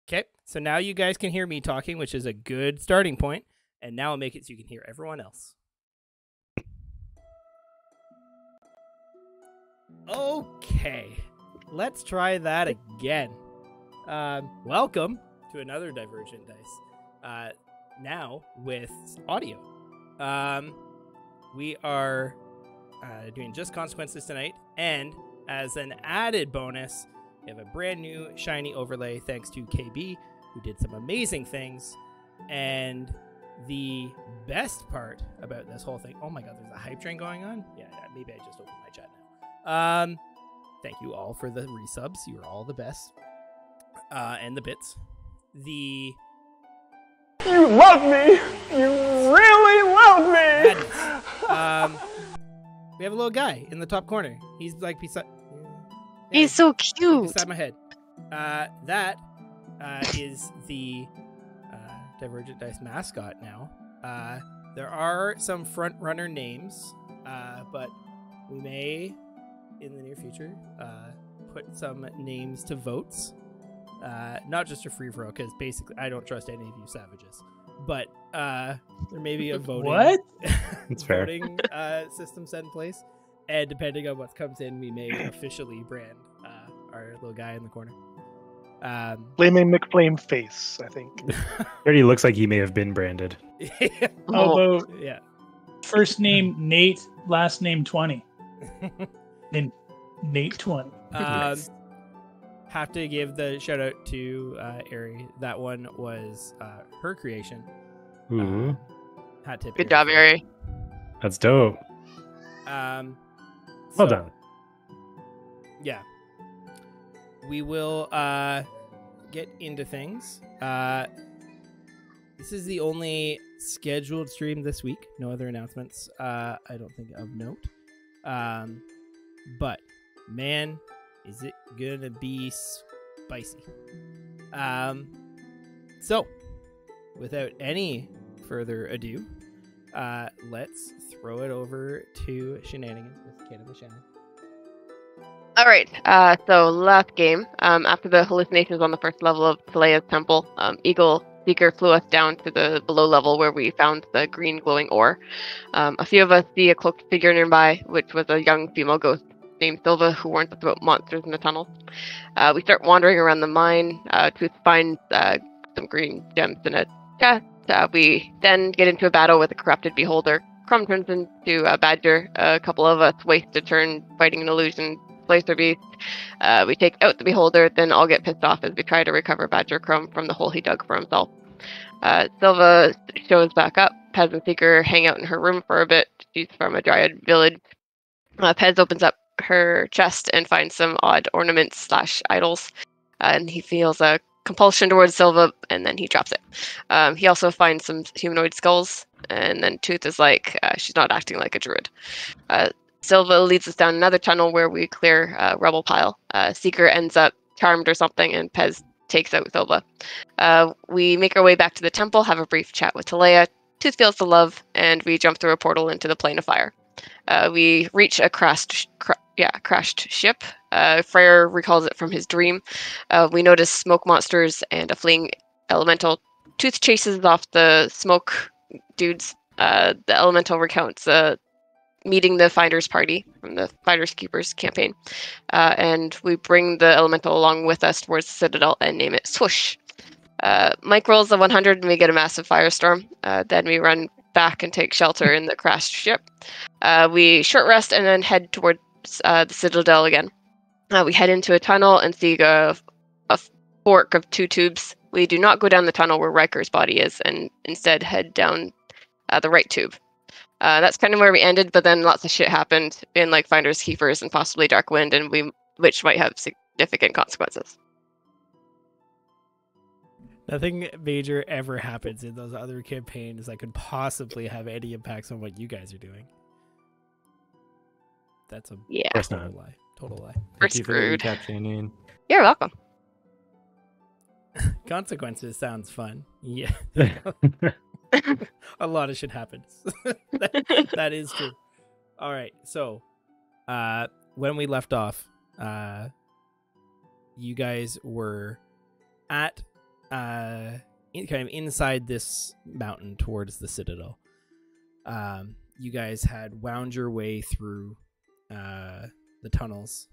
Okay, so now you guys can hear me talking, which is a good starting point. And now I'll make it so you can hear everyone else. Okay, let's try that again. Welcome to another Divergent Dice. Now with audio. We are doing just consequences tonight, and as an added bonus, we have a brand new shiny overlay thanks to KB, who did some amazing things. And the best part about this whole thing, oh my god, there's a hype train going on. Yeah, maybe I just opened my chat now. Thank you all for the resubs. You are all the best. And the bits. You love me! You really love me! We have a little guy in the top corner. He's like beside... He's so cute! Beside my head. That is the Divergent Dice mascot now. There are some front runner names, but we may, in the near future, put some names to votes. Not just a free-for-all, because basically I don't trust any of you savages. But there may be a voting, What? That's fair. voting system set in place. And depending on what comes in, we may officially brand our little guy in the corner. Flaming McFlame face, I think. Already looks like he may have been branded. Although Yeah. first name Nate, last name 20. Then Nate 20. Have to give the shout out to Ari. That one was her creation. Ooh, Hat tip. Good job, Ari. that's dope. Well Done. Yeah. We will get into things. This is the only scheduled stream this week. No other announcements. I don't think of note. But man, is it gonna be spicy? So, without any further ado, let's throw it over to Shenanigans with Cannabis Shannon. All right. So last game, after the hallucinations on the first level of Telea's temple, Eagle Seeker flew us down to the below level where we found the green glowing ore. A few of us see a cloaked figure nearby, which was a young female ghost named Silva, who warns us about monsters in the tunnel. We start wandering around the mine to find some green gems in a chest. We then get into a battle with a corrupted beholder. Crumb turns into a badger. A couple of us waste a turn fighting an illusion Slicer Beast. We take out the beholder, then all get pissed off as we try to recover Badger Crumb from the hole he dug for himself. Silva shows back up. Pez and Seeker hang out in her room for a bit. She's from a dryad village. Pez opens up her chest and finds some odd ornaments / idols. And he feels a compulsion towards Silva, and then he drops it. He also finds some humanoid skulls, and then Tooth is like, she's not acting like a druid. Silva leads us down another tunnel where we clear a rubble pile. Seeker ends up charmed or something, and Pez takes out Silva. We make our way back to the temple, have a brief chat with Talea. Tooth feels the love, and we jump through a portal into the plane of fire. We reach a crashed ship. Freyr recalls it from his dream. We notice smoke monsters and a fleeing elemental. Tooth chases off the smoke dudes. The elemental recounts meeting the Finders party from the Finders Keepers campaign. And we bring the elemental along with us towards the Citadel and name it Swoosh. Mike rolls a 100 and we get a massive firestorm. Then we run back and take shelter in the crashed ship. We short rest and then head towards the Citadel again. We head into a tunnel and see a fork of 2 tubes. We do not go down the tunnel where Riker's body is and instead head down the right tube. That's kind of where we ended, but then lots of shit happened in like Finders Keepers and possibly Darkwind, and which might have significant consequences. Nothing major ever happens in those other campaigns that could possibly have any impacts on what you guys are doing. That's a total lie. Total lie. We're screwed. Thank you for the recap, Janine. You're welcome. Consequences sounds fun. Yeah. A lot of shit happens. that is true. All right. So, when we left off, you guys were at kind of inside this mountain towards the citadel. You guys had wound your way through the tunnels.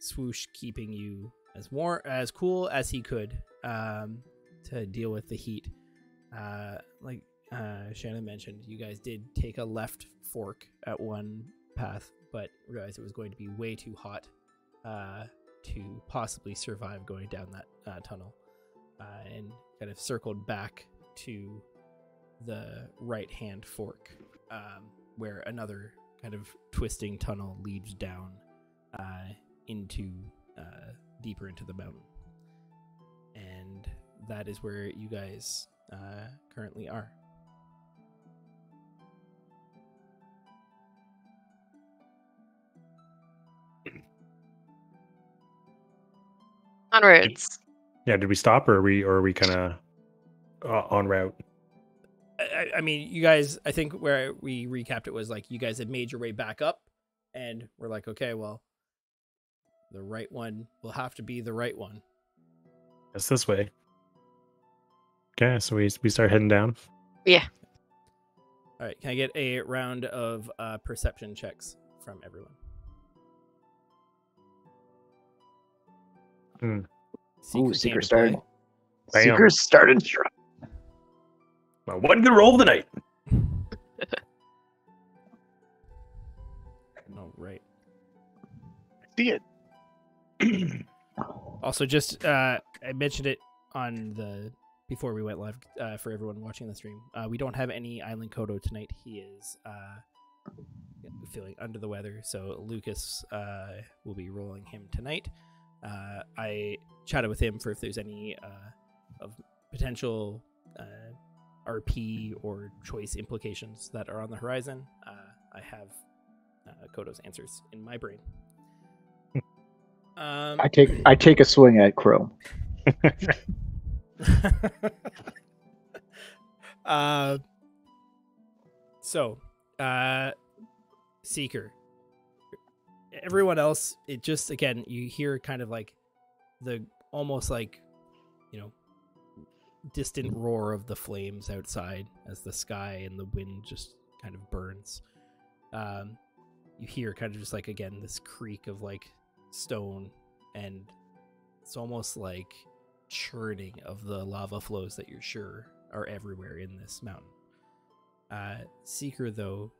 Swoosh keeping you as cool as he could to deal with the heat. Like Shannon mentioned, you guys did take a left fork at one path, but realized it was going to be way too hot to possibly survive going down that tunnel, and kind of circled back to the right-hand fork, where another kind of twisting tunnel leads down into deeper into the mountain. And that is where you guys currently are. Onwards. Yeah, did we stop or are we kind of en route? I mean, you guys, I think where we recapped it was like you guys had made your way back up, and we're like, okay, well, the right one will have to be the right one. It's this way. Okay, so we start heading down. Yeah. All right, can I get a round of perception checks from everyone? Seeker started. Bam. Seeker started strong. My one good roll of the night. All right. See it. Also, just I mentioned it on the before we went live for everyone watching the stream. We don't have any Island Kodo tonight. He is feeling under the weather, so Lucas will be rolling him tonight. I chatted with him for if there's any of potential RP or choice implications that are on the horizon. I have Kodo's answers in my brain. I take a swing at Chrome. So, Seeker. Everyone else, it just, again, you hear kind of like the almost like, you know, distant roar of the flames outside as the sky and the wind just kind of burns. You hear kind of just like, again, this creak of like stone, and it's almost like churning of the lava flows that you're sure are everywhere in this mountain. Seeker, though,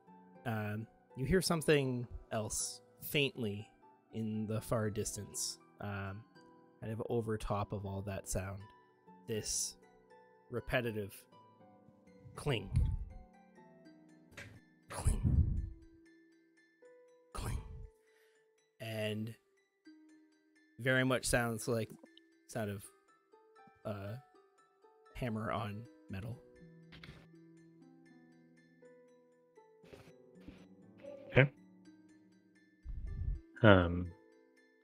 you hear something else faintly in the far distance, kind of over top of all that sound. This repetitive cling, cling, cling, and very much sounds like sound of hammer on metal. Okay.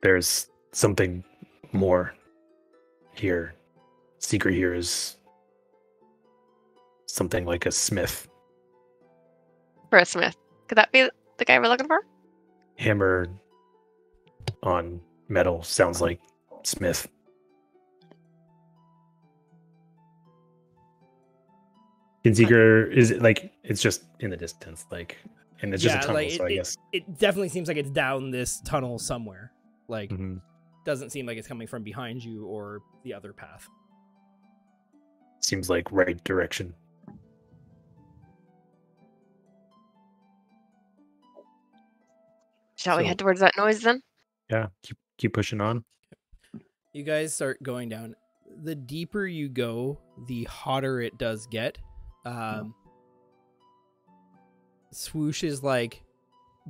There's something more here. Seeker here is something like a smith. For a smith. Could that be the guy we're looking for? Hammer on metal sounds like smith. In Seeker, is it like it's just in the distance, like, and it's just a tunnel, like so I guess it definitely seems like it's down this tunnel somewhere. Like, Mhm. doesn't seem like it's coming from behind you or the other path. Seems like right direction. Shall we So- head towards that noise then? Yeah, keep pushing on. You guys start going down. The deeper you go, the hotter it does get. Swoosh is like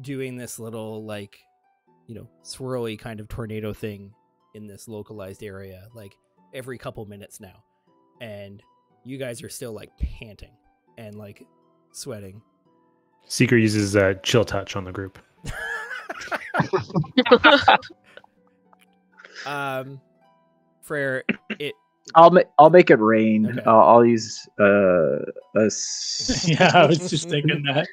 doing this little, like, you know, swirly kind of tornado thing in this localized area, like every couple minutes now. And you guys are still like panting and like sweating. Seeker uses chill touch on the group. Frere, I'll make it rain. Okay. I'll use Yeah, I was just thinking that.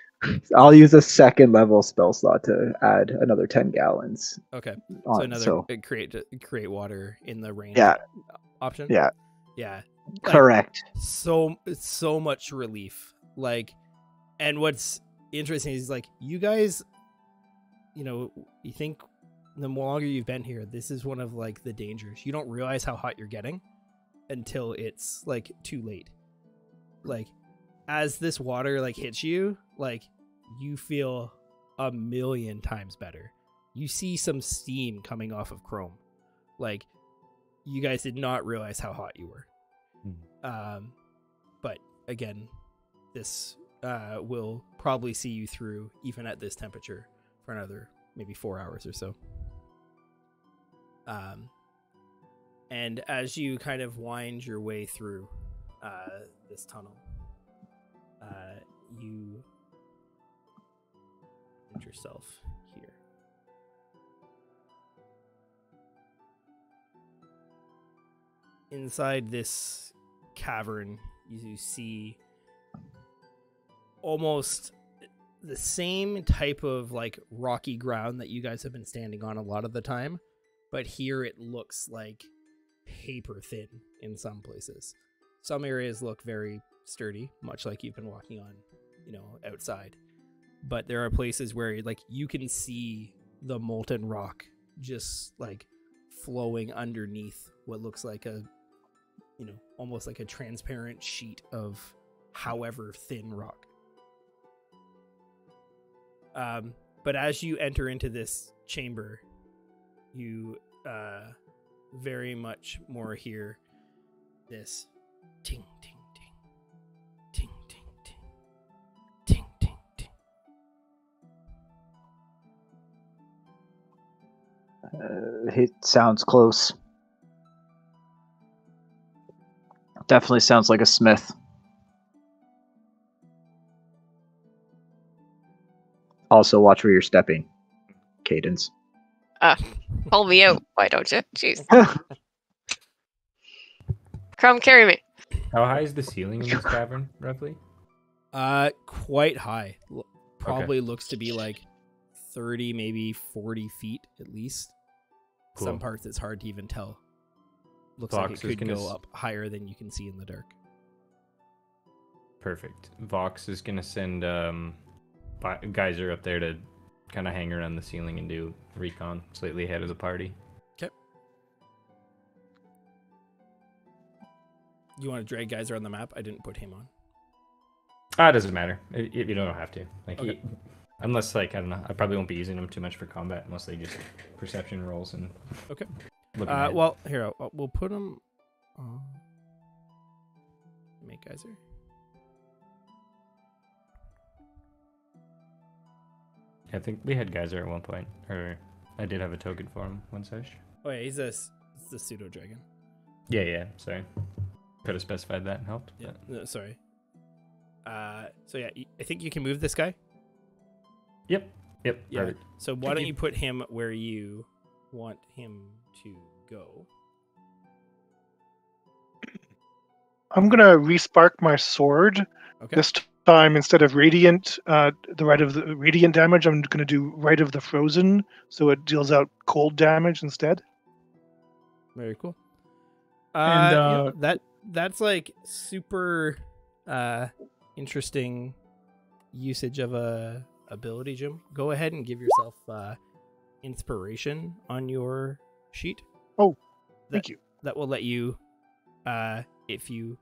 I'll use a second level spell slot to add another 10 gallons. okay. On, So another create water in the rain Yeah. option. Yeah. Yeah. Correct. So much relief. Like, and what's interesting is like you guys, you think the longer you've been here, this is one of like the dangers. You don't realize how hot you're getting until it's like too late. Like, as this water like hits you, like you feel a million times better. You see some steam coming off of Chrome. Like, you guys did not realize how hot you were. But again, this will probably see you through even at this temperature for another maybe 4 hours or so. And as you kind of wind your way through this tunnel, you find yourself here. Inside this cavern, you see almost the same type of like rocky ground that you guys have been standing on a lot of the time, but here it looks like paper thin in some places. Some areas look very sturdy, much like you've been walking on, outside. But there are places where like you can see the molten rock just like flowing underneath what looks like a, almost like a transparent sheet of however thin rock. But as you enter into this chamber, you very much more hear this ting ting ting ting ting ting ting ting ting. It sounds close. Definitely sounds like a smith. Also, watch where you're stepping, Cadence. Pull me out, why don't you? Jeez. Come carry me. How high is the ceiling in this cavern, roughly? Quite high. Probably looks to be like 30, maybe 40 feet at least. Cool. Some parts it's hard to even tell. Looks Vox like it could go up higher than you can see in the dark. Perfect. Vox is gonna send Geyser up there to kind of hang around the ceiling and do recon slightly ahead of the party. Okay. You want to drag Geyser on the map? I didn't put him on. It doesn't matter. You don't have to. Like, Okay. Unless, like, I don't know. I probably won't be using them too much for combat unless they just perception rolls and. Okay. look ahead. Well, here we'll put him. Make Geyser. I think we had Geyser at one point, or I did have a token for him one sesh. Oh yeah, it's the pseudo dragon. Yeah. Sorry, could have specified that and helped. Yeah. No, sorry. So yeah, I think you can move this guy. Yep. Yeah. Perfect. So why don't you put him where you want him to go? I'm gonna respark my sword. Okay. This time, instead of radiant, the right of the radiant damage, I'm gonna do right of the frozen, so it deals out cold damage instead. Very cool. And, that's like super interesting usage of a ability, Jim. Go ahead and give yourself inspiration on your sheet. Oh, thank you. That will let you, if you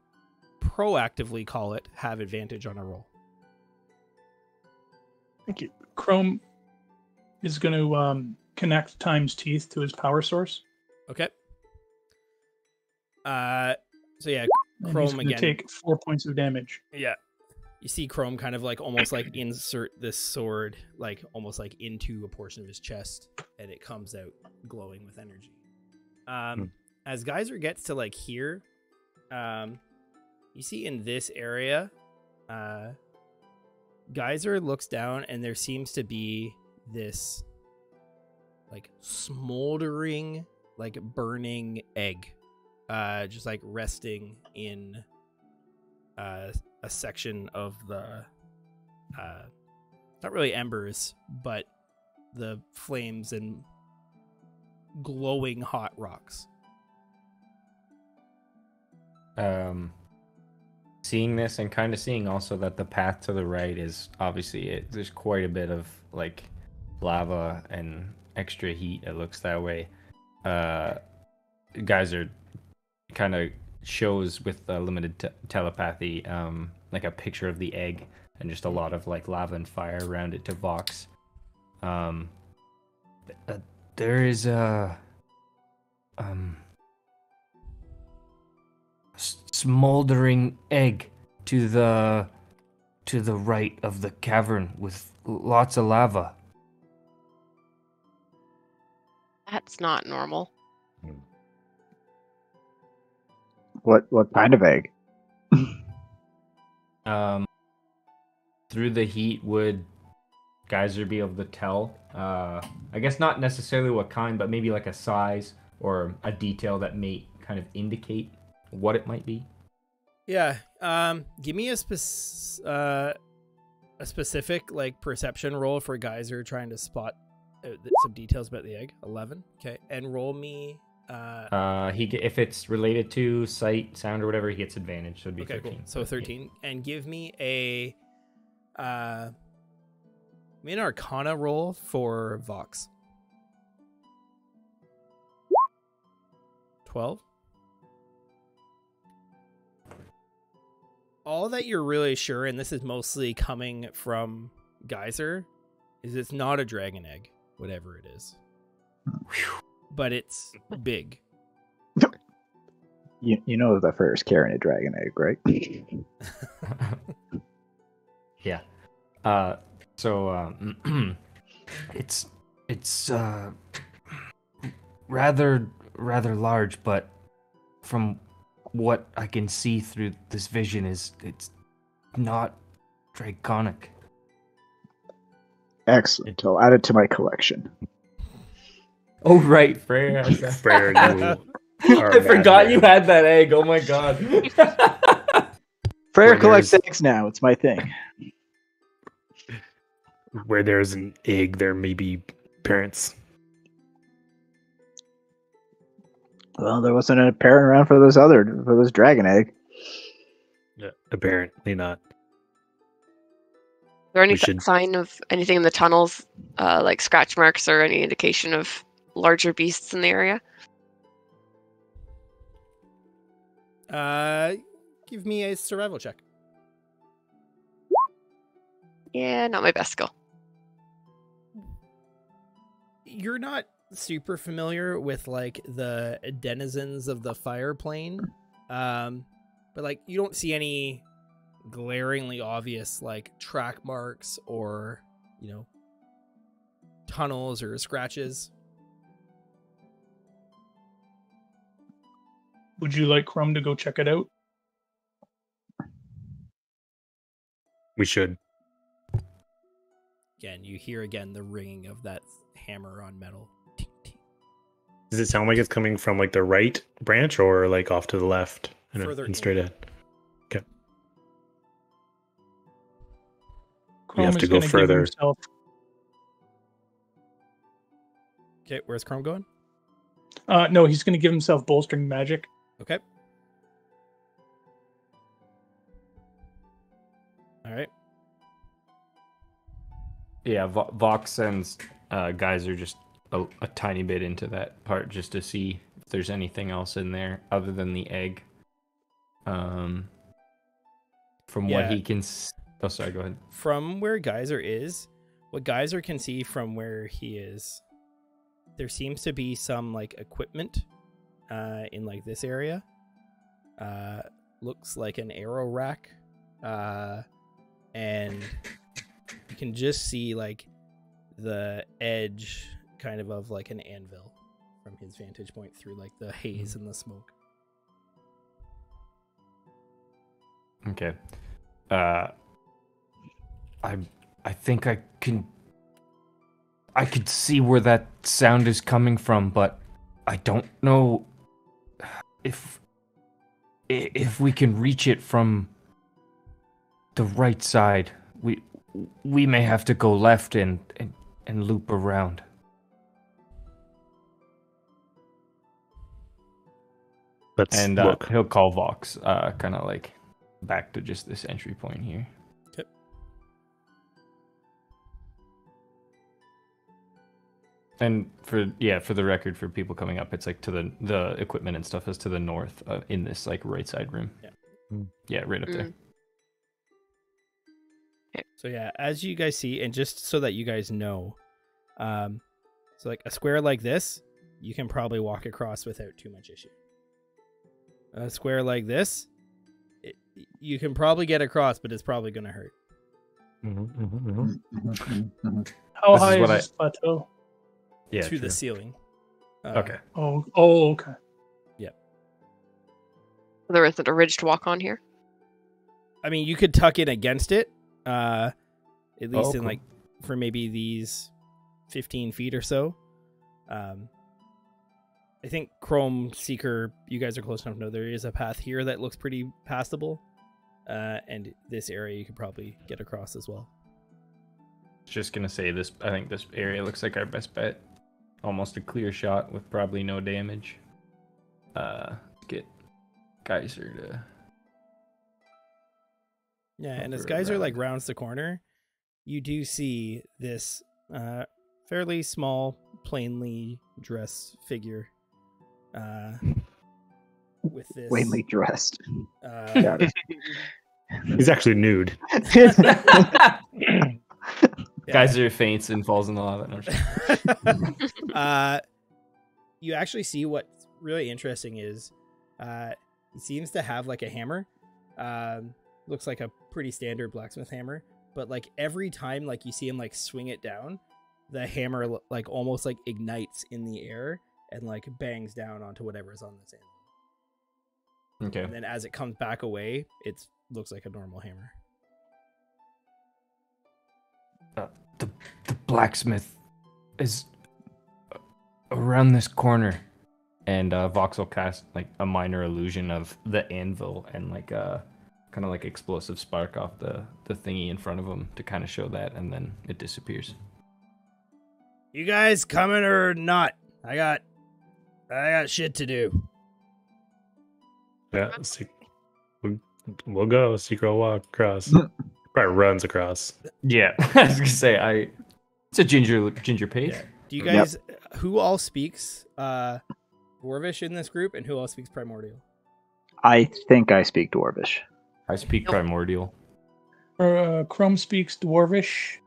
proactively call it, have advantage on a roll. Thank you. Chrome is going to connect Time's Teeth to his power source. Okay. So yeah, And Chrome he's gonna again. take 4 points of damage. Yeah. You see Chrome kind of like almost like insert this sword like almost like into a portion of his chest, and it comes out glowing with energy. As Geyser gets to like here, you see in this area, Geyser looks down and there seems to be this like smoldering, like burning egg, just like resting in a section of the not really embers, but the flames and glowing hot rocks. seeing this and kind of seeing also that the path to the right is obviously there's quite a bit of like lava and extra heat. It looks that way. Geyser kind of shows with limited telepathy, like a picture of the egg and just a lot of like lava and fire around it to Vox. There is a smoldering egg to the right of the cavern with lots of lava. That's not normal. What kind of egg? Through the heat, would Geyser be able to tell? I guess not necessarily what kind, but maybe like a size or a detail that may kind of indicate what it might be. Yeah. Give me a specific like perception roll for Geyser trying to spot some details about the egg. 11. Okay, and roll me. If it's related to sight, sound, or whatever, he gets advantage. So it'd be 13. Cool. So 13, and give me an Arcana roll for Vox. 12. All that you're really sure, and this is mostly coming from Geyser, is it's not a dragon egg, whatever it is. But it's big. You know the first carrying a dragon egg, right? Yeah. So it's rather large, but from what I can see through this vision it's not draconic. Excellent. I'll add it to my collection. Oh right, Freya. Freya, I forgot you had that egg. Oh my god. Freya collects eggs now. It's my thing. Where there's an egg, there may be parents. Well, there wasn't a parent around for this dragon egg. Yeah, apparently not. Is there any sign of anything in the tunnels, like scratch marks or any indication of larger beasts in the area? Give me a survival check. Yeah, not my best skill. You're not super familiar with like the denizens of the fire plane, but like you don't see any glaringly obvious like track marks or tunnels or scratches. Would you like Crumb to go check it out? We should. Again, you hear the ringing of that hammer on metal. Does it sound like it's coming from like the right branch or like off to the left and straight ahead? Okay. We have to go further. Okay, where's Chrome going? No, he's going to give himself bolstering magic. Okay. All right. Yeah, Vox sends Geyser just a tiny bit into that part just to see if there's anything else in there other than the egg. From what he can... Oh, sorry, go ahead. From where Geyser is, what Geyser can see from where he is, there seems to be some like equipment in like this area. Looks like an arrow rack. And you can just see like the edge kind of like an anvil from his vantage point through like the haze and the smoke. Okay. I think I could see where that sound is coming from, but I don't know if we can reach it from the right side. We may have to go left and loop around. Let's And look. he'll call Vox, kind of like back to just this entry point here. Okay. And for the record, for people coming up, it's like to the equipment and stuff is to the north in this like right side room. Yeah. Yeah, right up there. So yeah, as you guys see, and just so that you guys know, so like a square like this, you can probably walk across without too much issue. A square like this, you can probably get across, but it's probably going to hurt. How This is high is what this plateau? Yeah, To true. the ceiling. Okay. Oh, okay. There isn't a ridge to walk on here. I mean, you could tuck in against it, at least in cool. like for maybe these 15 feet or so. I think Chrome Seeker, you guys are close enough to know there is a path here that looks pretty passable. And this area you could probably get across as well. Just gonna say this. I think this area looks like our best bet. Almost a clear shot with probably no damage. Get Geyser to. Yeah, and as Over Geyser around. like rounds the corner, you do see this fairly small, plainly dressed figure. With this Plainly dressed. uh, He's actually nude. yeah. Geyser faints and falls in the lava. No, I'm just- You actually see what's really interesting is he seems to have like a hammer. Looks like a pretty standard blacksmith hammer, but like every time like you see him like swing it down, the hammer like almost like ignites in the air and like bangs down onto whatever's on this anvil. Okay. And then as it comes back away, it looks like a normal hammer. The blacksmith is around this corner, and Vox will cast like a minor illusion of the anvil and like a kind of like explosive spark off the thingy in front of him to kind of show that, and then it disappears. You guys coming or not? I got shit to do. Yeah, we'll go. Secret walk across. Probably runs across. Yeah, I was gonna say it's a ginger pace. Yeah. Do you guys who all speaks Dwarvish in this group and who all speaks Primordial? I think I speak Dwarvish. I speak primordial. Chrome speaks Dwarvish.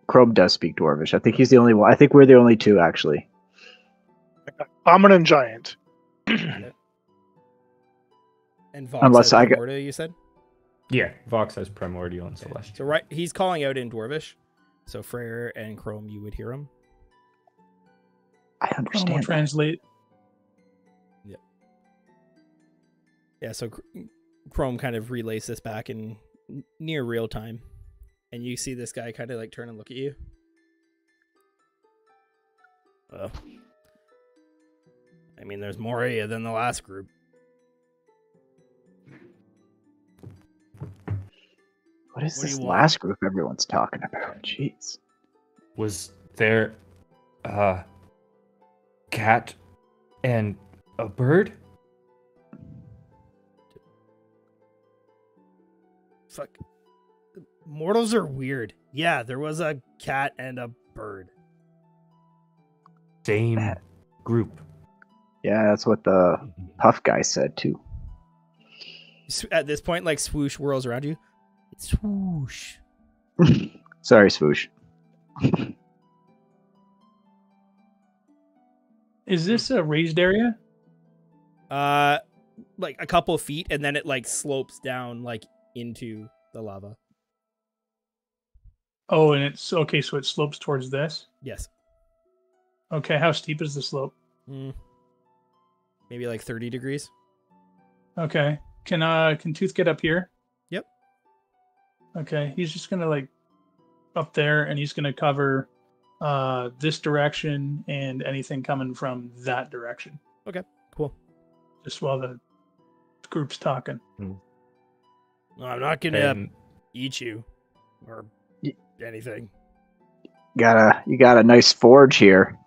Chrome does speak Dwarvish. I think he's the only one. I think we're the only two, actually. Common and giant. And Vox Unless has I got- Primordial, you said? Yeah, Vox has primordial and celestial. So right, he's calling out in Dwarvish. So Freyr and Chrome, you would hear him. I Chrome will understand. that. translate. Yeah, so Chrome kind of relays this back in near real time. And you see this guy kind of like turn and look at you. Well, I mean, there's more of you than the last group. What is What do this you want? last group everyone's talking about? Jeez. Was there a cat and a bird? Fuck. Mortals are weird. Yeah, there was a cat and a bird. Same That- group. Yeah, that's what the Puff guy said too. At this point, like swoosh whirls around you. It's swoosh. Sorry, Swoosh. Is this a raised area? Like a couple feet, and then it like slopes down like into the lava. Oh, and it's okay. So it slopes towards this. Yes. Okay, how steep is the slope? Maybe like 30 degrees. Okay, can Tooth get up here? Yep. Okay, he's just gonna like up there, and he's gonna cover this direction and anything coming from that direction. Cool. Just while the group's talking. No, I'm not gonna And eat you or anything. You got a nice forge here.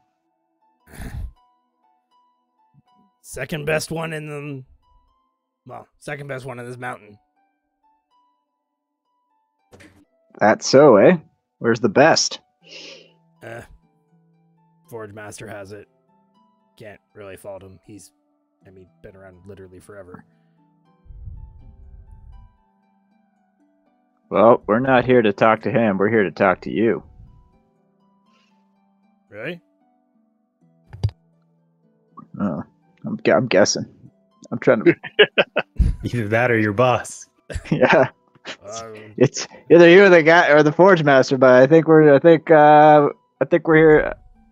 second best one in the... Well, second best one in this mountain. That's so, eh? Where's the best? Forge Master has it. Can't really fault him. He's, been around literally forever. Well, we're not here to talk to him. We're here to talk to you. Really? I'm guessing. I'm trying to... Either that or your boss. Yeah. It's either you or the guy or the Forge Master, but I think we're here.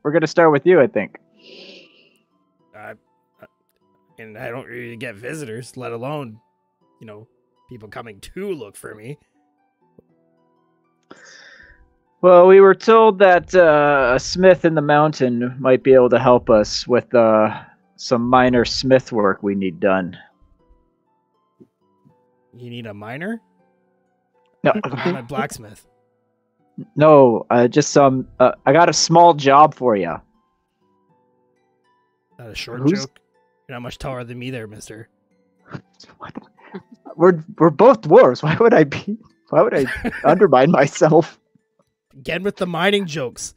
We're gonna start with you, I think. And I don't really get visitors, let alone, people coming to look for me. Well, we were told that a smith in the mountain might be able to help us with some minor smith work we need done. You need a miner? No, I'm a blacksmith. No, just some. I got a small job for you. Not a short joke. You're not much taller than me, there, Mister. We're both dwarves. Why would I undermine myself? Again with the mining jokes.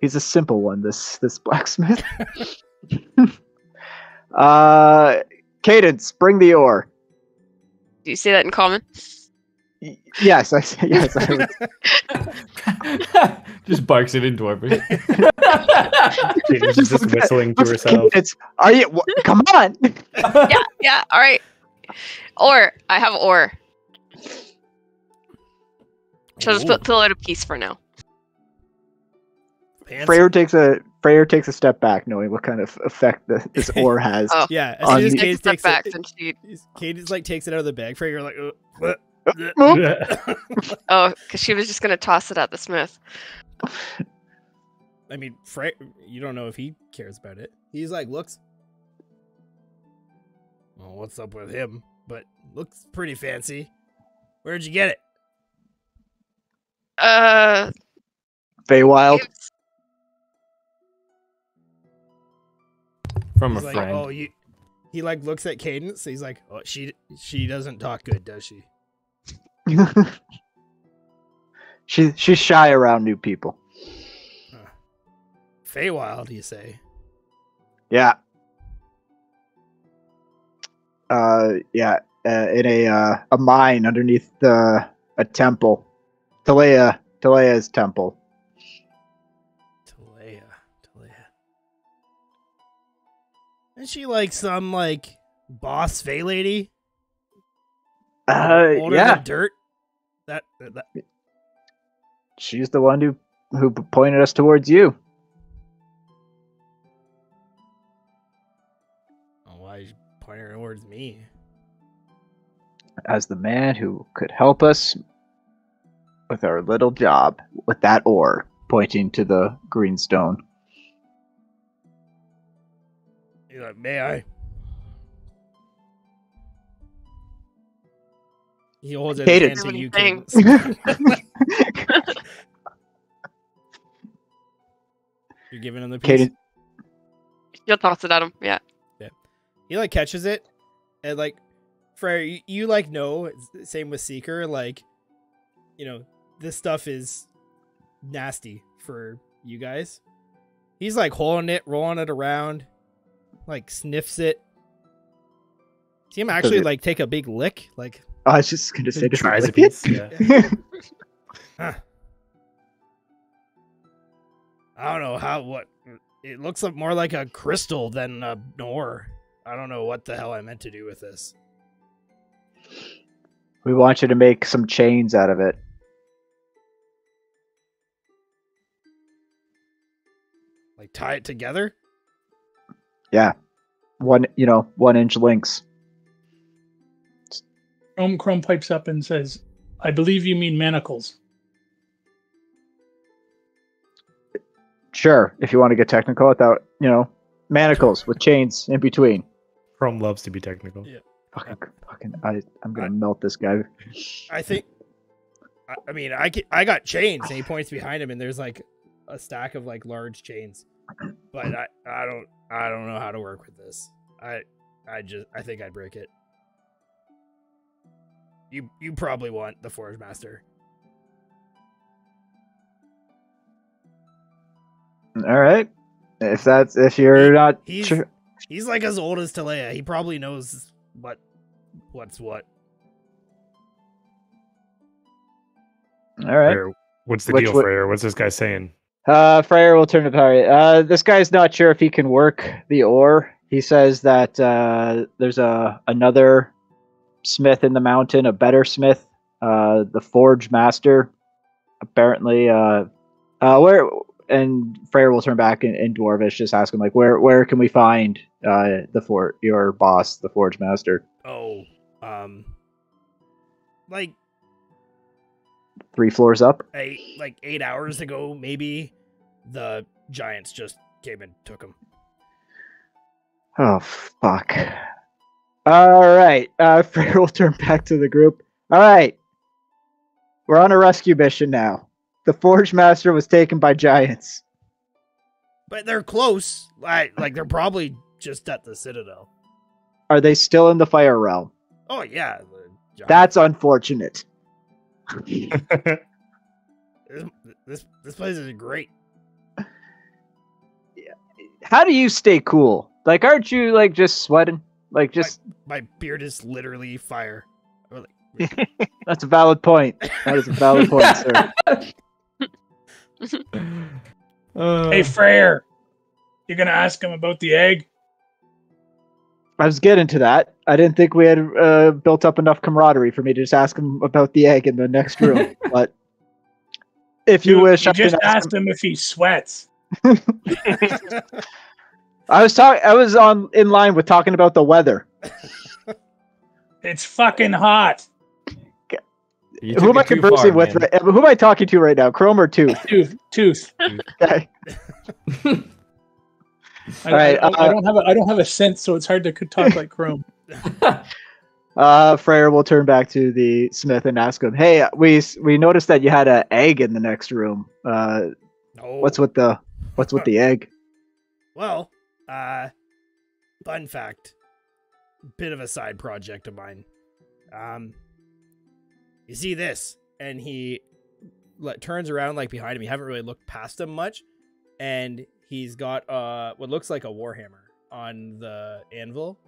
He's a simple one. This blacksmith. Cadence, bring the ore. Do you say that in common? Yes, yes. I would. Just barks it into everything. She's just whistling to herself. Are you? Come on. Yeah. All right. Ore. I have ore. So just fill out a piece for now. Freyr takes a step back, knowing what kind of effect this ore has. Oh. Yeah, as soon as Cadence takes back, Cadence takes it out of the bag. Freyr like, oh, because she was just gonna toss it at the smith. Freyr, you don't know if he cares about it. He's like, looks. Well, what's up with him? But looks pretty fancy. Where'd you get it? Feywild. From He's a like, friend. oh, he like looks at Cadence. He's like, oh, she doesn't talk good, does she? She's shy around new people. Feywild, you say? Yeah. Yeah. In a mine underneath a temple, Talea's temple. Talea. Isn't she like some boss Fey lady? Older Yeah. than dirt. That. She's the one who pointed us towards you. Oh, why is she pointing towards me? As the man who could help us with our little job with that ore, pointing to the greenstone. He's like, may I? He holds it Cadence. to you, Thing. Cadence. You're giving him the piece. Cadence. You'll toss it at him. Yeah. He catches it, and Freyr, you know, same with Seeker, this stuff is nasty for you guys. He's holding it, rolling it around, sniffs it. See him actually take a big lick, I was just gonna say, Tries a piece. Yeah. Huh. I don't know what it looks more like a crystal than a ore. I don't know what the hell I meant to do with this. We want you to make some chains out of it. Tie it together? Yeah. 1-inch links. Chrome pipes up and says, I believe you mean manacles. Sure, if you want to get technical without, manacles with chains in between. Chrome loves to be technical. Yeah. I'm gonna melt this guy. I think. I got chains, and he points behind him, and there's a stack of large chains. but I don't know how to work with this. I think I'd break it. You probably want the Forge Master. All right. If you're not sure. He's like as old as Talea. He probably knows what's what. All right. Freyr, what's the deal, Freyr? What's this guy saying? Freyr will turn to Perry. This guy's not sure if he can work the ore. He says that there's another smith in the mountain, a better smith, the Forge Master. Apparently, where? And Freyr will turn back in Dwarvish, just ask him like, where can we find your boss, the Forge Master? Oh, like 3 floors up. 8 hours ago, maybe. The giants just came and took him. Oh fuck! All right, Freyr will turn back to the group. All right, we're on a rescue mission now. The Forge Master was taken by giants. But they're close. Like they're probably just at the Citadel. Are they still in the Fire Realm? Oh yeah. That's unfortunate. This place is great. Yeah. How do you stay cool? Like, aren't you like just sweating? Like just my beard is literally fire. That's a valid point. That is a valid point, sir. Hey, Freyr, you gonna ask him about the egg? I was getting to that. I didn't think we had built up enough camaraderie for me to just ask him about the egg in the next room. But if you wish, you just asked him if he sweats. I was in line with talking about the weather. It's fucking hot. Who am I conversing with? Who am I talking to right now? Chrome or Tooth? Tooth. Okay. I don't have a sense, so it's hard to talk like Chrome. Freyr will turn back to the smith and ask him, "Hey, we noticed that you had an egg in the next room. What's with the egg?" Well, fun fact, bit of a side project of mine. You see this, and he turns around like behind him. You haven't really looked past him much, and he's got what looks like a warhammer on the anvil.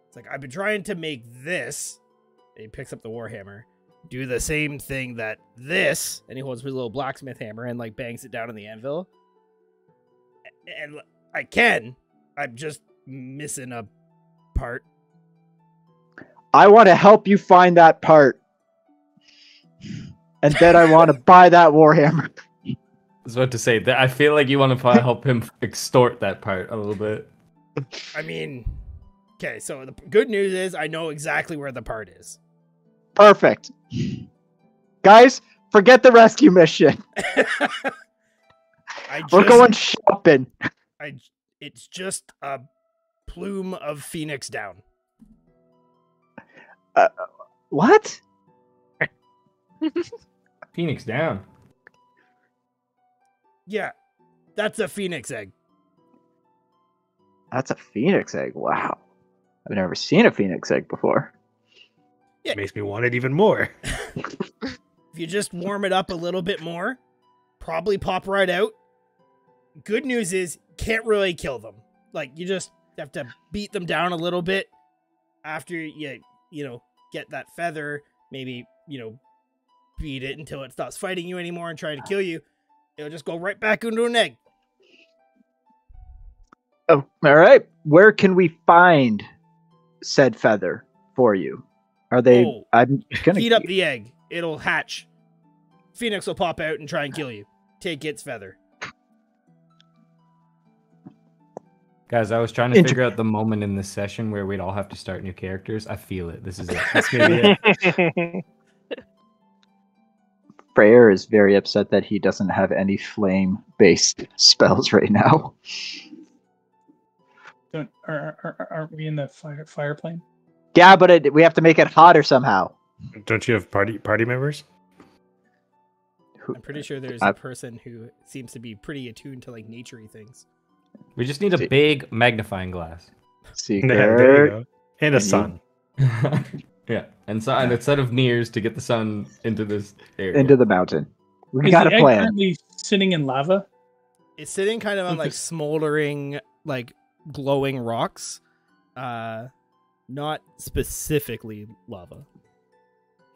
It's like, I've been trying to make this. And he picks up the warhammer, do the same thing that this, and he holds his little blacksmith hammer and like bangs it down on the anvil. And I'm just missing a part. I want to help you find that part. And then I want to buy that warhammer. I was about to say that I feel like you want to help him extort that part a little bit. I mean, okay, so the good news is I know exactly where the part is. Perfect. Guys, forget the rescue mission. We're going shopping. It's just a plume of phoenix down. What? Phoenix down. Yeah, that's a phoenix egg. That's a phoenix egg. Wow. I've never seen a phoenix egg before. Yeah. Makes me want it even more. If you just warm it up a little bit more, probably pop right out. Good news is, can't really kill them. Like, you just have to beat them down a little bit after you get that feather, maybe, beat it until it stops fighting you anymore and trying to kill you. It'll just go right back into an egg. Oh, all right. Where can we find said feather for you? Are they? I'm gonna heat up the egg. It'll hatch. Phoenix will pop out and try and kill you. Take its feather. Guys, I was trying to figure out the moment in this session where we'd all have to start new characters. I feel it. This is it. This may be it. Freyr is very upset that he doesn't have any flame-based spells right now. Aren't we in the fire plane? Yeah, but we have to make it hotter somehow. Don't you have party members? I'm pretty sure there's a person who seems to be pretty attuned to like naturey things. We just need a big magnifying glass. Seeker. There you go. And a sun. Yeah, and so and a set of nears to get the sun into this area. Into the mountain. We Is got the a egg plan. currently sitting in lava? It's sitting kind of on like smoldering, like glowing rocks. Not specifically lava.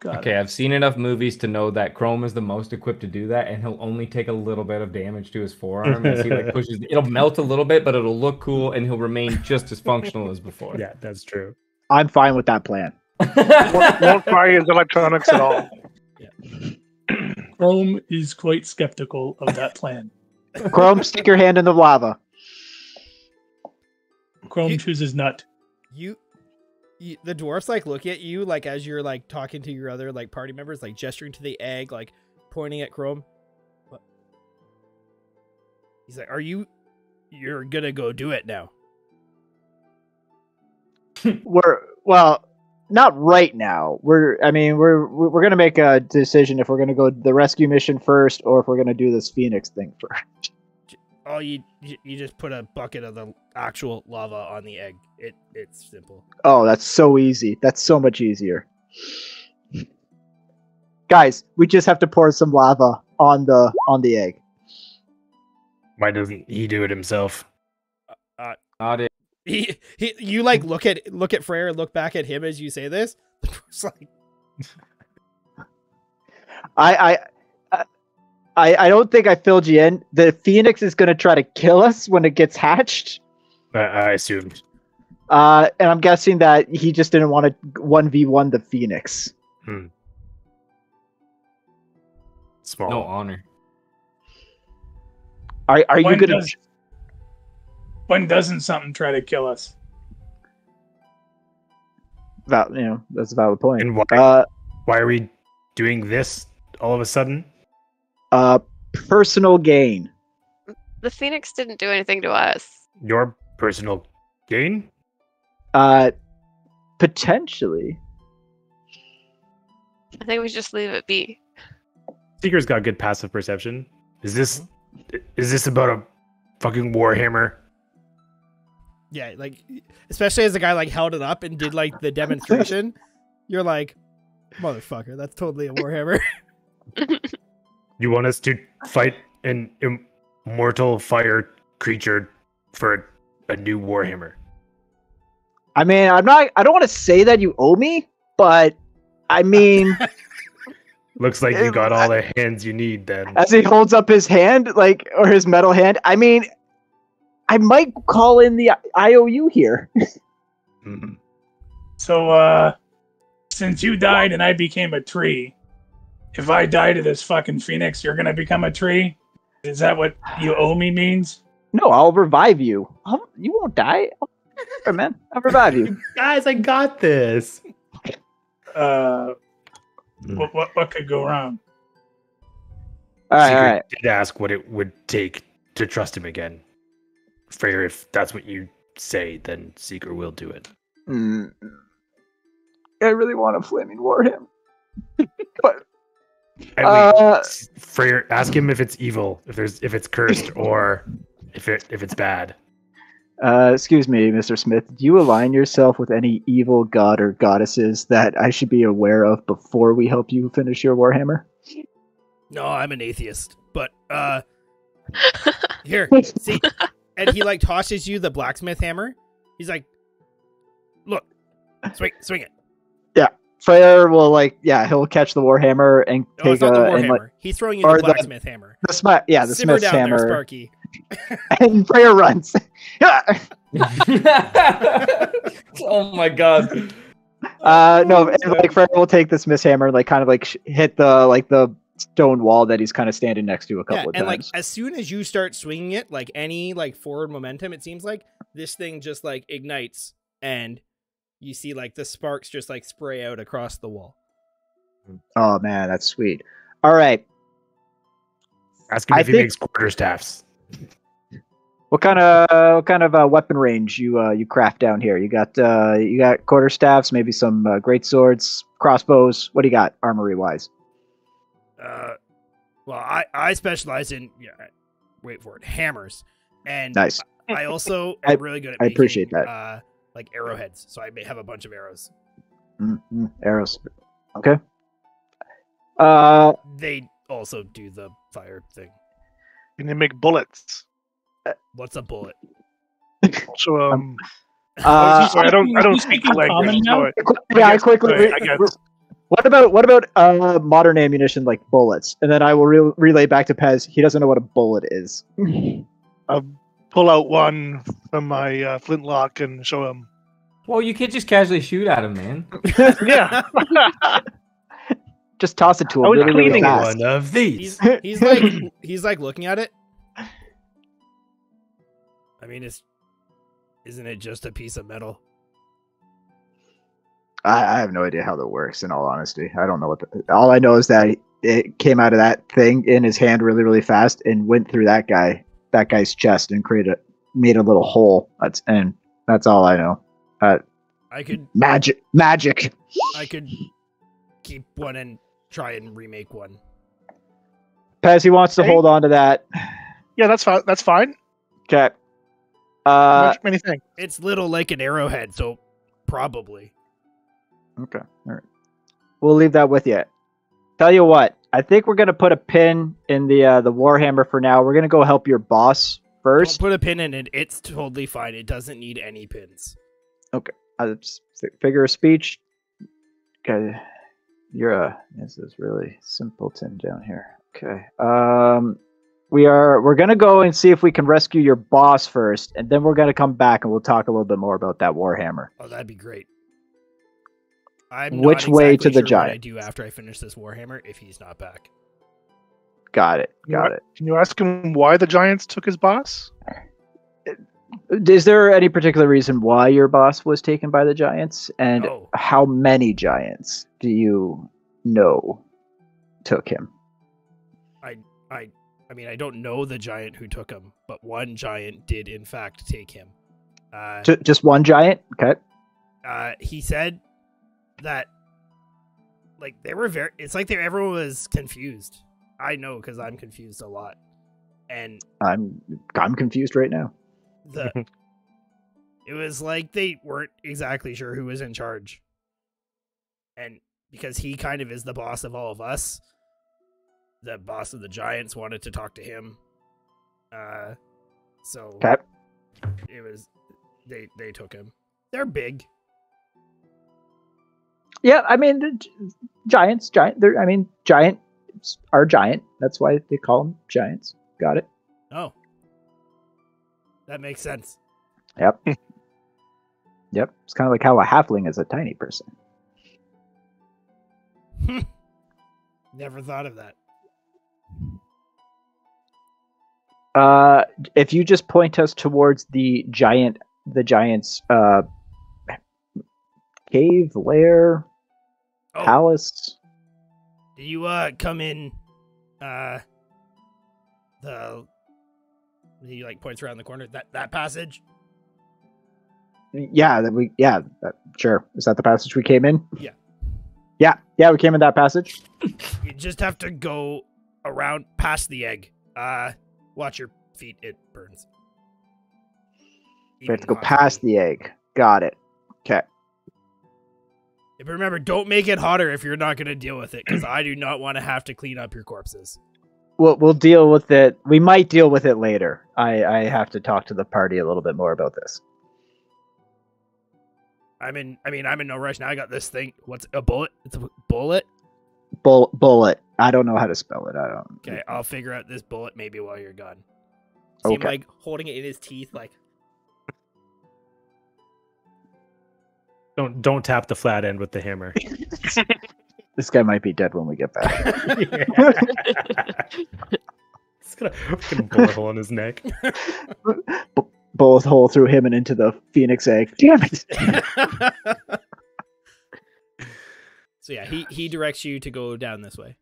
Okay, I've seen enough movies to know that Chrome is the most equipped to do that, and he'll only take a little bit of damage to his forearm as he like pushes. It'll melt a little bit, but it'll look cool, and he'll remain just as functional as before. Yeah, that's true. I'm fine with that plan. Won't fry his electronics at all. Chrome is quite skeptical of that plan. Chrome, stick your hand in the lava. Chrome chooses nut. You, the dwarfs like look at you like as you're like talking to your other like party members, like gesturing to the egg, like pointing at Chrome. What? He's like, you're gonna go do it now? Well, not right now. We're gonna make a decision if we're gonna go the rescue mission first or if we're gonna do this Phoenix thing first. Oh, you just put a bucket of the actual lava on the egg. It's simple. Oh, that's so easy. That's so much easier. Guys, we just have to pour some lava on the egg. Why doesn't he do it himself? Not it. You like look at Freyr and look back at him as you say this. It's like I don't think I filled you in. The Phoenix is gonna try to kill us when it gets hatched. I assumed. And I'm guessing that he just didn't want to 1v1 the Phoenix. Small. No honor. Are you gonna? When doesn't something try to kill us? That's a valid point. And why are we doing this all of a sudden? Personal gain. The Phoenix didn't do anything to us. Your personal gain? Potentially. I think we should just leave it be. Seeker's got good passive perception. Is this about a fucking Warhammer? yeah, like especially as the guy like held it up and did like the demonstration. You're like, motherfucker, that's totally a Warhammer. You want us to fight an immortal fire creature for a new Warhammer? I mean, I don't want to say that you owe me, but I mean, Looks like you got all the hands you need then. as he holds up his hand, or his metal hand, I mean, I might call in the IOU here. Mhm. So, since you died and I became a tree, if I die to this fucking Phoenix, you're gonna become a tree? Is that what you owe me means? No, I'll revive you. You won't die. Sure, man, I'll revive you. Guys, I got this. What could go wrong? All Seeker right. did ask what it would take to trust him again. Freyr, if that's what you say, then Seeker will do it. I really want a flaming warhammer, but Freyr, ask him if it's evil, if it's cursed, or if it's bad. Excuse me, Mr. Smith. Do you align yourself with any evil god or goddesses that I should be aware of before we help you finish your warhammer? No, I'm an atheist. But here, see, and he like tosses you the blacksmith hammer. He's like, look, swing it. Freyr will he'll catch the warhammer and No, take it's not the and, warhammer. He's throwing you or the blacksmith hammer. the Simmer smith's down hammer, there, Sparky. and Freyr runs. Oh my god. No, and, Freyr will take the smith's hammer and kind of hit the stone wall that he's kind of standing next to a couple of and times. as soon as you start swinging it, like any forward momentum, it seems like this thing just ignites, and you see the sparks just spray out across the wall. Oh man, that's sweet. All right, Ask him if he makes quarterstaffs. what kind of weapon range you craft down here? You got quarterstaffs, maybe some great swords, crossbows. What do you got armory wise? Well, I specialize in wait for it, hammers, and Nice. I also am really good at I making, appreciate that. Like arrowheads, so I may have a bunch of arrows. Arrows. Okay. They also do the fire thing. And they make bullets. What's a bullet? So Sorry, I don't he's speak speaking the common language. now? So I quickly. I guess. What about modern ammunition like bullets? And then I will relay back to Pez. He doesn't know what a bullet is. I'll pull out one from my flintlock and show him. Well, you can't just casually shoot at him, man. Yeah. Just toss it to him I was really, really cleaning fast. One of these. He's like looking at it. I mean, isn't it just a piece of metal? I have no idea how that works. In all honesty, I don't know what. All I know is that it came out of that thing in his hand really, really fast and went through that guy's chest and made a little hole. That's all I know. I could Magic. I could keep one and try and remake one. Pez, he wants to Hey. hold on to that. Yeah, that's fine. That's fine. Okay. Many things. It's little like an arrowhead, so probably. Okay. All right. We'll leave that with you. Tell you what, I think we're gonna put a pin in the Warhammer for now. We're gonna go help your boss Don't first. put a pin in it. It's totally fine. It doesn't need any pins. Figure of speech. Okay. This is really simpleton down here. Okay. We're gonna go and see if we can rescue your boss first, and then we're gonna come back and we'll talk a little bit more about that Warhammer. Oh, that'd be great. I'm Which not way exactly to the sure what I giant? do after I finish this Warhammer if he's not back. Got it. Can you ask him why the Giants took his boss? Is there any particular reason why your boss was taken by the Giants, and No. how many Giants do you know took him? I mean, I don't know the giant who took him, but one giant did in fact take him. Just one giant? Okay. He said that, like, they were it's like everyone was confused. I know because I'm confused a lot, and I'm confused right now. it was like they weren't exactly sure who was in charge, and because he kind of is the boss of all of us, the boss of the Giants wanted to talk to him. So Okay. it was they took him. They're big. Yeah, I mean, giants are giant. That's why they call them giants. Got it. Oh, that makes sense. Yep. Yep. It's kind of like how a halfling is a tiny person. Never thought of that. If you just point us towards the giant's cave, lair, Oh, palace. did you come in? He like points around the corner. That passage. Yeah, sure. Is that the passage we came in? Yeah. Yeah, we came in that passage. You just have to go around past the egg. Watch your feet; it burns. We have to go past the egg. Got it. Okay. But remember, don't make it hotter if you're not going to deal with it, because I do not want to have to clean up your corpses. We'll deal with it. We might deal with it later. I have to talk to the party a little bit more about this. I'm in no rush now. I got this thing. What's a bullet? It's a bullet. Bullet. I don't know how to spell it. I don't. Okay, I'll figure out this bullet maybe while you're gone. See him Okay. like holding it in his teeth, like. Don't tap the flat end with the hammer. This guy might be dead when we get back. It's got a fucking bullet hole in his neck. Bullet hole through him and into the phoenix egg. Damn it! So yeah, he directs you to go down this way.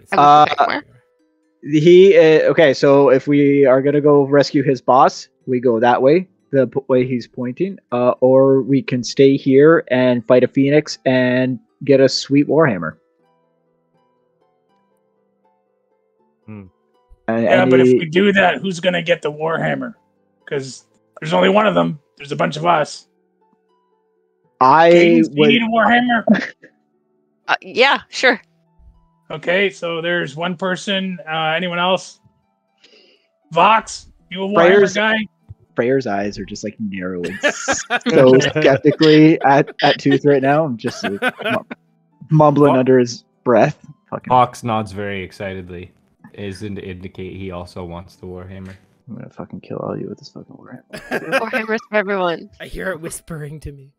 Somewhere. Okay. So if we are gonna go rescue his boss, we go that way, the way he's pointing, or we can stay here and fight a phoenix and get a sweet warhammer. Yeah, but if we do that, who's gonna get the Warhammer? Because there's only one of them. There's a bunch of us. Cadence, do you need a Warhammer? Yeah, sure. Okay, so there's one person. Anyone else? Vox, you a Warhammer guy? Freyr's eyes are just like narrowing so skeptically at Tooth right now. I'm just like, mumbling under his breath. Fucking. Fox nods very excitedly, as to indicate he also wants the Warhammer. I'm gonna fucking kill all you with this fucking Warhammer. Warhammers for everyone. I hear it whispering to me.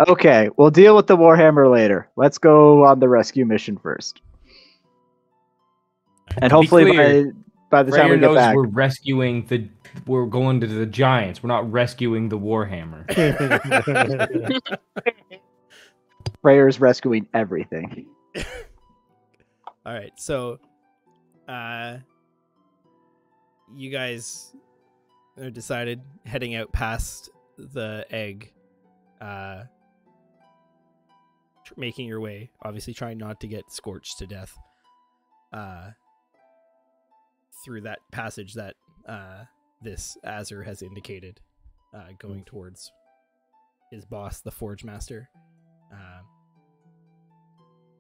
Okay, we'll deal with the Warhammer later. Let's go on the rescue mission first. And hopefully by the time Freyr we get knows back, we're going to the Giants. We're not rescuing the Warhammer. Freyr's rescuing everything. All right, so you guys are decided heading out past the egg, making your way, obviously trying not to get scorched to death, through that passage that this Azur has indicated, going towards his boss, the Forge Master,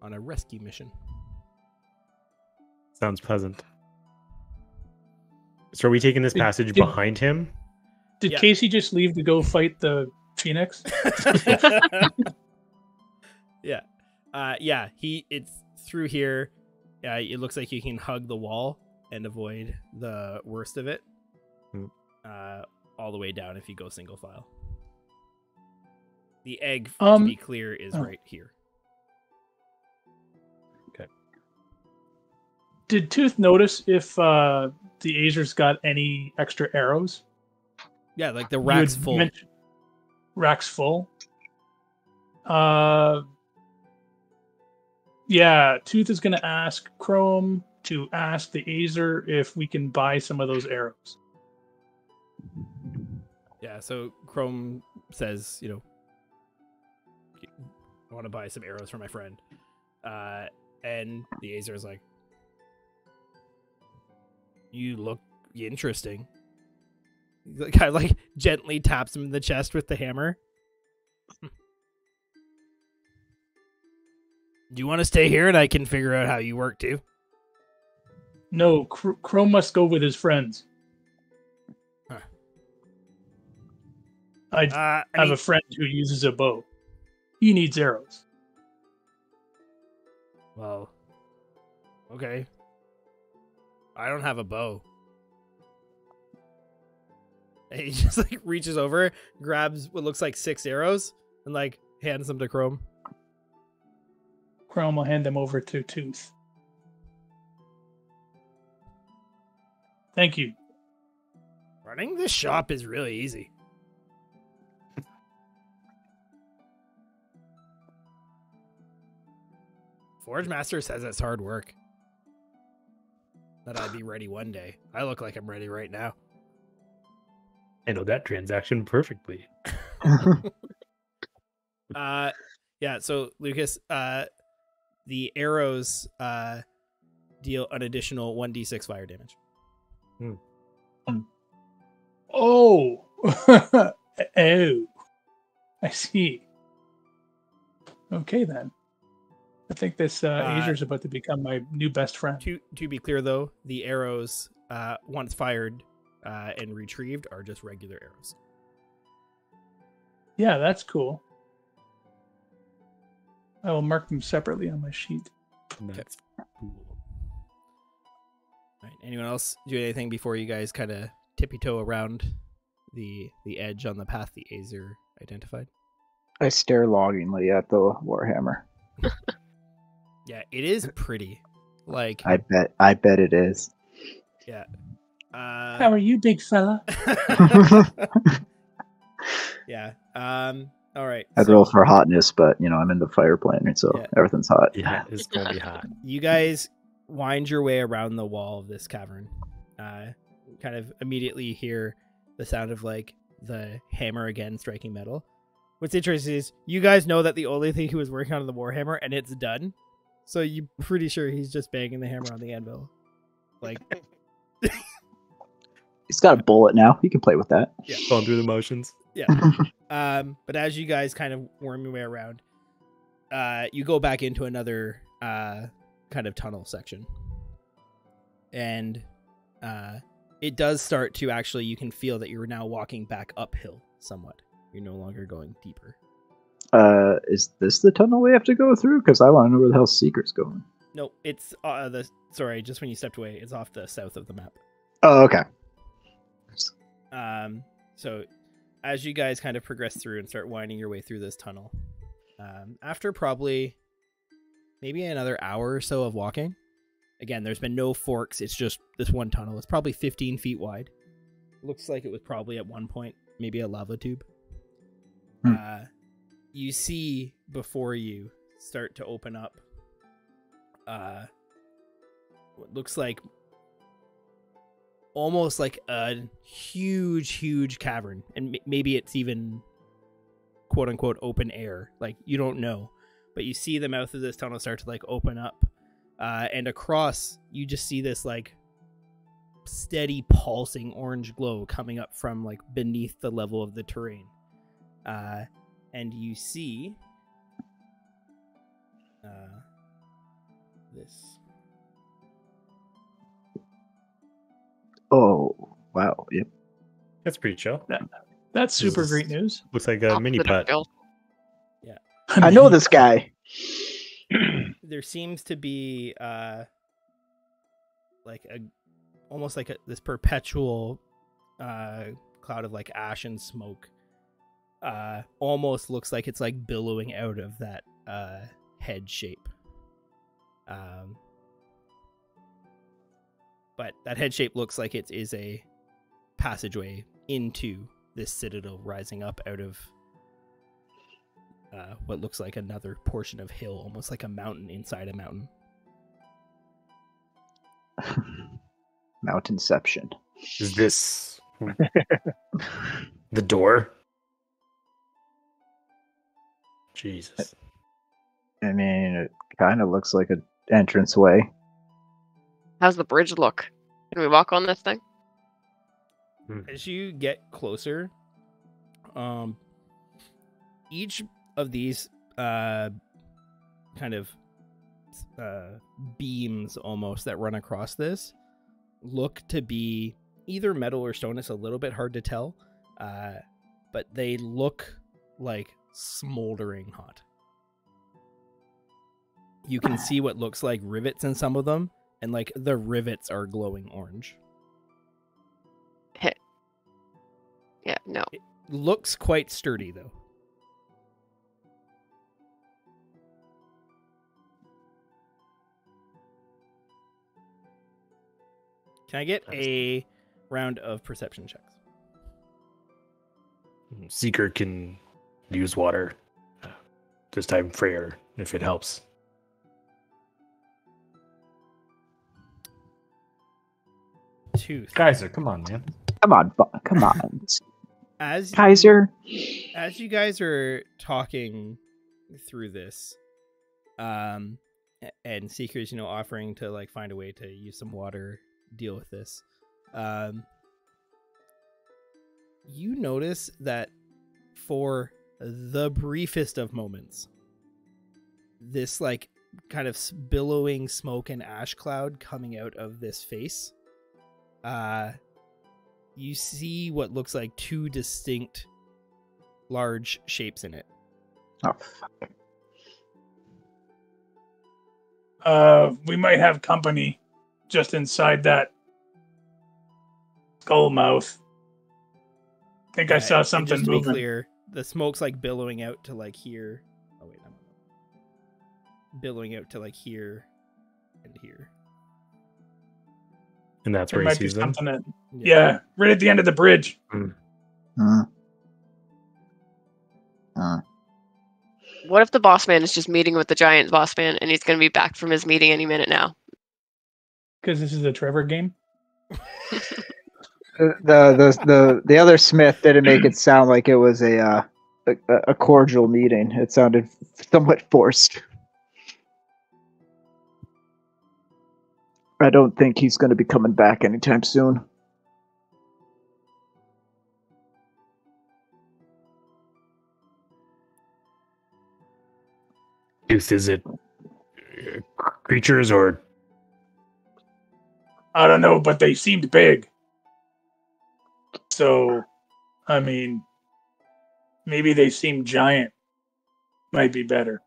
on a rescue mission. Sounds pleasant. So are we taking this passage behind him? Did Casey just leave to go fight the Phoenix? Yeah. It's through here. It looks like you can hug the wall and avoid the worst of it. All the way down if you go single file. The egg, to be clear, is right here. Okay. Did Tooth notice if the Azer's got any extra arrows? Yeah, like the rack's full. Rack's full. Yeah, Tooth is going to ask Chrome to ask the Azer if we can buy some of those arrows. Yeah, so Chrome says, I want to buy some arrows for my friend. And the Azer is like, you look interesting. The guy like gently taps him in the chest with the hammer. Do you want to stay here and I can figure out how you work too? No, Chrome must go with his friends. Huh. I have a friend who uses a bow. He needs arrows. Well, okay. I don't have a bow. And he just like reaches over, grabs what looks like 6 arrows, and like hands them to Chrome. Chrome will hand them over to Tooth. Thank you. Running this shop is really easy. Forge Master says it's hard work. That I'd be ready one day. I look like I'm ready right now. I know that transaction perfectly. Yeah, so Lucas, the arrows deal an additional 1d6 fire damage. Oh. Oh. I see. Okay then. I think this Azer's about to become my new best friend. To be clear though, the arrows once fired and retrieved are just regular arrows. Yeah, that's cool. I will mark them separately on my sheet. That's cool. All right. Anyone else do anything before you guys kind of tippy-toe around the edge on the path the Azer identified? I stare longingly at the Warhammer. Yeah, it is pretty. Like I bet it is. Yeah. How are you, big fella? Yeah. All right. I'd roll for hotness, but I'm in the fire planet, so everything's hot. Yeah, it's gonna be hot. You guys wind your way around the wall of this cavern. Kind of immediately hear the sound of like the hammer again striking metal. What's interesting is you guys know that the only thing he was working on the Warhammer and it's done. So you're pretty sure he's just banging the hammer on the anvil. Like, He's got a bullet now. He can play with that. Going through the motions. but as you guys kind of worm your way around, you go back into another kind of tunnel section. And it does start to actually, you can feel that you're now walking back uphill somewhat. You're no longer going deeper. Is this the tunnel we have to go through? Because I want to know where the hell Seeker's going. No, it's sorry, just when you stepped away, it's off the south of the map. Oh, okay. So as you guys kind of progress through and start winding your way through this tunnel, after probably maybe another hour or so of walking, again, there's been no forks. It's just this one tunnel. It's probably 15 feet wide. Looks like it was probably at one point maybe a lava tube. You see before you start to open up what looks like almost like a huge cavern, and maybe it's even quote unquote open air, like you don't know, but you see the mouth of this tunnel start to like open up, and across you just see this like steady pulsing orange glow coming up from like beneath the level of the terrain, and you see this. Oh, wow. Yep. That's pretty chill. That's super This great news. Looks like a mini Opposite of putt. Bill. I know this guy. There seems to be like almost like this perpetual cloud of like ash and smoke. Almost looks like it's like billowing out of that head shape. But that head shape looks like it is a passageway into this citadel rising up out of what looks like another portion of hill, almost like a mountain inside a mountain. Mountainception. Is this the door? Jesus. I mean, it kind of looks like an entranceway. How's the bridge look? Can we walk on this thing? As you get closer, each of these kind of beams almost that run across this look to be either metal or stone. It's a little bit hard to tell, but they look like smoldering hot. You can see what looks like rivets in some of them, and like the rivets are glowing orange. Yeah, no. It looks quite sturdy though. Can I get a round of perception checks? Seeker can use water this time Freyr, if it helps. Kaiser, come on, man. Come on. As Kaiser. as you guys are talking through this, and Seeker's, offering to like find a way to use some water, deal with this, you notice that for the briefest of moments, this like kind of billowing smoke and ash cloud coming out of this face, you see what looks like two distinct large shapes in it. Oh, fuck. We might have company just inside that skull mouth. I think I saw And something just to be moving. clear, the smoke's like billowing out to like here. Oh wait, no. Billowing out to like here and here. And that's There where he might be sees them. something that, yeah, right at the end of the bridge. What if the boss man is just meeting with the giant boss man and he's going to be back from his meeting any minute now? Because this is a Trevor game. The other Smith didn't make it sound like it was a cordial meeting. It sounded somewhat forced. I don't think he's going to be coming back anytime soon. Is it creatures or? I don't know, but they seemed big. So, I mean, maybe they seem giant. Might be better.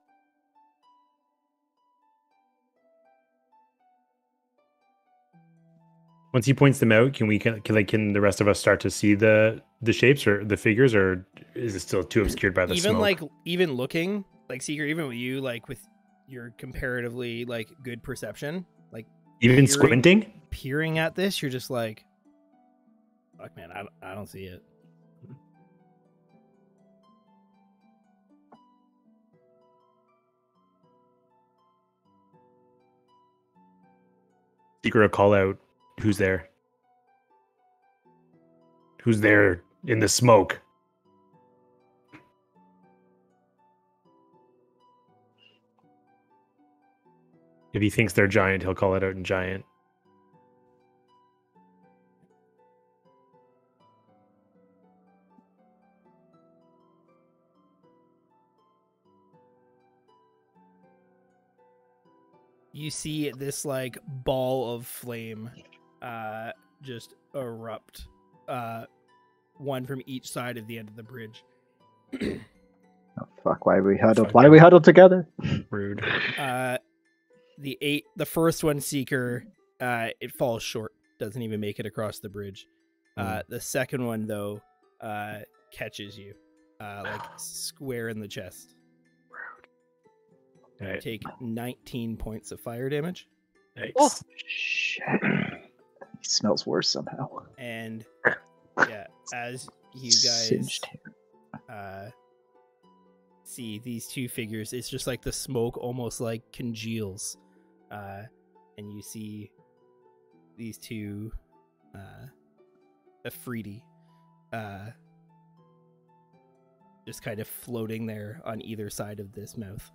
Once he points them out, can the rest of us start to see the shapes or the figures, or is it still too obscured by the smoke? Even looking, like Seeker, even with you, like with your comparatively like good perception, like even squinting, peering at this, you're just like, fuck, man, I don't see it. Seeker will call out, "Who's there? Who's there in the smoke?" If he thinks they're giant, he'll call it out in giant. You see this like ball of flame just erupt, one from each side of the end of the bridge. Oh, fuck, why are we huddled? Why are we huddled together? Rude. The first one, Seeker, it falls short, doesn't even make it across the bridge. The second one, though, catches you, like square in the chest. Right. Take 19 points of fire damage. Nice. Oh, shit. He smells worse somehow. And yeah, as you guys see these two figures, it's just like the smoke almost like congeals, and you see these two Afridi just kind of floating there on either side of this mouth.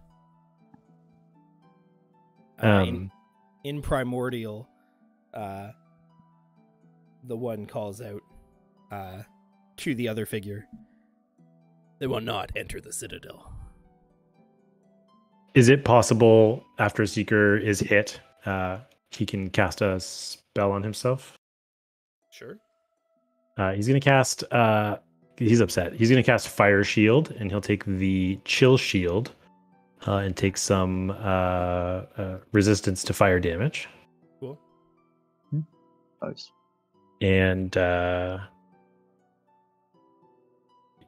In Primordial, the one calls out to the other figure, "They will not enter the Citadel." Is it possible after Seeker is hit, he can cast a spell on himself? Sure. He's going to cast... he's upset. He's going to cast Fire Shield, and he'll take the Chill Shield and take some resistance to fire damage. Cool. Nice. And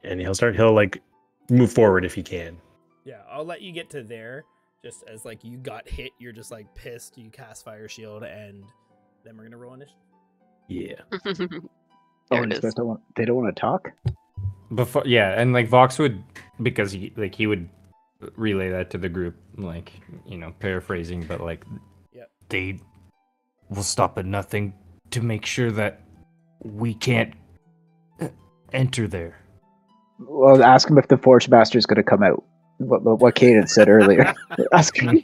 he'll like move forward if he can. Yeah, I'll let you get to there. Just as like you got hit, you're just like pissed. You cast Fire Shield, and then we're gonna roll initiative. Yeah. There it is. They don't want to talk? Before, yeah, and like Vox would, because he would relay that to the group, like, you know, paraphrasing, but like, yep. They will stop at nothing to make sure that we can't enter there. Well, ask him if the Forge Master is going to come out. What Cadence said earlier. ask him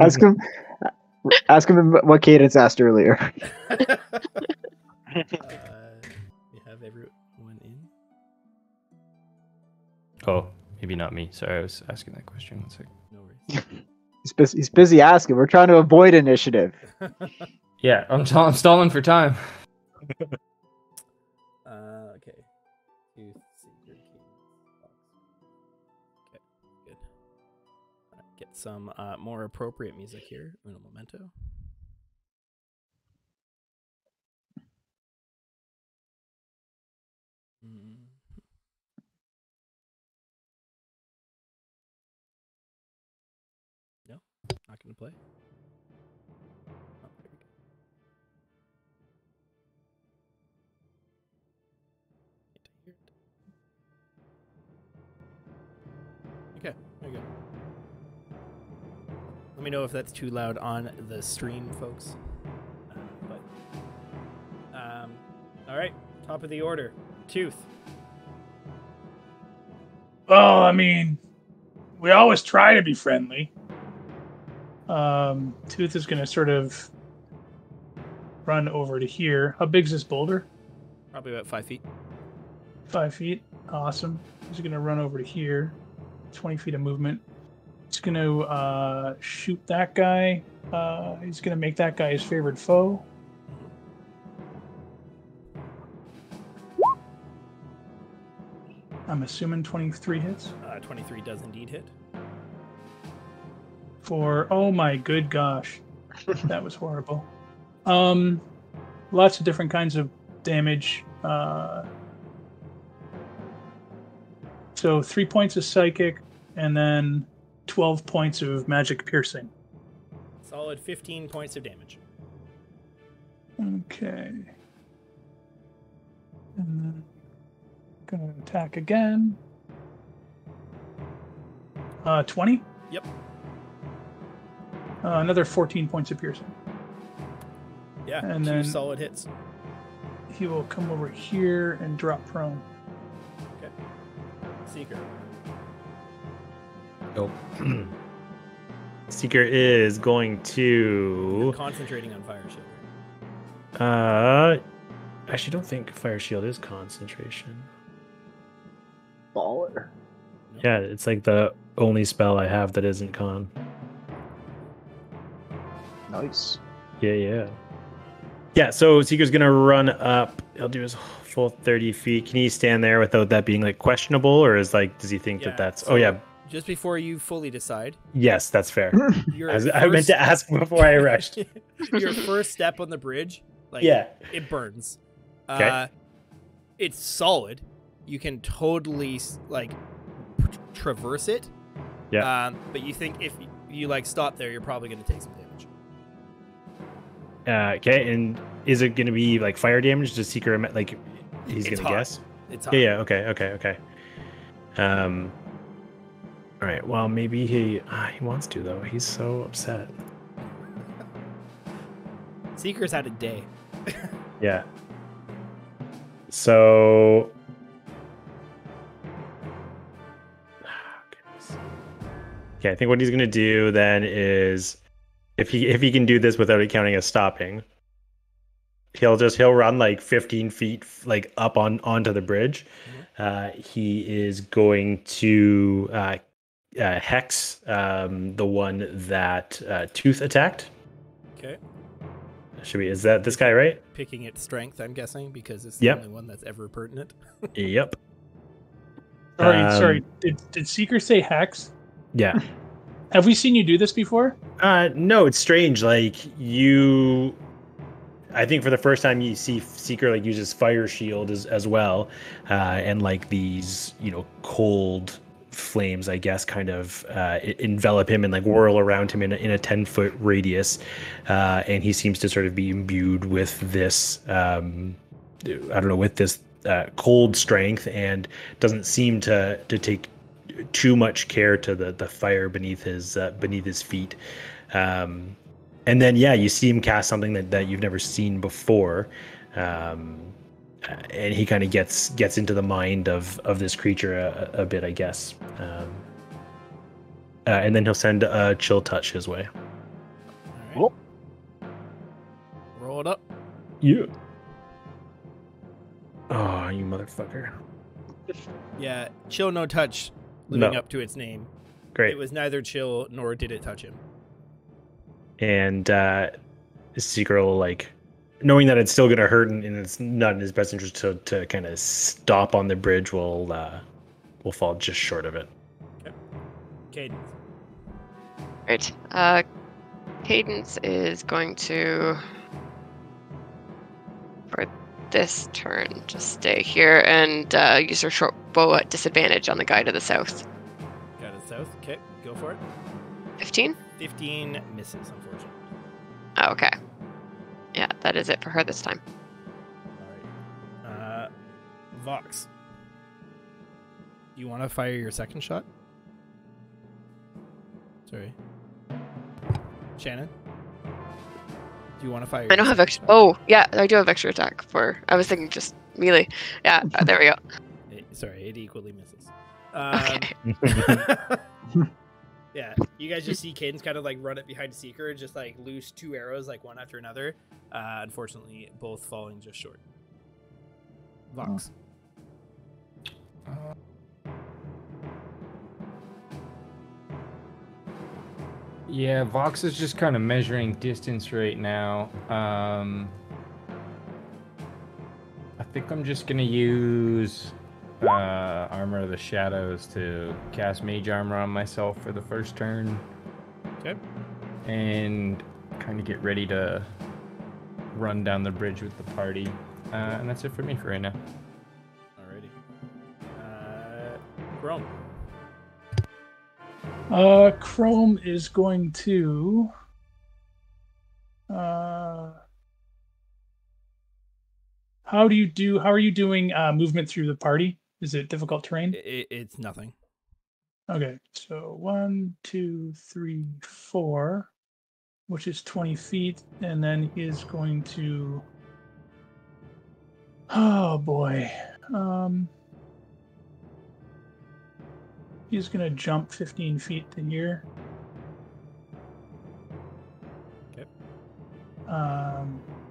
what Cadence asked earlier. We have everyone in. Oh, maybe not me. Sorry, I was asking that question. 1 second. No worries. He's busy asking. We're trying to avoid initiative. Yeah, I'm stalling for time. Okay. Okay, good. Get some more appropriate music here. Uno momento. No, not gonna play. Oh, there we go. Can't hear it. Okay, there you go. Let me know if that's too loud on the stream, folks. All right, top of the order, Tooth. Well, I mean, we always try to be friendly. Tooth is going to sort of run over to here. How big's this boulder? Probably about 5 feet. 5 feet. Awesome. He's gonna run over to here. 20 feet of movement. He's gonna shoot that guy. He's gonna make that guy his favorite foe. I'm assuming 23 hits. 23 does indeed hit. For oh my good gosh, that was horrible. Lots of different kinds of damage. So 3 points of psychic, and then 12 points of magic piercing. Solid 15 points of damage. Okay. And then gonna attack again. 20? Yep. Another 14 points of piercing. Yeah, And 2 then- solid hits. He will come over here and drop prone. Okay. Seeker. Nope. Seeker is going to. Concentrating on fire shield. Actually, don't think Fire Shield is concentration. Baller. Yeah, it's like the only spell I have that isn't con. Nice. Yeah. Yeah, so Seeker's gonna run up. He'll do his full 30 feet. Can he stand there without that being like questionable, or is like, does he think Yeah, that that's? so- Oh yeah, Just before you fully decide, yes, that's fair. your I meant to ask before I rushed. your first step on the bridge, like Yeah. it burns. Okay. It's solid. You can totally like traverse it. Yeah. But you think if you like stop there, you're probably going to take some damage. Okay, and is it gonna be like fire damage? Does Seeker like he's It's gonna hot. guess? It's hot. Yeah. Okay. All right. Well, maybe he wants to though. He's so upset. Seeker's had a day. Yeah. So. Okay, I think what he's gonna do then is, if he can do this without it counting as stopping, he'll run like 15 feet like up onto the bridge. He is going to hex the one that Tooth attacked. Okay. Is that this guy, right? Picking its strength, I'm guessing, because it's the Yep. only one that's ever pertinent. Yep. Sorry. Did Seeker say hex? Yeah. Have we seen you do this before? No, it's strange. Like I think for the first time you see Seeker like uses fire shield as well, and like these cold flames, I guess, kind of envelop him and like whirl around him in a 10-foot radius, and he seems to sort of be imbued with this with this cold strength, and doesn't seem to take too much care to the fire beneath his feet. And then you see him cast something that you've never seen before, and he kind of gets into the mind of this creature a bit, I guess. And then he'll send a chill touch his way. All right. Roll it up. Yeah. Oh, you motherfucker! Yeah, chill, no touch, living No. up to its name. Great. It was neither chill nor did it touch him. And Seeker will, like, knowing that it's still going to hurt and it's not in his best interest to kind of stop on the bridge, will fall just short of it. Cadence. Right. Cadence is going to, for this turn, just stay here and use her short bow at disadvantage on the guy to the south. Got it south. Okay, go for it. 15? 15 misses, unfortunately. Oh, okay. Yeah, that is it for her this time. All right. Vox. You want to fire your second shot? Sorry. Shannon? Do you want to fire I don't your have second extra. shot? Oh, yeah, I do have extra attack for. I was thinking just melee. Yeah, there we go. Sorry, it equally misses. Okay. Yeah, you guys just see Cadence kind of like run it behind Seeker, just like loose 2 arrows, like one after another. Unfortunately, both falling just short. Vox. Yeah, Vox is just kind of measuring distance right now. I think I'm just gonna use Armor of the Shadows to cast Mage Armor on myself for the first turn. Okay. And kind of get ready to run down the bridge with the party. And that's it for me for right now. Alrighty. Chrome. Chrome is going to how are you doing movement through the party? Is it difficult terrain? It's nothing. Okay, so 1, 2, 3, 4, which is 20 feet, and then he is going to he's gonna jump 15 feet to here. Okay.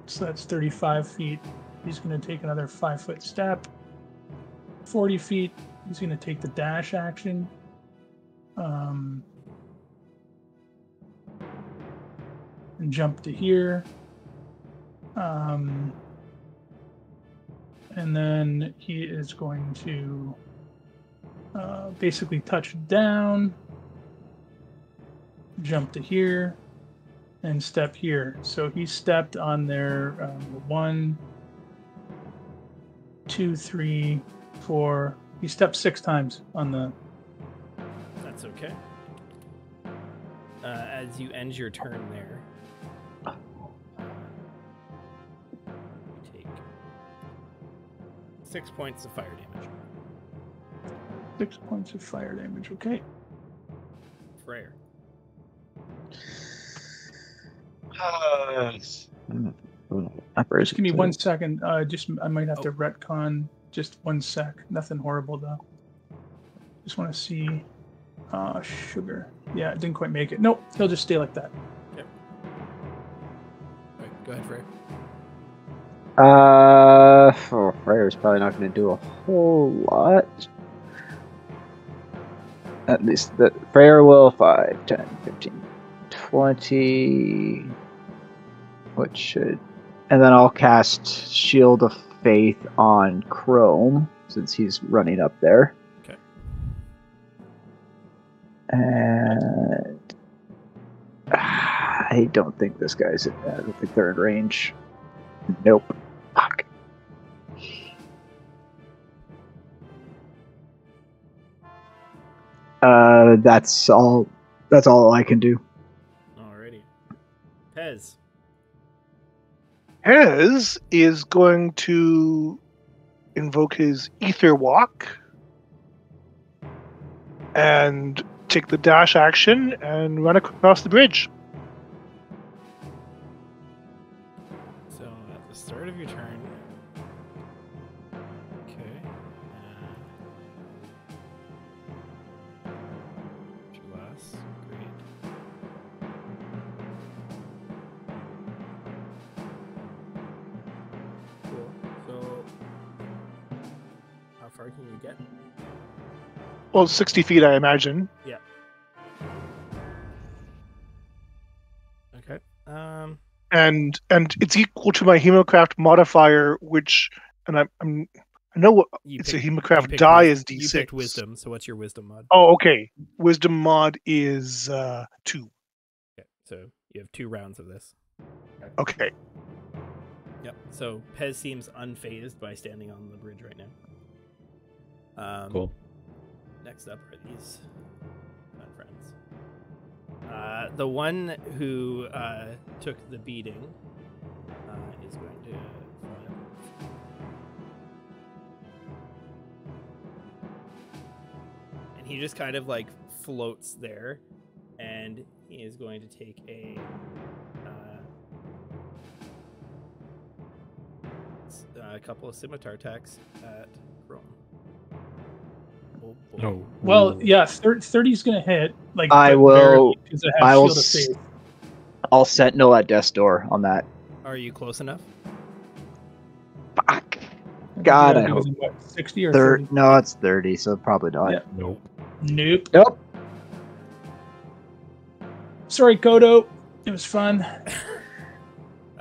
So that's 35 feet. He's gonna take another 5-foot step. 40 feet. He's gonna take the dash action. And jump to here. And then he is going to basically touch down, jump to here, and step here. So he stepped on there 1, 2, 3, 4. He stepped 6 times on the. That's okay. As you end your turn there, you take 6 points of fire damage. 6 points of fire damage. Okay. Freyr. Just give me 1 second. I might have to retcon. Just 1 sec. Nothing horrible though. Just want to see. Sugar. Yeah, it didn't quite make it. Nope, he'll just stay like that. Yep. Alright, go ahead, Freyr. Freyr's probably not going to do a whole lot. At least the Freyr will 5, 10, 15, 20. What should. And then I'll cast Shield of Faith on Chrome since he's running up there. Okay. And I don't think this guy's. I don't think they're in range. Nope. Fuck. That's all. That's all I can do. Alrighty. Pez. Hez is going to invoke his Ether Walk and take the dash action and run across the bridge. So at the start of your turn. Okay. Last. Great. Cool. So how far can you get? Well, 60 feet, I imagine. Yeah. Okay. And it's equal to my Hemocraft modifier, which, and I know what it's a Hemocraft die is D6. You picked Wisdom, so what's your Wisdom mod? Oh, okay. Wisdom mod is 2. Okay, so you have 2 rounds of this. Okay. Yep. So Pez seems unfazed by standing on the bridge right now. Cool. Next up are these friends. The one who took the beating is going to. And he just kind of like floats there, and he is going to take a couple of scimitar attacks at Chrome. Oh, boy. Oh. Well, yeah, 30's going to hit. Like I but will. barely, 'cause I have I will. shield of faith. I'll sentinel at death's door on that. Are you close enough? Fuck. And God, you I gotta be hope. within, what, 60 or 30? No, it's 30, so probably not. Yeah. Nope. Nope. Nope. Sorry, Kodo. It was fun.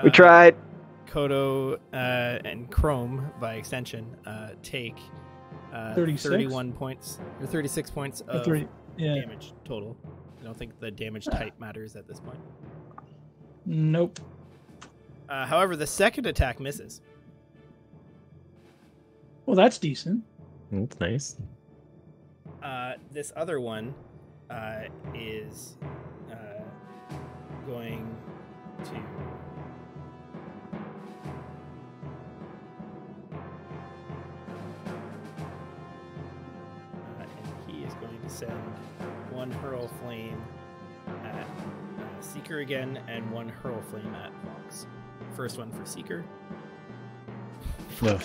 We tried. Kodo and Chrome, by extension, take 36? 31 points or 36 points of Yeah. damage total. I don't think the damage type matters at this point. Nope. However, the second attack misses. Well, that's decent. That's nice. This other one is going to and he is going to send one hurl flame at Seeker again and one hurl flame at Vox. First one for Seeker. No.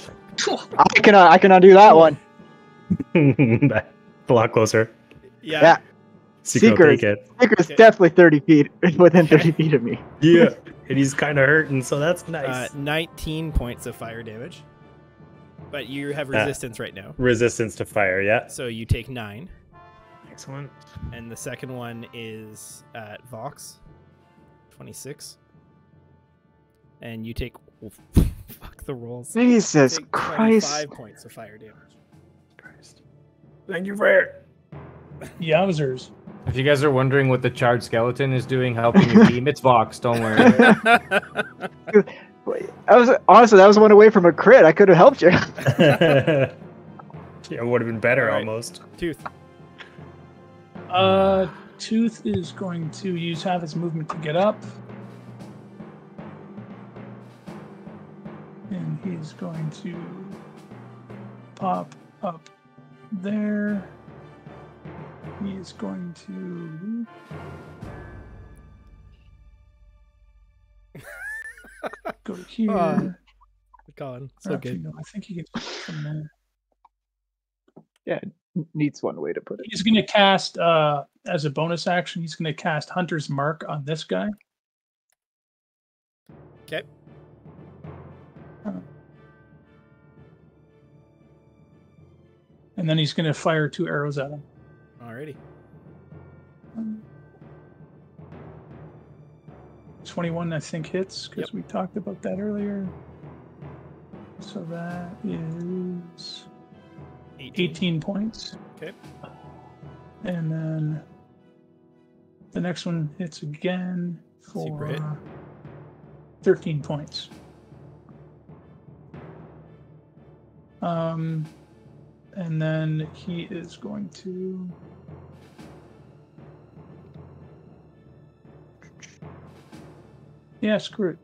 I cannot do that one. That's a lot closer. Yeah. Seeker will Seeker take it. Seeker's Okay. definitely 30 feet within 30 feet of me. Yeah. And he's kind of hurting, so that's nice. 19 points of fire damage. But you have resistance right now. Resistance to fire, yeah. So you take 9. Excellent. And the second one is at Vox. 26. And you take... fuck the rolls. Jesus Take Christ. 25 points of fire damage. Christ. Thank you for it. Yowzers. If you guys are wondering what the charred skeleton is doing helping your team, it's Vox. Don't worry. Honestly, that was one away from a crit. I could have helped you. Yeah, it would have been better All right. almost. Tooth. Tooth is going to use half his movement to get up. And he's going to pop up there. He is going to... go to here. Oh, Colin, Or so actually, good. no, I think he gets from there. Yeah, needs one way to put it. He's going to cast, as a bonus action, he's going to cast Hunter's Mark on this guy. Okay. And then he's going to fire 2 arrows at him. Alrighty. 21, I think, hits, because Yep. we talked about that earlier. So that is 18 points. Okay. And then the next one hits again Super hit. for 13 points. And then he is going to... Yeah, screw it.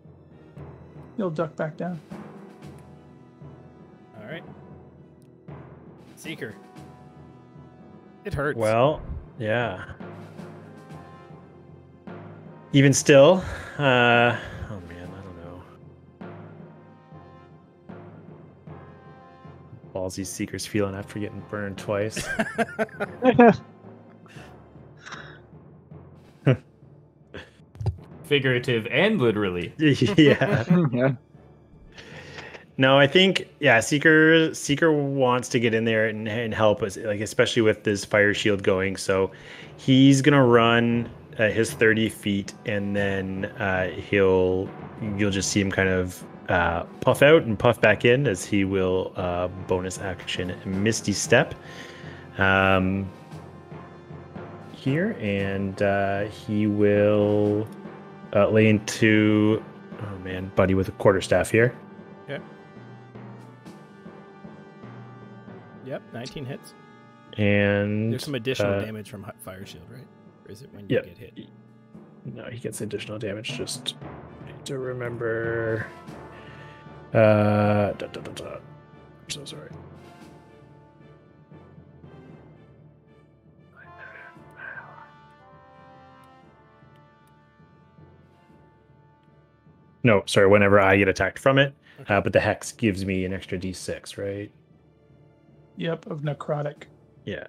He'll duck back down. All right. Seeker. It hurts. Well, yeah. Even still, oh man, I don't know. Ballsy Seeker's feeling after getting burned twice. Figurative and literally. Yeah. Yeah. No, I think Seeker wants to get in there and help us, like especially with this fire shield going. So he's gonna run his 30 feet, and then you'll just see him kind of puff out and puff back in as he will bonus action Misty Step here, and he will lay into Buddy with a quarterstaff here. Yep, 19 hits. And There's some additional damage from fire shield, right? Or is it when you Yep. get hit? No, he gets additional damage. Just need to remember. I'm so sorry. No, sorry. Whenever I get attacked from it, Okay. but the hex gives me an extra d6, right? Yep, of necrotic. Yeah.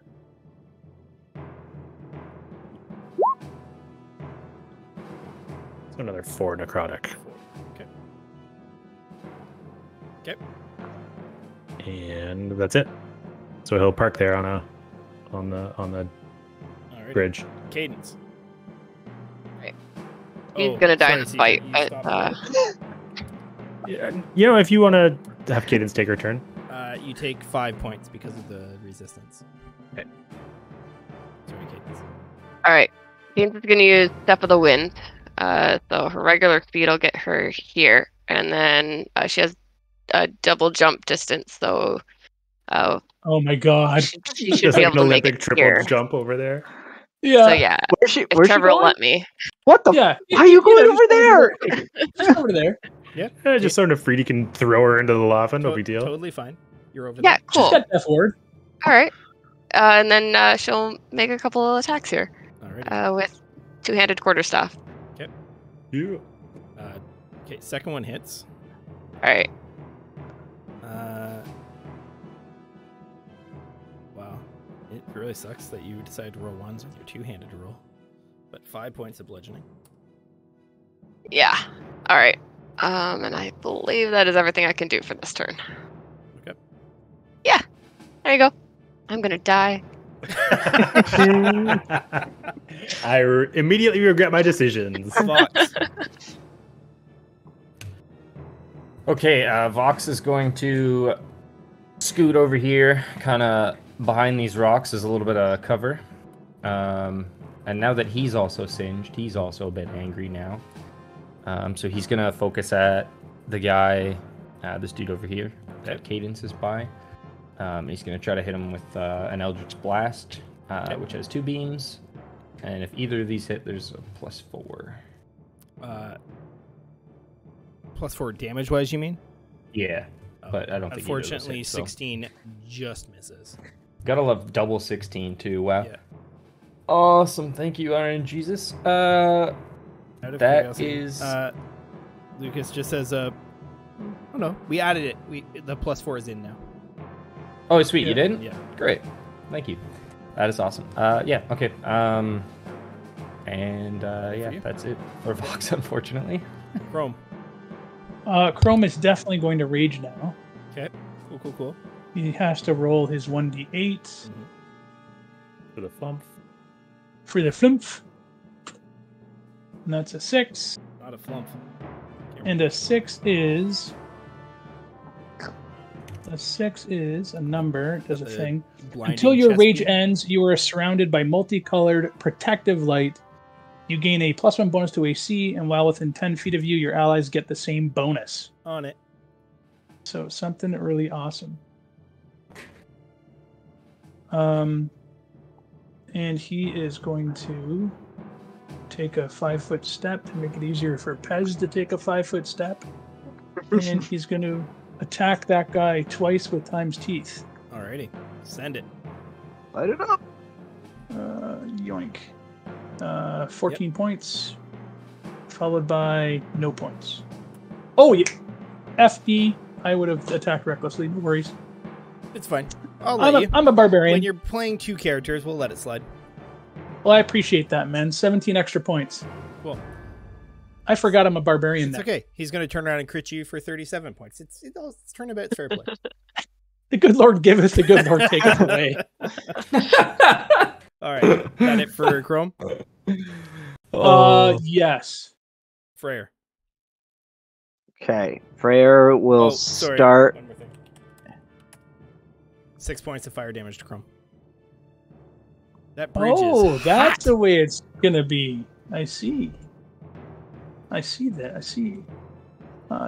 So another 4 necrotic. Okay. Okay. And that's it. So he'll park there on the Alrighty. bridge. Cadence. Right. He's gonna die in the fight, but Yeah, you know, if you want to have Cadence take her turn. You take 5 points because of the resistance. Okay. Sorry, Cadence. all right. Cadence is gonna use Step of the Wind. So her regular speed will get her here, and then she has a double jump distance. So, Oh my god. she should Just be like able an to make Olympic it triple here. jump over there. Yeah. So yeah, Where's she? if Where's she Trevor will going? let me. What the? Yeah. Why are you going over there? Just over there. Yeah. Just sort of Freedy can throw her into the lava, no big deal. Totally fine. You're over Yeah, there. cool. She's got F word. All right. And then she'll make a couple of attacks here Alrighty. with two-handed quarterstaff. Yeah. Okay, second one hits. All right. Wow. It really sucks that you decided to roll ones with your two-handed roll. But 5 points of bludgeoning. Yeah. All right. And I believe that is everything I can do for this turn. Okay. Yeah. There you go. I'm gonna die. Immediately regret my decisions. Vox. Okay, Vox is going to scoot over here, kind of behind these rocks as a little bit of cover. And now that he's also singed, he's also a bit angry now. So he's going to focus at the guy, this dude over here, that Cadence is by. He's going to try to hit him with an Eldritch Blast, which has 2 beams. And if either of these hit, there's a +4. +4 damage-wise, you mean? Yeah, but I don't think either of those Unfortunately, hit, so. 16 just misses. Gotta love double 16 too. Wow. Yeah. Awesome. Thank you, Iron Jesus. Out of That curiosity, is- Lucas just says, oh no, we added it. The +4 is in now. Oh, sweet. Yeah. You did? Yeah. Great. Thank you. That is awesome. Yeah. Okay. Yeah, you. that's it for Vox, unfortunately. Chrome. Chrome is definitely going to rage now. Okay. Cool. He has to roll his 1d8 For the thump. for the flumph. And that's a 6. Not a flump. And a 6 is... A 6 is a number, does a thing. Until your rage ends, you are surrounded by multicolored protective light. You gain a +1 bonus to AC, and while within 10 feet of you, your allies get the same bonus. On it. So something really awesome. And he is going to take a 5-foot step to make it easier for Pez to take a 5-foot step. And he's going to attack that guy twice with Time's Teeth. Alrighty. Send it. Light it up. Yoink. 14 points, followed by no points. Oh, yeah. FD, I would have attacked recklessly. No worries. It's fine. I'll let you. I'm a barbarian. When you're playing 2 characters, we'll let it slide. Well, I appreciate that, man. 17 extra points. Cool. I forgot I'm a barbarian It's now. okay. He's going to turn around and crit you for 37 points. It's turnabout's fair play. The good Lord giveth, the good Lord taketh away. All right. That it for Chrome? Yes. Freyr. Okay, Freyr will Sorry. start. One more thing. 6 points of fire damage to Chrome. That bridge is that's hot. the way it's gonna be. I see that. I see.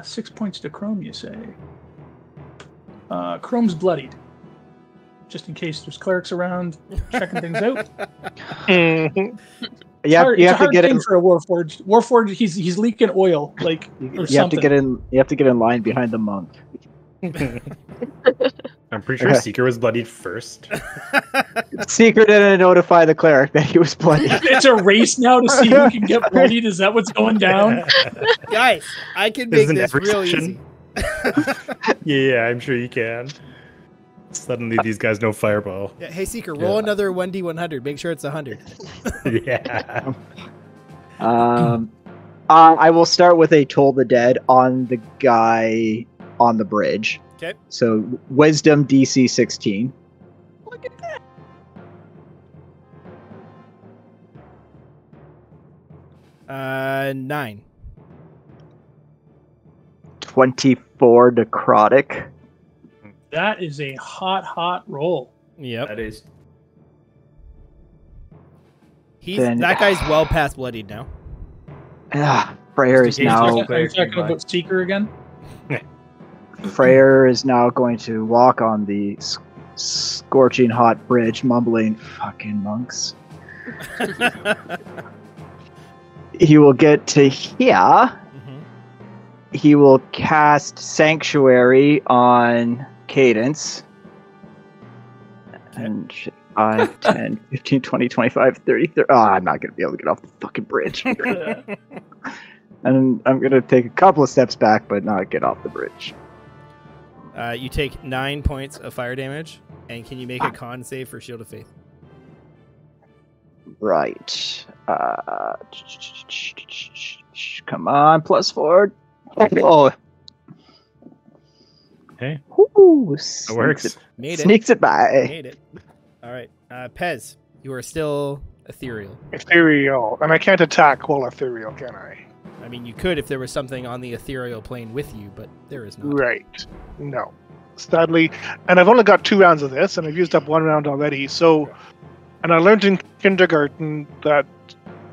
6 points to Chrome, you say. Chrome's bloodied. Just in case there's clerics around checking things out. You have to get in. for a Warforged. Warforged, he's leaking oil, like or You have something. to get in. You have to get in line behind the monk. I'm pretty sure Seeker was bloodied first. Seeker didn't notify the cleric that he was bloodied. It's a race now to see who can get bloodied. Is that what's going down? Guys, I can make Isn't this every real session? easy. Yeah, I'm sure you can. Suddenly, these guys know Fireball. Yeah, hey, Seeker, roll another 1d100. Make sure it's 100. Yeah. I will start with a Toll the Dead on the guy on the bridge. Okay. So Wisdom DC 16. Look at that. Uh, 9. 24 necrotic. That is a hot roll. Yep. That is. That guy's well past bloodied now. Freyr is now. Are you talking about Seeker again? Freyr is now going to walk on the scorching hot bridge, mumbling, "Fucking monks." He will get to here. Mm-hmm. He will cast Sanctuary on Cadence. And 5, 10, 15, 20, 25, 30, 30. Oh, I'm not going to be able to get off the fucking bridge. And I'm going to take a couple of steps back, but not get off the bridge. You take 9 points of fire damage, and can you make a con save for Shield of Faith? Right. Come on, +4. Oh. Okay. Woo, It works. Made it. Sneaks it by. Made it. All right. Pez, you are still ethereal. Ethereal. And I can't attack while ethereal, can I? I mean, you could if there was something on the ethereal plane with you, but there is not. Right. No. Sadly. And I've only got 2 rounds of this, and I've used up 1 round already. So, and I learned in kindergarten that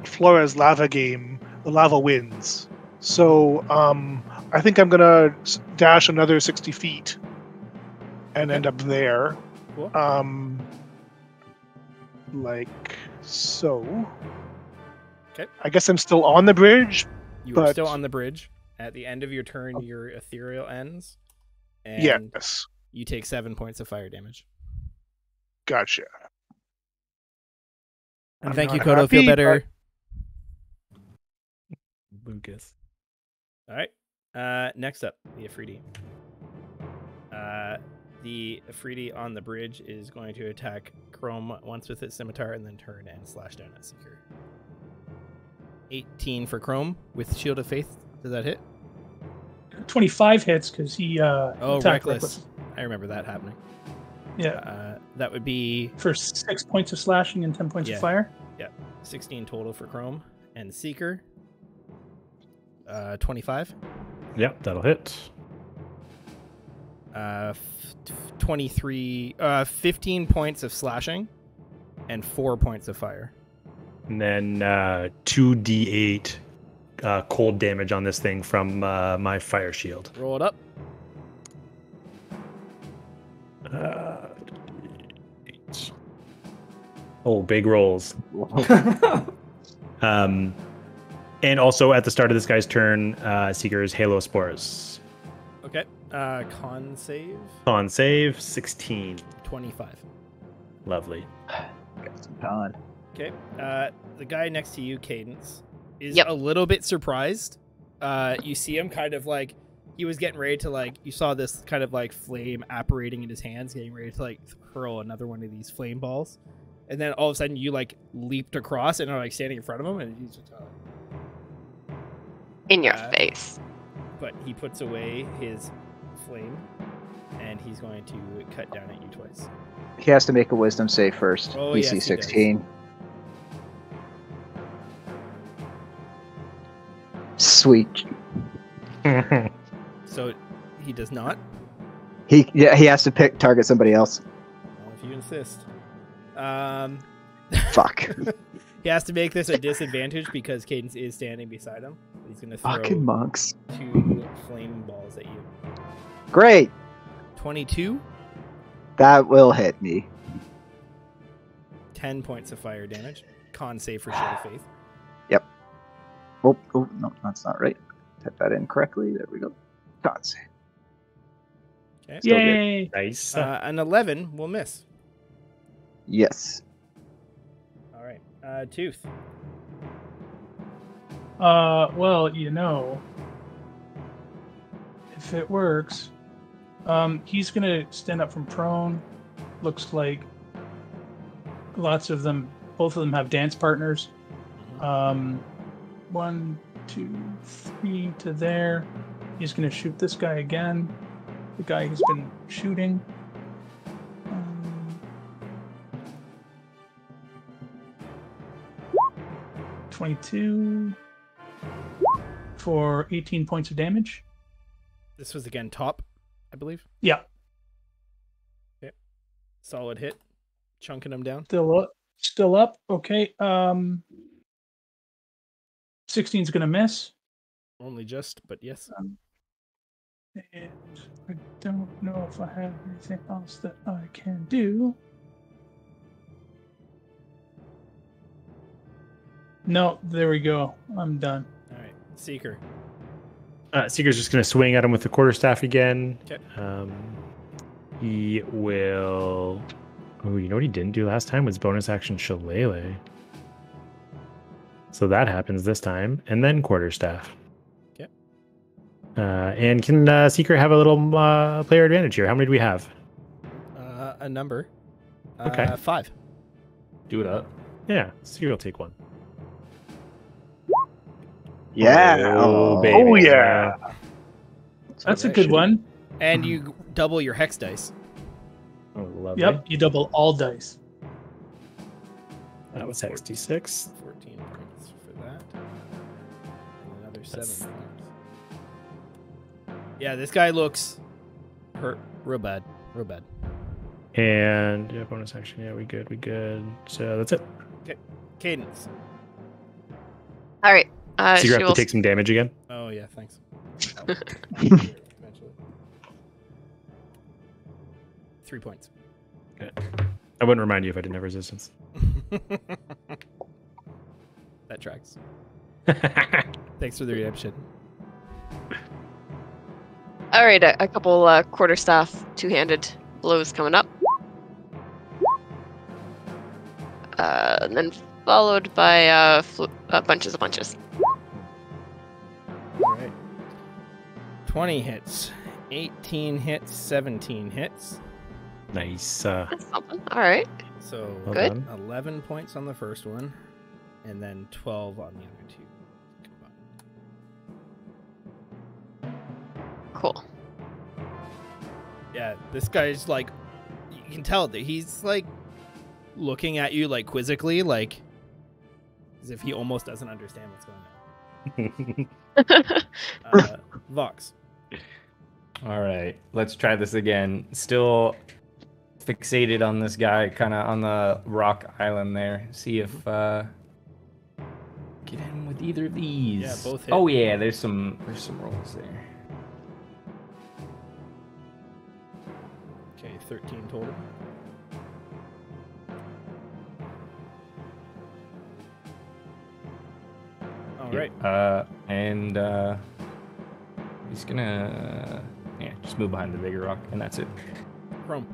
Flores lava game, the lava wins. So, I think I'm going to dash another 60 feet and end up there. Cool. Like so. Okay. I guess I'm still on the bridge. You are but... still on the bridge. At the end of your turn, your ethereal ends. And yes. you take 7 points of fire damage. Gotcha. And I'm thank you, not Kodo. Feel happy, better. Lucas. All right. Next up, the Afridi. The Afridi on the bridge is going to attack Chrome once with its scimitar and then turn and slash down at Seeker. 18 for Chrome with Shield of Faith. Does that hit? 25 hits because he Oh, attacked reckless. I remember that happening. Yeah. That would be For 6 points of slashing and 10 points of fire. Yeah. 16 total for Chrome and Seeker. 25. Yep, that'll hit. 15 points of slashing and 4 points of fire. And then 2d8 cold damage on this thing from my fire shield. Roll it up. Oh, big rolls. And also at the start of this guy's turn, Seeker's Halo Spores. Okay. Con save. Con save 16. 25. Lovely. Got some con. Okay. The guy next to you, Cadence, is Yep. a little bit surprised. You see him kind of like he was getting ready to like you saw this kind of like flame apparating in his hands, getting ready to like hurl another one of these flame balls, and then all of a sudden you like leaped across and are like standing in front of him, and he's just In your face. but he puts away his flame, and he's going to cut down at you twice. He has to make a wisdom save first. Oh, DC yes, he 16. Sweet. So he does not. He has to target somebody else. Well, if you insist. Fuck. He has to make this a disadvantage because Cadence is standing beside him. He's going to throw Fucking monks. 2 flame balls at you. Great. 22, That will hit me. 10 points of fire damage. Con save for Shield of Faith. Oh, no, that's not right. Type that in correctly. There we go. Con save. Okay. Still good. Yay! Nice. An 11 will miss. Yes. All right. Tooth. Well, if it works, he's gonna stand up from prone. Looks like both of them have dance partners. 1, 2, 3 to there. He's going to shoot this guy again. The guy he's been shooting. 22 for 18 points of damage. This was again top, I believe. Yeah. Okay. Solid hit. Chunking him down. Still up. Okay. 16's gonna miss. Only just, but yes. And I don't know if I have anything else that I can do. No, there we go. I'm done. All right, Seeker. Seeker's just going to swing at him with the quarterstaff again. Okay. He will. Oh, you know what he didn't do last time was bonus action Shillelagh. So that happens this time, and then quarterstaff. Okay. And can Seeker have a little player advantage here? How many do we have? A number. Okay. 5. Do it up. Yeah, Seeker will take one. Yeah. Oh, Oh, baby. Oh, yeah. That's a good one. And you double your hex dice. Oh, lovely. Yep, you double all dice. That was hex D6. 14 points for that. And another 7 That's- points. Yeah, this guy looks hurt real bad. Real bad. And yeah, bonus action. Yeah, we good. So that's it. Cadence. All right. Seeker She have to will take some damage again. Oh, yeah, thanks. Eventually. 3 points. I wouldn't remind you if I didn't have resistance. That tracks. Thanks for the redemption. All right, a couple quarterstaff two-handed blows coming up. And then followed by bunches of punches. All right. 20 hits. 18 hits. 17 hits. Nice. That's something. All right. So Well Good. done. 11 points on the first one, and then 12 on the other two. Cool. Yeah, this guy's like, you can tell that he's like looking at you like quizzically, like as if he almost doesn't understand what's going on. Vox. All right, let's try this again. Still fixated on this guy, kind of on the rock island there. See if get him with either of these. Yeah, both hit. Oh yeah, there's some rolls there. Okay, 13 total. All right. And he's gonna just move behind the bigger rock, and that's it. Chrome.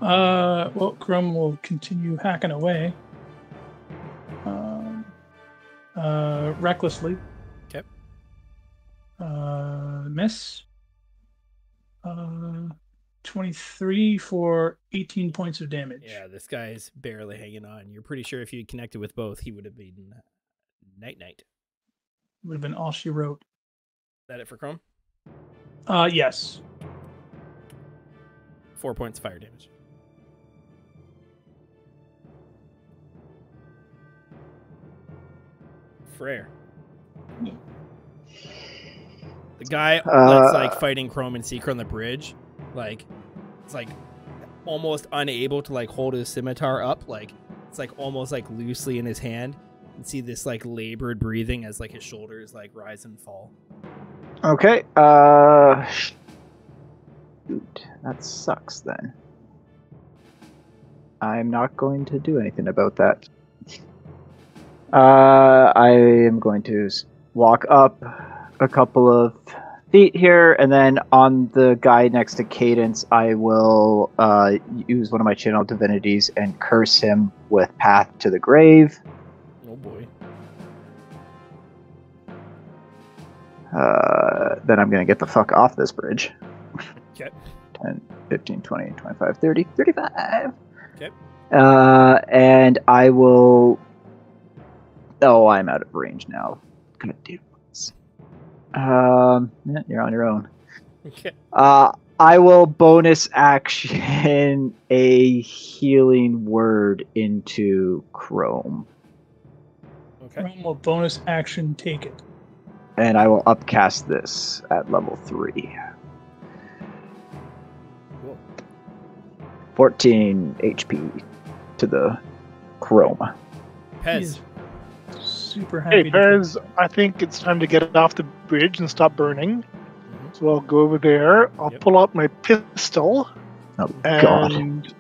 Well, Chrome will continue hacking away. Recklessly. Okay. Miss. 23 for 18 points of damage. Yeah, this guy's barely hanging on. You're pretty sure if you connected with both, he would have been night. Would have been all she wrote. Is that it for Chrome? Yes. 4 points fire damage. Freyr. The guy that's like fighting Chrome and Seeker on the bridge, like it's like almost unable to like hold his scimitar up, like it's like almost like loosely in his hand. And see this like labored breathing as like his shoulders like rise and fall. Okay. Shoot, that sucks then. I'm not going to do anything about that. I am going to walk up a couple of feet here, and then on the guy next to Cadence, I will use one of my channel divinities and curse him with Path to the Grave. Oh boy. Then I'm going to get the fuck off this bridge. Okay. 10, 15, 20, 25, 30, 35. Okay. And I will Oh, I'm out of range now. God damn it. Yeah, you're on your own. Okay. I will bonus action a healing word into Chrome. Okay. Chrome will bonus action take it. And I will upcast this at level 3. Cool. 14 HP to the Chrome. Pez. Super happy. Hey, to Pez, I think it's time to get off the bridge and stop burning. So I'll go over there. I'll Yep. pull out my pistol. Oh, God. And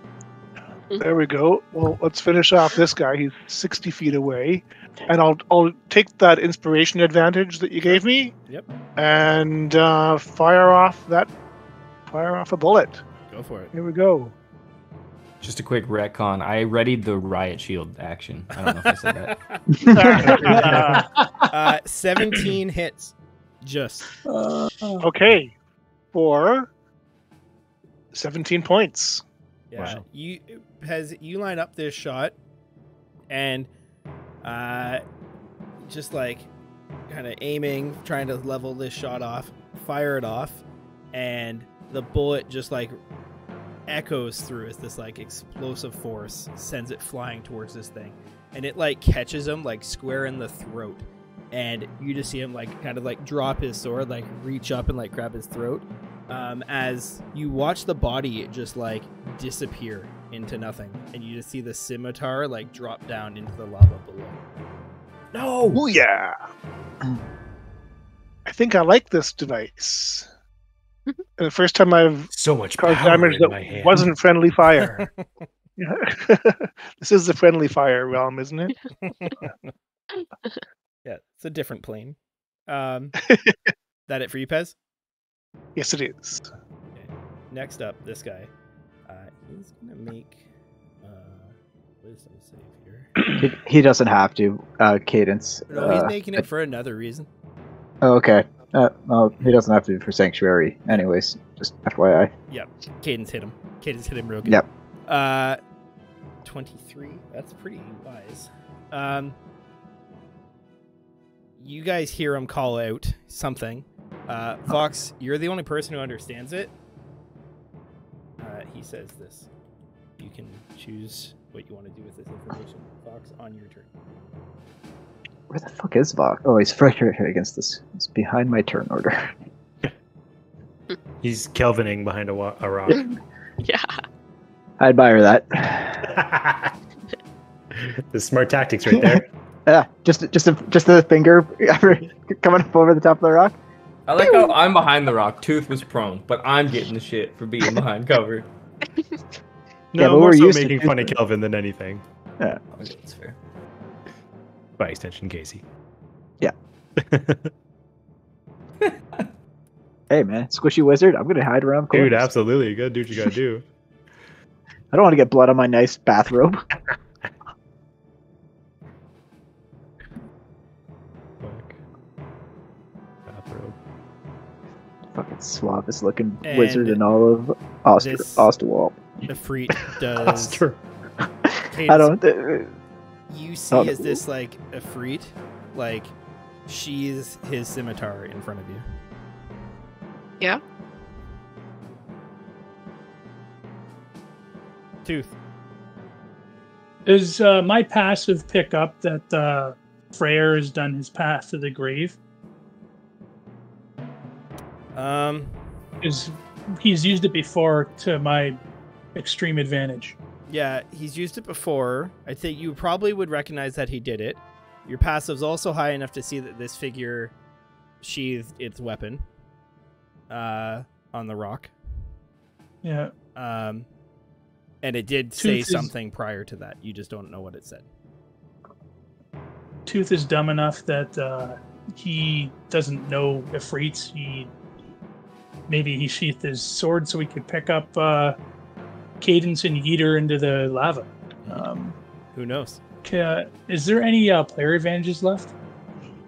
there we go. Well, let's finish off this guy. He's 60 feet away. And I'll take that inspiration advantage that you gave me. Yep. And fire off a bullet. Go for it. Here we go. Just a quick retcon. I readied the riot shield action. I don't know if I said that. 17 hits. Just. Okay. For 17 points. Yeah. Wow. You line up this shot and just like kind of aiming, trying to level this shot off, fire it off, and the bullet just like echoes through as this like explosive force sends it flying towards this thing, and it like catches him like square in the throat, and you just see him like kind of like drop his sword, like reach up and like grab his throat, as you watch the body just like disappear into nothing, and you just see the scimitar like drop down into the lava below. No! Oh yeah. I think I like this device. And the first time I've So much caused power damage in my that hand. wasn't friendly fire. Yeah. This is the friendly fire realm, isn't it? Yeah, it's a different plane. That it for you, Pez? Yes, it is. Next up, this guy. He's gonna make wisdom save here. He doesn't have to. Cadence. No, he's making it for another reason. Oh, okay. Well, he doesn't have to for Sanctuary. Anyways, just FYI. Yep, Cadence hit him. Cadence hit him real good. Yep. 23. That's pretty wise. You guys hear him call out something. Fox, you're the only person who understands it. He says this. You can choose what you want to do with this information. Fox, on your turn. Where the fuck is Vok? Oh, he's right here against this. He's behind my turn order. He's Kelvining behind a rock. Yeah. I admire that. The smart tactics right there. Yeah, just the finger coming up over the top of the rock. I like how I'm behind the rock. Tooth was prone, but I'm getting the shit for being behind cover. Yeah, No, but more we're so used to making Tooth. fun of Kelvin than anything. Yeah. Okay, that's fair. By extension, Casey. Yeah. Hey man, squishy wizard. I'm gonna hide around corners. Dude, absolutely. You gotta do what you gotta do. I don't want to get blood on my nice bathrobe. Fuck. Bathrobe. Fucking suavest looking And wizard in all of this- Ostwald. The Freet does. That's true. I don't. You see, Oh. is this like a Freet? Like, she's his scimitar in front of you. Yeah. Tooth. Does my passive pick up that Freyr has done his path to the grave? Because he's used it before to my extreme advantage. Yeah, he's used it before. I think you probably would recognize that he did it. Your passive's also high enough to see that this figure sheathed its weapon on the rock. Yeah. And it did say Tooth is- something prior to that. You just don't know what it said. Tooth is dumb enough that he doesn't know Ifrits. Maybe he sheathed his sword so he could pick up Cadence and yeet her into the lava. Who knows? Is there any player advantages left?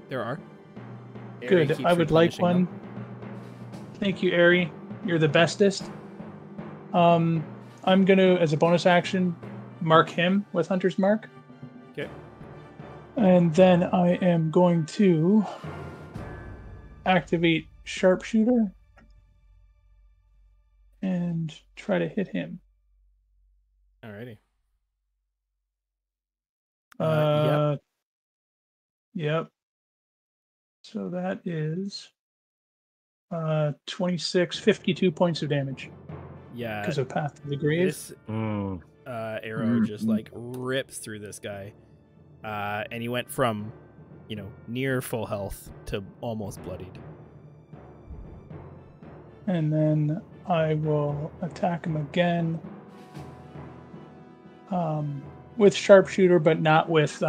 There are. Ari Good. keeps I would like replenishing them. one. Thank you, Ari. You're the bestest. I'm gonna, as a bonus action, mark him with Hunter's Mark. Okay. And then I am going to activate Sharpshooter and try to hit him. Alrighty. Yep. So that is 26, 52 points of damage Yeah. because of Path to the Grave. This arrow just like rips through this guy. And he went from, near full health to almost bloodied. And then I will attack him again with Sharpshooter, but not with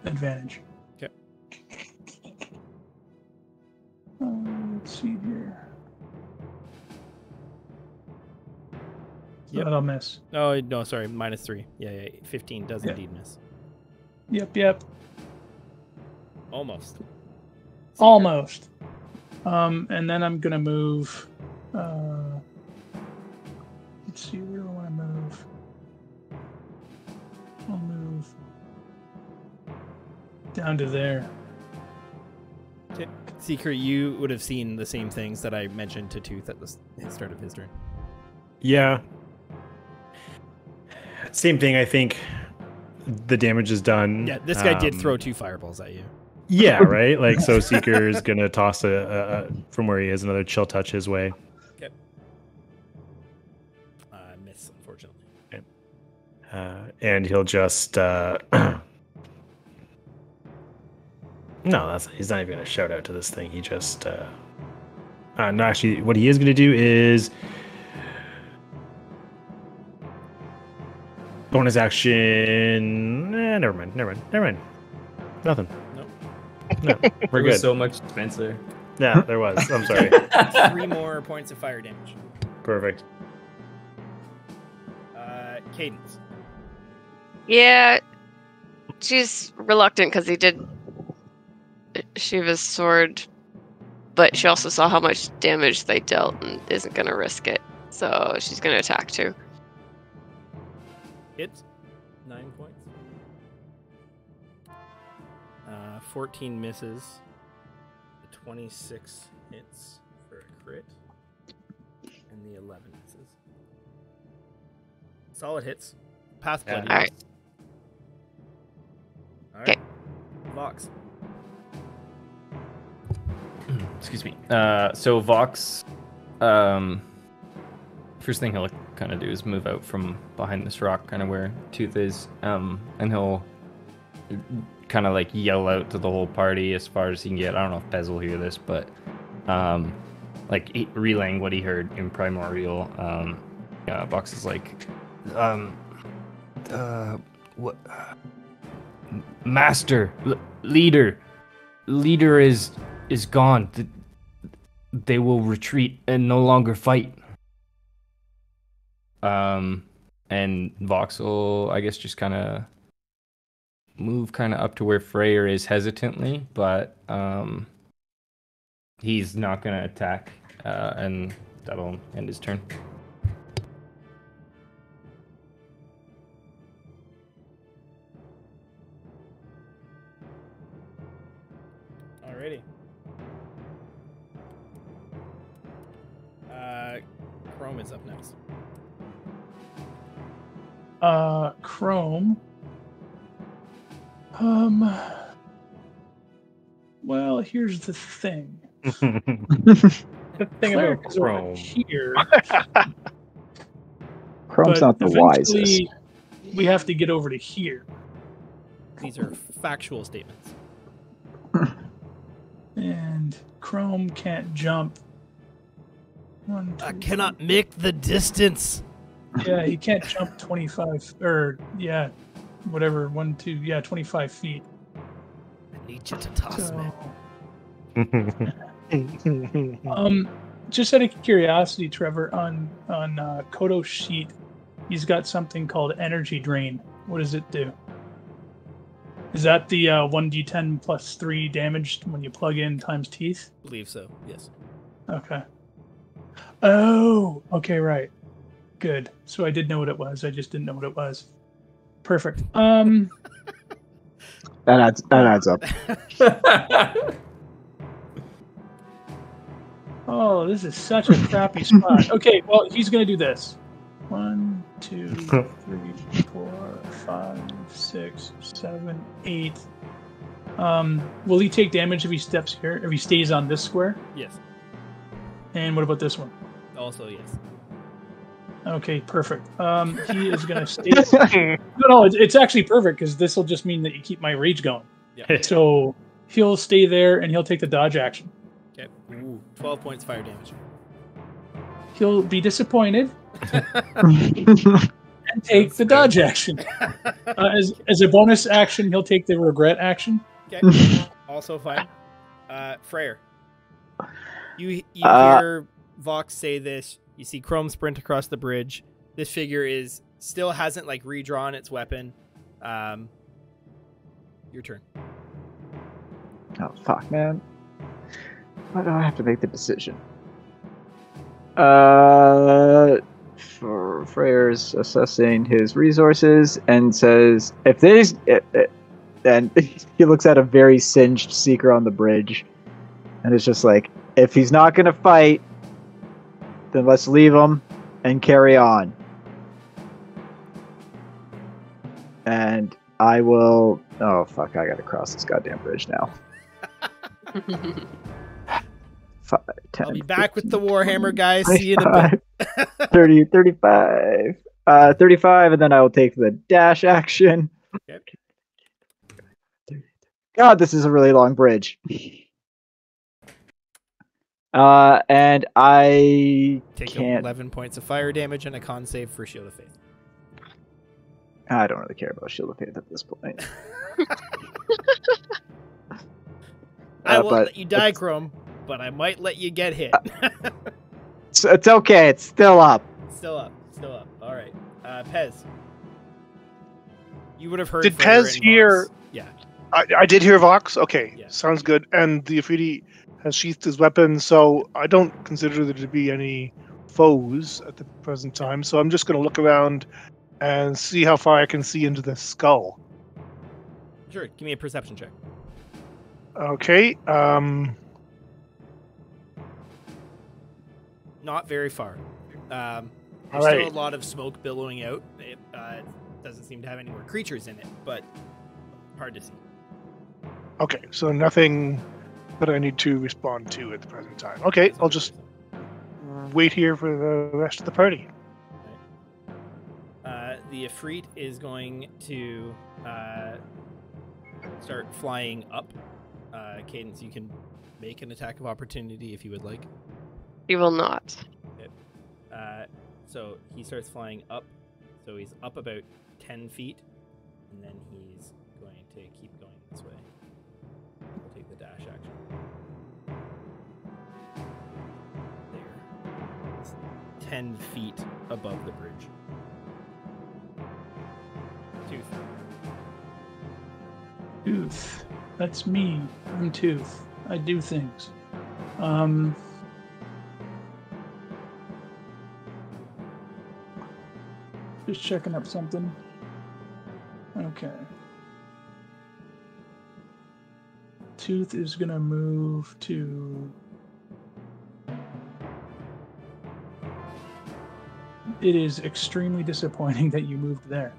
advantage. Okay. Let's see here. Yep. That'll miss. Oh, no, sorry. -3. Yeah. 15 does indeed miss. Yep. Almost. Almost. And then I'm going to move. Let's see, where do I want to move? I'll move down to there. Seeker, you would have seen the same things that I mentioned to Tooth at the start of his turn. Yeah. Same thing, I think. The damage is done. Yeah, this guy did throw 2 fireballs at you. Yeah, right? Like, so Seeker is going to toss from where he is another chill touch his way. Okay. Miss, unfortunately. Okay. And he'll just... No, he's not even going to shout out to this thing. He just... no, actually, what he is going to do is... Bonus action... never mind. Nothing. Nope. No, we're There was good. so much Spencer. Yeah, there was. I'm sorry. 3 more points of fire damage. Perfect. Cadence. Yeah, she's reluctant because he did Shiva's sword, but she also saw how much damage they dealt and isn't going to risk it. So she's going to attack too. Hits. 9 points. 14 misses. 26 hits for a crit. And the 11 misses. Solid hits. Path bloody. All right. All right. Okay. Vox. Excuse me. So Vox, first thing he'll kind of do is move out from behind this rock, kind of where Tooth is, and he'll kind of like yell out to the whole party as far as he can get. I don't know if Pez will hear this, but relaying what he heard in Primordial. Vox is like, what? Master, leader is gone. They will retreat and no longer fight. And Vox will, I guess, just kind of move kind of up to where Freyr is hesitantly, but he's not going to attack, and that'll end his turn. Alrighty. Chrome is up next. Chrome. Well, here's the thing. The thing about Chrome here. Chrome's not the wisest. We have to get over to here. These are factual statements. And Chrome can't jump. I cannot make the distance. Yeah, he can't jump 25, whatever, 25 feet. I need you to toss me. Just out of curiosity, Trevor, on Kodo's sheet, he's got something called energy drain. What does it do? Is that the 1d10 plus 3 damage when you plug in times teeth? I believe so, yes. Okay. Oh, okay, right. Good. So I did know what it was. I just didn't know what it was. Perfect. That adds up. Oh, this is such a crappy spot. Okay, well, he's going to do this. 1, 2, 3, 4, 5, 6, 7, 8. Will he take damage if he steps here? If he stays on this square? Yes. And what about this one? Also, yes. Okay, perfect. He is going to stay. No, it's actually perfect because this will just mean that you keep my rage going. Yeah. So he'll stay there and he'll take the dodge action. Okay. Ooh, 12 points fire damage. He'll be disappointed and take the dodge action. As a bonus action, he'll take the regret action. Okay. Also fine. Freyr. You hear Vox say this. You see Chrome sprint across the bridge. This figure still hasn't like redrawn its weapon. Your turn. Oh fuck, man! Why do I have to make the decision? Freyr's assessing his resources and says, "If these," and he looks at a very singed Seeker on the bridge, and it's just like, if he's not gonna fight, then let's leave him and carry on. And I will. Oh fuck! I gotta cross this goddamn bridge now. 5, 10, I'll be back with the Warhammer, guys. See you in a bit. 30, 35. 35, and then I will take the dash action. Okay. God, this is a really long bridge. And I Take can't. 11 points of fire damage and a con save for Shield of Faith. I don't really care about Shield of Faith at this point. I won't but let you die, Chrome, but I might let you get hit. it's okay. It's still up. Still up. Still up. All right. Pez. You would have heard. Did Freyr Pez and hear? Vox. Yeah. I did hear Vox. Okay, Yeah. sounds good. And the Ifriti has sheathed his weapon, so I don't consider there to be any foes at the present time. So I'm just going to look around and see how far I can see into the skull. Sure. Give me a perception check. Okay. Not very far. There's All still right. a lot of smoke billowing out. It doesn't seem to have any more creatures in it, but hard to see. Okay, so nothing that I need to respond to at the present time. Okay, I'll just wait here for the rest of the party. The Ifrit is going to start flying up. Cadence, you can make an attack of opportunity if you would like. He will not. So he starts flying up. So he's up about 10 feet, and then he's going to keep going this way. We'll take the dash action. There. It's 10 feet above the bridge. Tooth. Tooth. That's me. I'm Tooth. I do things. Just checking up something. Okay. Tooth is gonna move to. It is extremely disappointing that you moved there.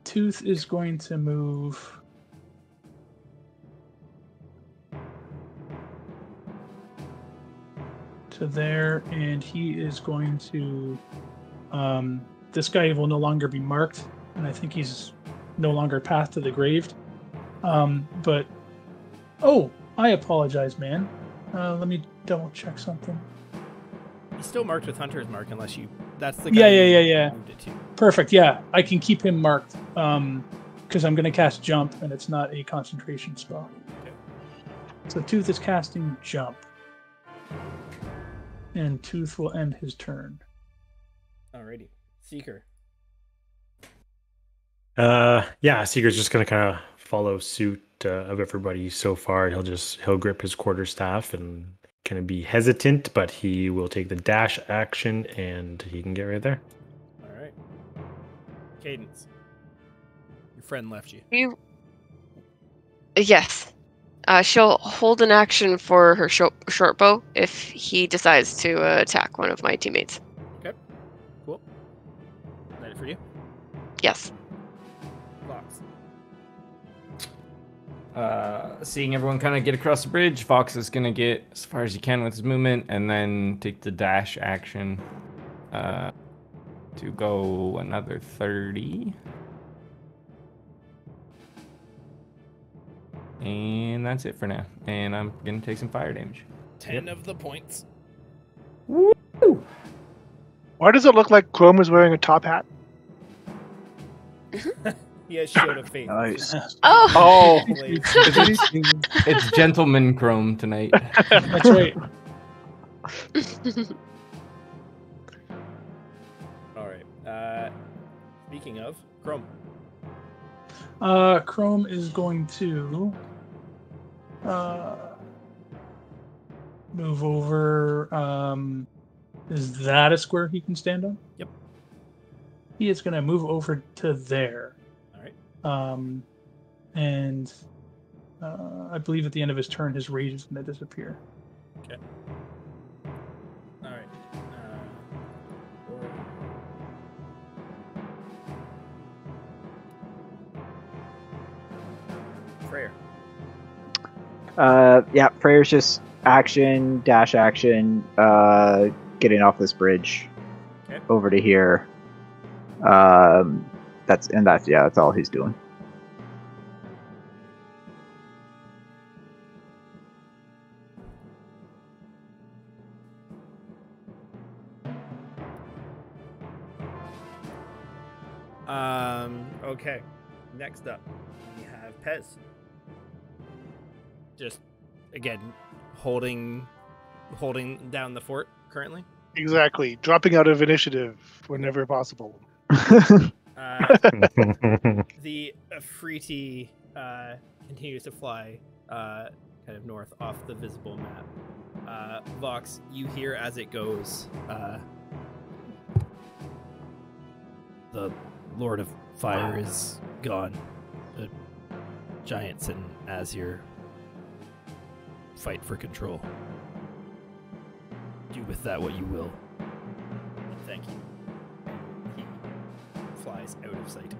Tooth is going to move to there, and he is going to. This guy will no longer be marked, and I think he's no longer path to the grave. But oh, I apologize, man. Let me double check something. He's still marked with Hunter's Mark unless you. That's the guy Yeah. moved it to. Perfect. Yeah, I can keep him marked because I'm going to cast Jump, and it's not a concentration spell. Okay. So Tooth is casting Jump, and Tooth will end his turn. Alrighty. Seeker. Yeah, Seeker's just gonna kind of follow suit of everybody so far. He'll grip his quarterstaff and kind of be hesitant, but he will take the dash action and he can get right there. All right. Cadence. Your friend left you. Yes. She'll hold an action for her short bow if he decides to attack one of my teammates. Okay. Cool. Is that it for you? Yes. Fox. Seeing everyone kind of get across the bridge, Fox is gonna get as far as he can with his movement, and then take the dash action to go another 30. And that's it for now. And I'm gonna take some fire damage. 10 of the points. Woo! Why does it look like Chrome is wearing a top hat? He has Shield of Faith. Nice. Oh! Oh, It's Gentleman Chrome tonight. That's right. All right. Speaking of, Chrome. Chrome is going to move over. Is that a square he can stand on? Yep. He is going to move over to there. All right. And I believe at the end of his turn, his rage is going to disappear. Okay. All right. Freya. Yeah, Freyr's just action, dash action, getting off this bridge Okay. over to here. That's all he's doing. Okay. Next up, we have Pez. Just again, holding down the fort currently. exactly. Dropping out of initiative whenever possible. The Afriti continues to fly kind of north off the visible map. Vox, you hear as it goes, the Lord of Fire is gone. The giants and Azir fight for control. Do with that what you will. Thank you. He flies out of sight.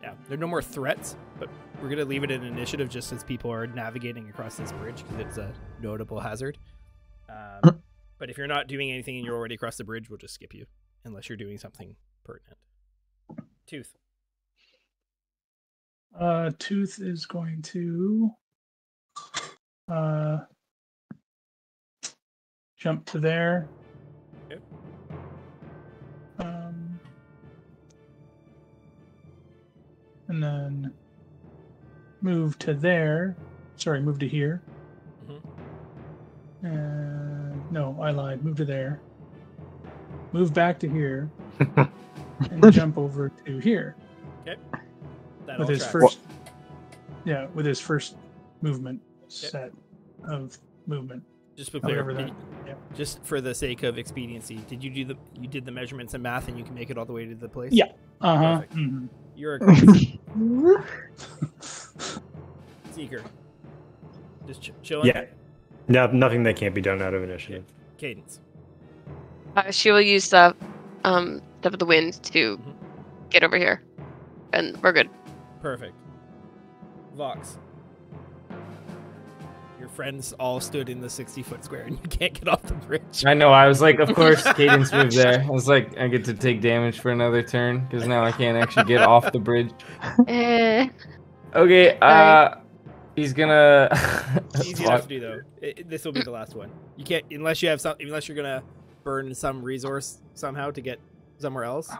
Yeah, there are no more threats, but we're going to leave it in initiative just as people are navigating across this bridge because it's a notable hazard. But if you're not doing anything and you're already across the bridge, we'll just skip you unless you're doing something pertinent. Tooth. Tooth is going to jump to there. Yep. And then move to there. Sorry, move to here. No, I lied. Move to there. Move back to here. And jump over to here. Okay. That With all his tracks. first, yeah, with his first movement set of movement. Just to be clear, However that- yeah. just for the sake of expediency, you did the measurements and math and you can make it all the way to the place? Yeah. Uh-huh. Perfect. Mhm. You're a great Seeker. Just chilling? Yeah. No, nothing that can't be done out of initiative. Cadence. She will use the step of the wind to Mhm. get over here, and we're good. Perfect. Vox. Your friends all stood in the 60-foot square and you can't get off the bridge. I know. I was like, of course, Cadence moved there. I was like, I get to take damage for another turn because now I can't actually get off the bridge. Okay. Sorry. He's gonna. It's easy enough to do though. This will be the last one. You can't unless you're gonna burn some resource somehow to get somewhere else.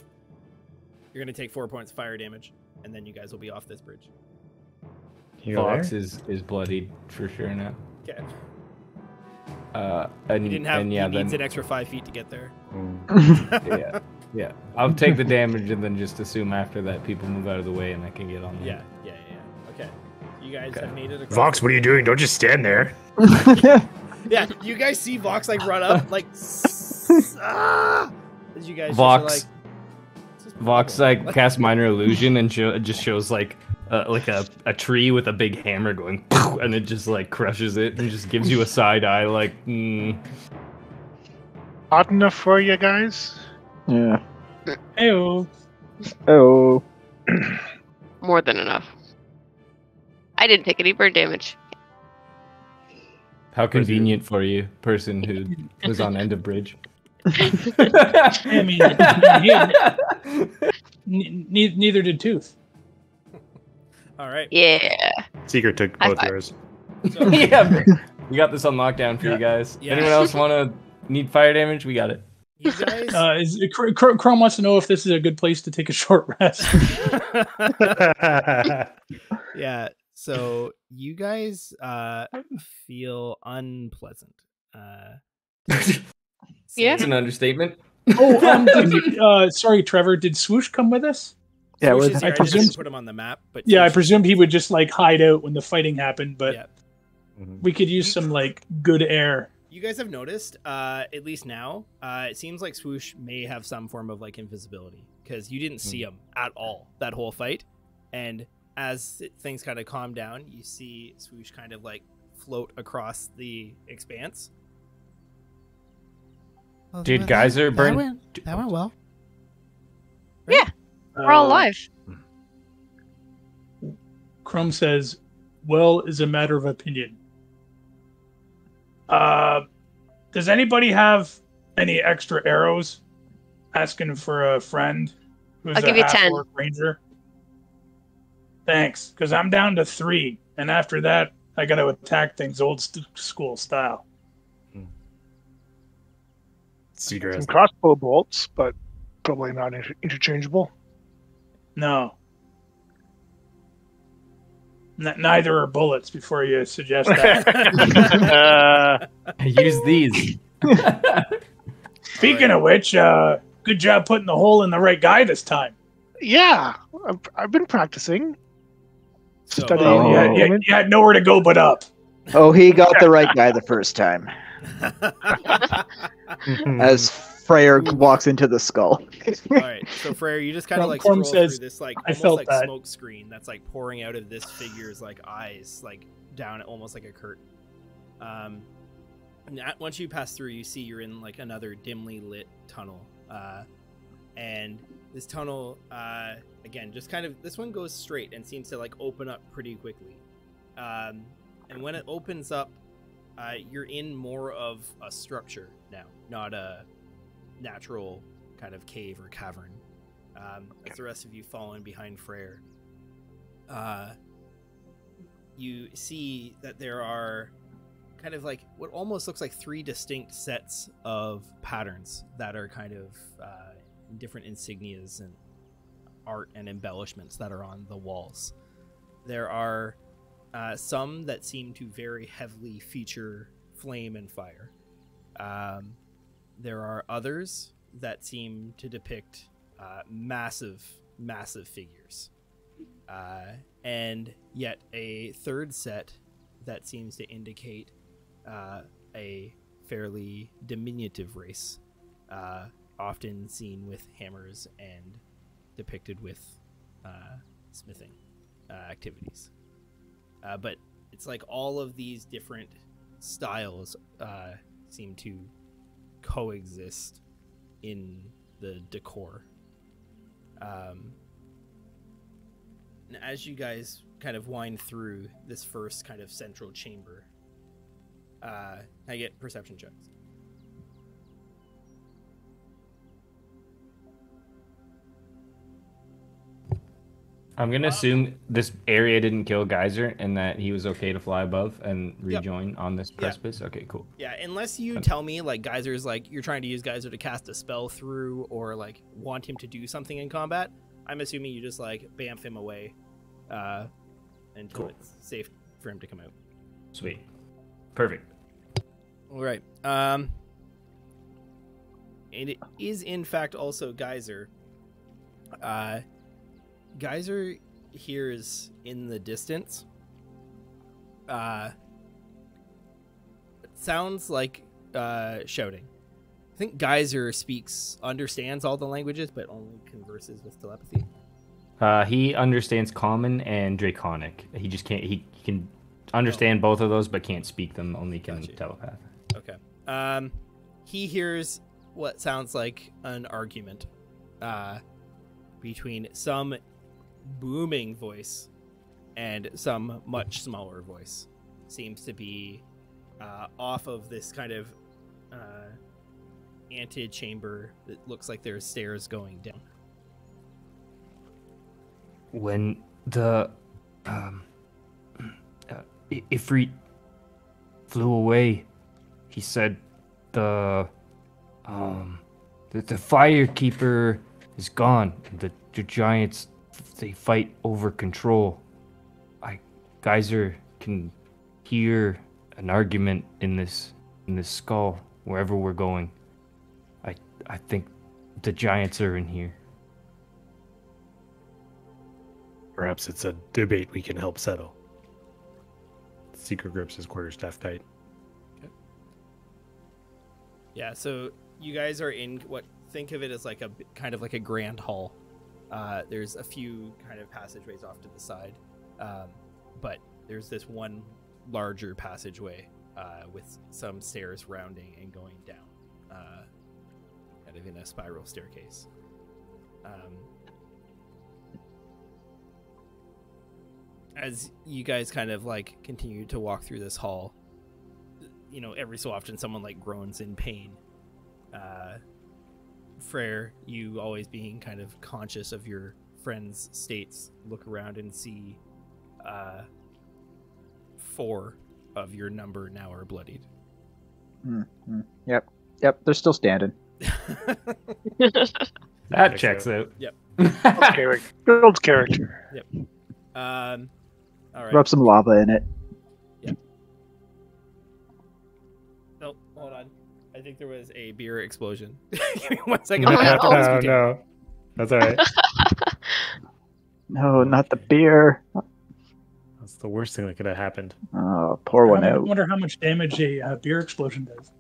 You're gonna take 4 points of fire damage, and then you guys will be off this bridge. You go Fox there? is bloodied for sure now. Okay. And You didn't have. and He yeah, needs then an extra 5 feet to get there. Mm. yeah. Yeah, I'll take the damage and then just assume after that people move out of the way and I can get on there. Yeah. Okay. You guys have made it across. Vox, what are you doing? Don't just stand there. Yeah, you guys see Vox like run up like as you guys Vox. Just Vox like casts minor illusion and it just shows like a tree with a big hammer going and it just like crushes it and just gives you a side eye like Hot enough for you guys? Yeah. Ew. Oh. More than enough. I didn't take any burn damage. How convenient for you, person who was on end of bridge. I mean, neither did Tooth. All right. Yeah. Seeker took High both five. yours. So, Yeah, we got this on lockdown for you guys. Yeah. Anyone else want to need fire damage? We got it. you guys Chrome wants to know if this is a good place to take a short rest. Yeah. So you guys feel unpleasant. Yeah. It's an understatement. Sorry, Trevor. Did Swoosh come with us? Yeah, Swoosh with- is here. I I just didn't presumed- put him on the map, but Yeah, I Swoosh- presumed he would just like hide out when the fighting happened, but Yeah. we could use some like good air. You guys have noticed, at least now, it seems like Swoosh may have some form of like invisibility because you didn't see him at all that whole fight, and as things kind of calm down, you see Swoosh kind of like float across the expanse. Did Geyser burn? That went well. Yeah. We're all alive. Chrome says, "Well, is a matter of opinion." Does anybody have any extra arrows? Asking for a friend who's I'll a give you 10. half-orc ranger. Thanks, because I'm down to 3, and after that, I got to attack things old school style. Seeker Some has crossbow bolts, but probably not interchangeable. No. Neither are bullets. Before you suggest that. Use these. Speaking of which, good job putting the hole in the right guy this time. Yeah, I've been practicing. So, Studying. Oh. You had nowhere to go but up. Oh, he got the right guy the first time. As Freyr walks into the skull. all right, so Freyr, you just kind of like Corm scroll says, through this like "I almost felt like that." smoke screen that's like pouring out of this figure's like eyes, like down almost like a curtain. Once you pass through, you see you're in like another dimly lit tunnel, and this tunnel, again, just kind of this one goes straight and seems to like open up pretty quickly. And when it opens up, you're in more of a structure now, not a natural kind of cave or cavern. As the rest of you fall in behind Freyr, you see that there are kind of like what almost looks like 3 distinct sets of patterns that are kind of different insignias and art and embellishments that are on the walls. There are some that seem to very heavily feature flame and fire. There are others that seem to depict massive figures. And yet a third set that seems to indicate a fairly diminutive race, often seen with hammers and depicted with smithing activities. But it's like all of these different styles seem to coexist in the decor. And as you guys kind of wind through this first kind of central chamber, I get perception checks. I'm gonna assume this area didn't kill Geyser and that he was okay to fly above and rejoin on this precipice. Okay, cool. Yeah, unless you tell me like Geyser's like you're trying to use Geyser to cast a spell through or like want him to do something in combat, I'm assuming you just like bamf him away until it's safe for him to come out. Sweet. Perfect. All right. and it is in fact also Geyser. Geyser hears in the distance. It sounds like shouting. I think Geyser understands all the languages, but only converses with telepathy. He understands Common and Draconic. He just can't. He can understand both of those, but can't speak them. Only can Gotcha. telepath. Okay. He hears what sounds like an argument between some booming voice and some much smaller voice. Seems to be off of this kind of antechamber that looks like there's stairs going down. When the Ifrit flew away, he said the Firekeeper is gone. The giants, they fight over control. Geyser can hear an argument in this skull wherever we're going. I think the giants are in here. Perhaps it's a debate we can help settle. Secret grips his quarterstaff tight. Yeah, so you guys are in think of it as like a kind of like a grand hall. There's a few kind of passageways off to the side, but there's this one larger passageway with some stairs rounding and going down, kind of in a spiral staircase. As you guys kind of like continue to walk through this hall, you know, every so often someone like groans in pain. Frere, you always being kind of conscious of your friend's states, look around and see 4 of your number now are bloodied. Mm-hmm. Yep, they're still standing. That checks out. Yep. Builds character. Yep. All right. Rub some lava in it. Oh, hold on. I think there was a beer explosion. Give me 1 second. Oh, I have to no. discontinue. No. That's all right. No, not the beer. That's the worst thing that could have happened. Oh, pour one I out. wonder how much damage a beer explosion does.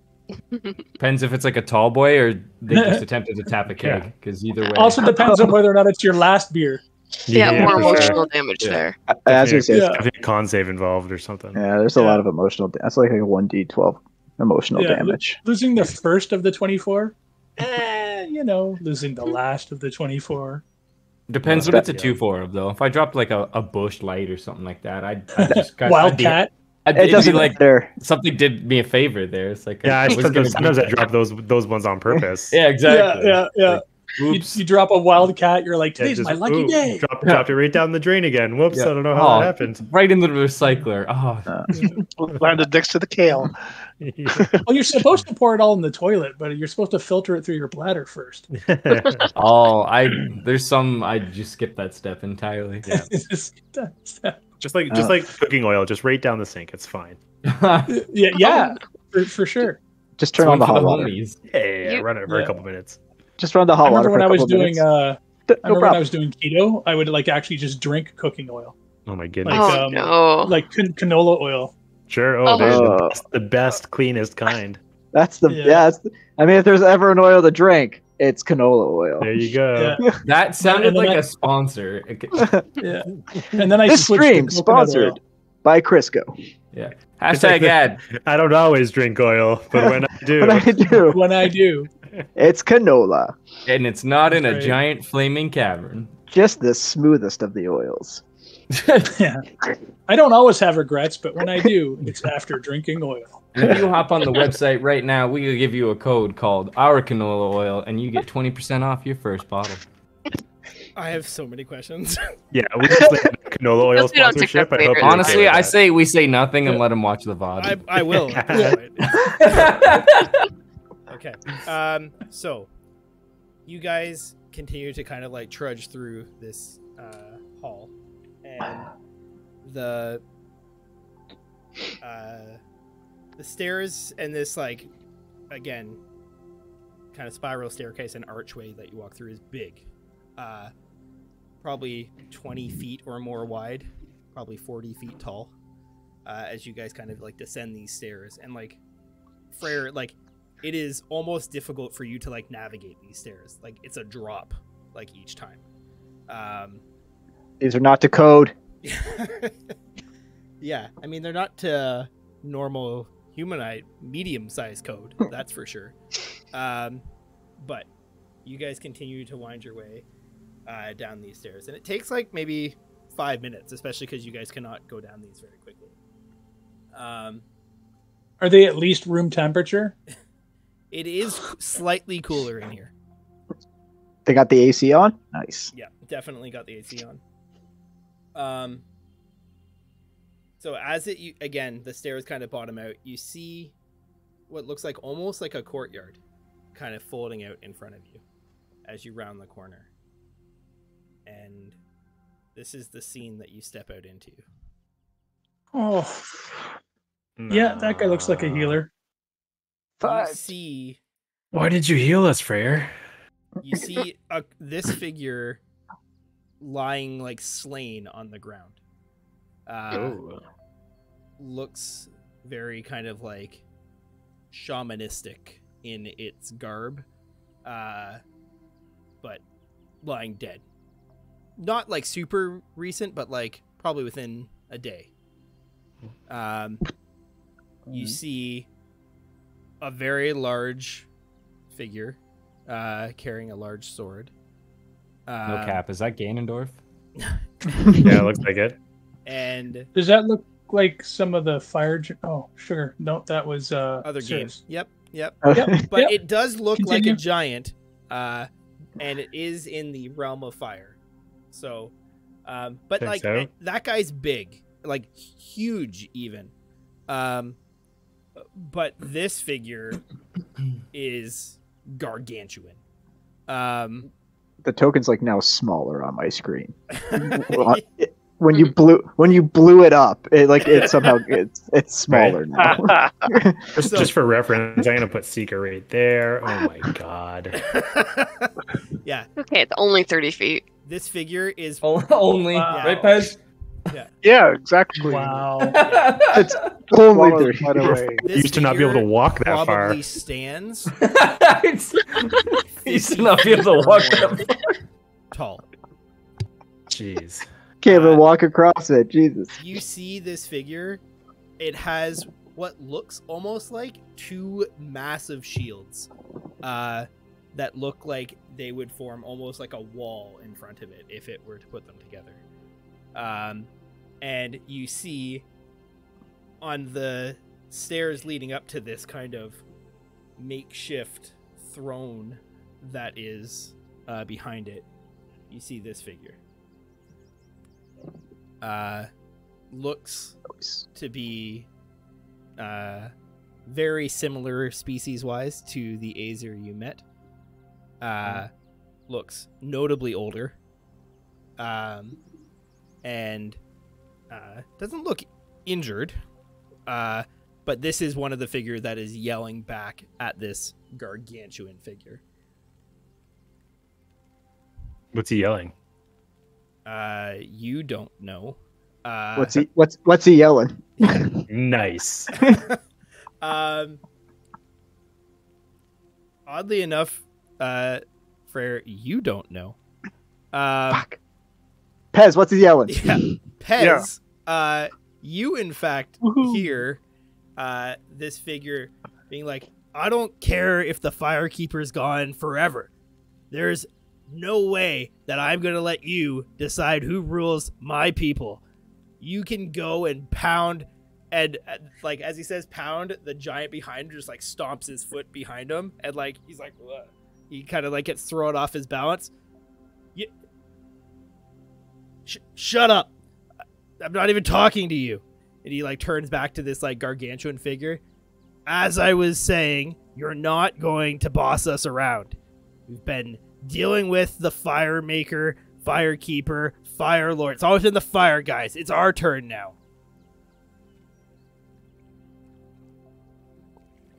Depends if it's like a tall boy or they just attempted to tap a keg. Because either way. Also depends on whether or not it's your last beer. Yeah, more for sure. emotional damage Yeah. there. As we say, Yeah. I think a con save involved or something. yeah, there's a lot of emotional. That's like a 1d12 emotional Yeah, damage. Losing the first of the 24, losing the last of the 24. Depends Well, what it's a yeah. 2-4 of though. If I dropped like a bush light or something like that, I'd just Wildcat. It doesn't matter. something did me a favor there. It's like Yeah, I was gonna sometimes do I drop those ones on purpose. Yeah, exactly. Yeah. Oops. You drop a wildcat, you're like, Yeah, today's just, my lucky ooh, day. Dropped it right down the drain again. Whoops, Yeah. I don't know how Oh, that happened. Right into the recycler. Oh, Landed next to the kale. Well, you're supposed to pour it all in the toilet, but you're supposed to filter it through your bladder first. there's some I just skip that step entirely. Yeah. just like cooking oil, just right down the sink. It's fine. yeah, for sure. Just turn on the hot water. homies. Yeah, You- run it for Yeah. a couple minutes. Just run the I hot water remember when for I a was couple doing minutes. I No remember when I problem. was doing keto, I would like actually just drink cooking oil, Oh my goodness. Like, Oh um, no. like canola oil. Sure. Oh. They're the best, cleanest kind. That's the Yeah. I mean, if there's ever an oil to drink, it's canola oil. There you go. Yeah. That sounded And then like I- a sponsor. Yeah. And then I This switched stream to coconut sponsored oil. by Crisco. Yeah. It's like Hashtag ad. I don't always drink oil, but when I do, What I do, When I do. it's canola. And it's not in a That's right. giant flaming cavern. Just the smoothest of the oils. Yeah. I don't always have regrets, but when I do, it's after drinking oil. And if you hop on the website right now, we will give you a code called Our Canola Oil, and you get 20% off your first bottle. I have so many questions. yeah, we just like canola oil Let's do it on sponsorship. TikTok I hope later. you're okay Honestly, with I that. say we say nothing and let them watch the VOD. I will. Okay. So you guys continue to kind of like trudge through this hall, and the stairs and this like again kind of spiral staircase and archway that you walk through is big. Probably 20 feet or more wide, probably 40 feet tall, as you guys kind of like descend these stairs. And like Freyr, like it is almost difficult for you to like navigate these stairs. Like it's a drop like each time. These are not to code. Yeah, I mean they're not to normal humanoid medium-sized code, that's for sure. But you guys continue to wind your way down these stairs, and it takes like maybe 5 minutes, especially because you guys cannot go down these very quickly. Are they at least room temperature? It is slightly cooler in here. They got the AC on? Nice. Yeah, definitely got the AC on. So as again, the stairs kind of bottom out, you see what looks like almost like a courtyard kind of folding out in front of you as you round the corner. And this is the scene that you step out into. Oh. Yeah, that guy looks like a healer. You see... Why did you heal us, Freyr? You see this figure lying like slain on the ground. Looks very kind of like shamanistic in its garb, but lying dead. Not like super recent, but like probably within a day. You see a very large figure carrying a large sword. No cap. Is that Ganondorf? Yeah, it looks like it. And Does that look like some of the fire? Oh, sugar. No, that was other Cirrus. games. Yep. Yep, But yep. it does look Continue. like a giant, and it is in the realm of fire. So, but Think like so? that guy's big, like huge even. But this figure is gargantuan. The token's like now smaller on my screen. When you blew it up, it somehow it's smaller now. Just for reference, I'm gonna put Seeker right there. Oh my god. Yeah, Okay, it's only 30 feet. this figure is Only, Wow. right, Pez? Yeah, exactly. Wow. It's only Swallowed 30. by the way. this Used to not be able to figure walk that far. probably stands Used to not be able to walk that far. tall. Jeez. Can't even walk across it. Jesus. You see this figure, it has what looks almost like two massive shields that look like they would form almost like a wall in front of it if it were to put them together. And you see on the stairs leading up to this kind of makeshift throne that is behind it, you see this figure. Looks to be very similar species-wise to the Aesir you met. Looks notably older. And doesn't look injured. But this is one of the figure that is yelling back at this gargantuan figure. What's he yelling? You don't know. What's he yelling? Nice. Oddly enough, Freyr, you don't know. Fuck. Pez, what's he yelling? Yeah, Pez. You in fact hear this figure being like, "I don't care if the Firekeeper's gone forever. There's no way that I'm gonna let you decide who rules my people. You can go and pound." And like as he says pound, the giant behind him just like stomps his foot behind him, and like he's like, "Ugh." He kind of like gets thrown off his balance. Shut up! I'm not even talking to you. And he like turns back to this like gargantuan figure. As I was saying, you're not going to boss us around. We've been dealing with the Fire Maker, Firekeeper, Fire Lord. It's always been the Fire guys. It's our turn now.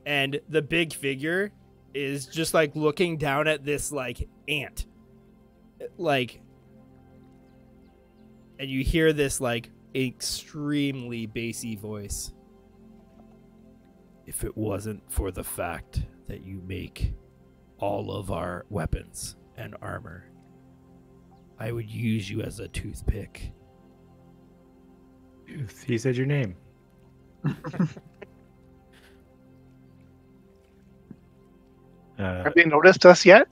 And the big figure is just like looking down at this like ant, like, and you hear this like extremely bassy voice. If it wasn't for the fact that you make all of our weapons and armor, I would use you as a toothpick. He said your name. Have they noticed us yet?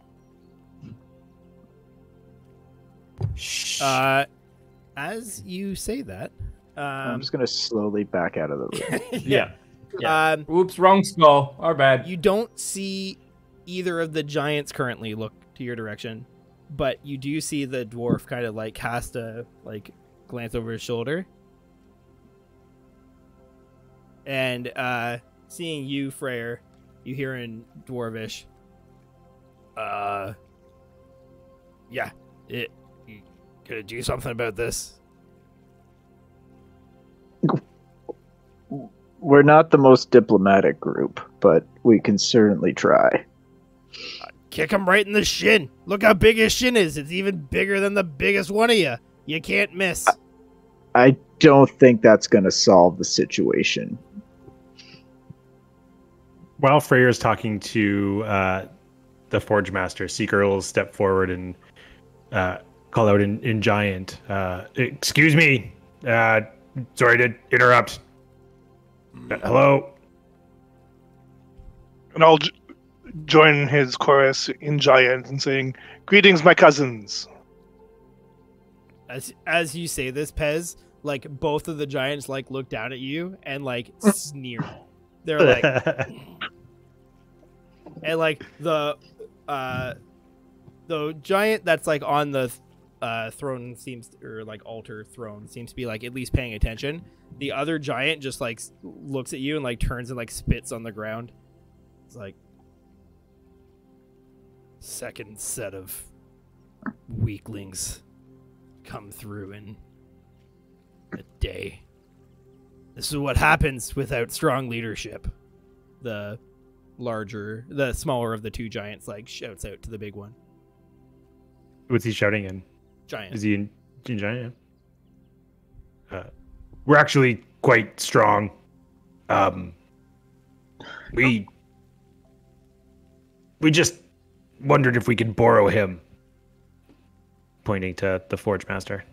Shh. As you say that, I'm just gonna slowly back out of the room. Yeah. Oops, wrong skull. Our bad. you don't see either of the giants currently look to your direction, but you do see the dwarf kind of like cast a like glance over his shoulder, and seeing you, Freyr, you hear in Dwarvish, yeah, you gonna do something about this? We're not the most diplomatic group, but we can certainly try. Kick him right in the shin. Look how big his shin is. It's even bigger than the biggest one of you. You can't miss. I don't think that's going to solve the situation. While Freyr's talking to the Forge Master, Seeker will step forward and call out in Giant. Excuse me. Sorry to interrupt. Hello? And I'll join his chorus in Giant and saying, "Greetings, my cousins." As you say this, Pez, like both of the giants like look down at you and like sneer. They're like, and like the giant that's like on the throne seems, or like altar throne seems to be like at least paying attention. The other giant just like looks at you and like turns and like spits on the ground. It's like, second set of weaklings come through in a day. This is what happens without strong leadership. The smaller of the two giants like shouts out to the big one. What's he shouting in? Giant. Is he in Giant? We're actually quite strong. We just wondered if we could borrow him. Pointing to the Forge Master.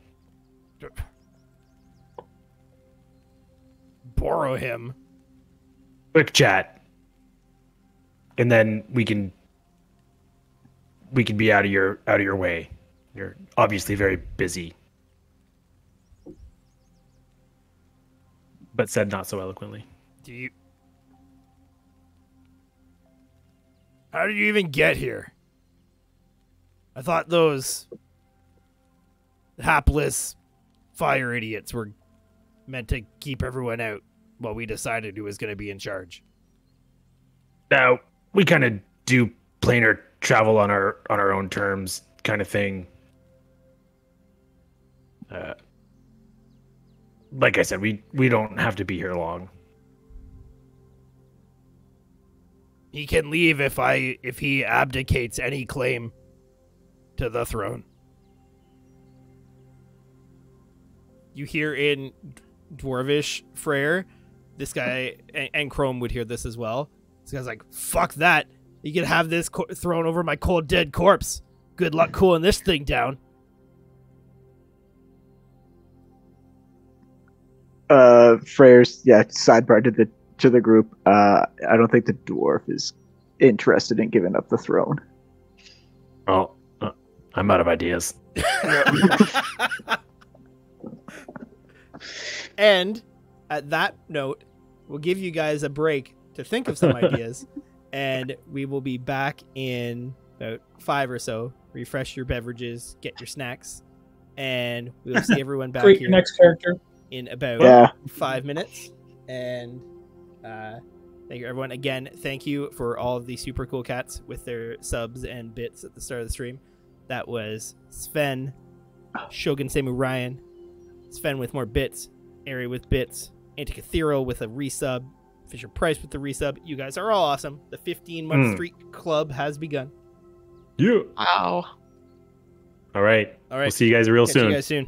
Borrow him? Quick chat. And then we can be out of your way. You're obviously very busy. But said not so eloquently. How did you even get here? I thought those hapless fire idiots were meant to keep everyone out while we decided who was going to be in charge. Now, we kind of do planar travel on our own terms kind of thing. Like I said, we don't have to be here long. He can leave if he abdicates any claim to the throne. You hear in Dwarvish, Freyr, this guy, and Chrome would hear this as well. This guy's like, fuck that. You can have this thrown over my cold dead corpse. Good luck cooling this thing down. Freyr's sidebar to the group. I don't think the dwarf is interested in giving up the throne. Oh, I'm out of ideas. And at that note, we'll give you guys a break to think of some ideas, and we will be back in about 5 or so. Refresh your beverages, get your snacks, and we'll see everyone back Create here your next character. in about 5 minutes. And thank you, everyone. Again, thank you for all of the super cool cats with their subs and bits at the start of the stream. That was Sven, Shogun Semu Ryan, Sven with more bits, Ari with bits, Anticathero with a resub, Fisher Price with the resub. You guys are all awesome. The 15-month streak club has begun. Yeah. Wow. All right. All right. We'll see you guys real Catch soon. you guys soon.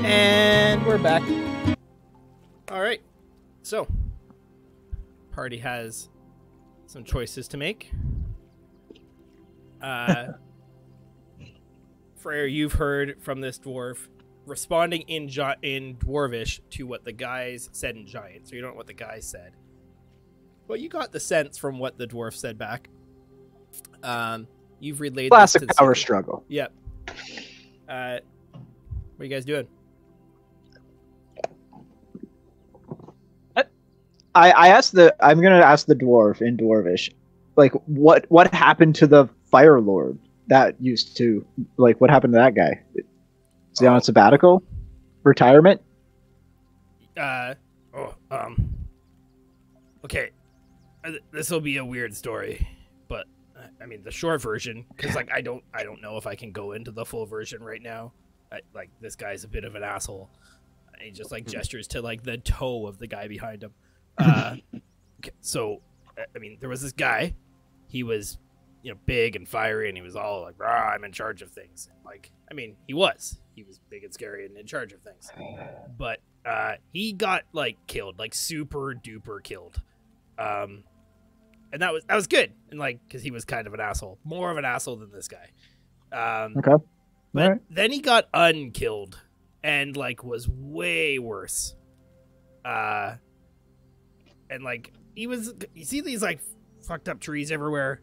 And we're back. All right. So, party has some choices to make. Freyr, you've heard from this dwarf responding in Dwarvish to what the guys said in Giant. So you don't know what the guys said. Well, you got the sense from what the dwarf said back. You've relayed Classic this to the power city. struggle. Yep. What are you guys doing? I'm gonna ask the dwarf in Dwarvish, like what happened to the Fire Lord that used to, like, what happened to that guy? Is he on a sabbatical? Retirement? Okay. This will be a weird story, but I mean the short version, because like I don't know if I can go into the full version right now. Like this guy's a bit of an asshole. He just like gestures to like the toe of the guy behind him. Okay, so I mean there was this guy. He was, big and fiery, and he was all like, "Rah, I'm in charge of things." Like, I mean, he was big and scary and in charge of things. But he got like killed, like super duper killed. And that was good, and like because he was kind of an asshole, more of an asshole than this guy. Okay. But Right. then he got unkilled, and like was way worse. And like you see these like fucked up trees everywhere.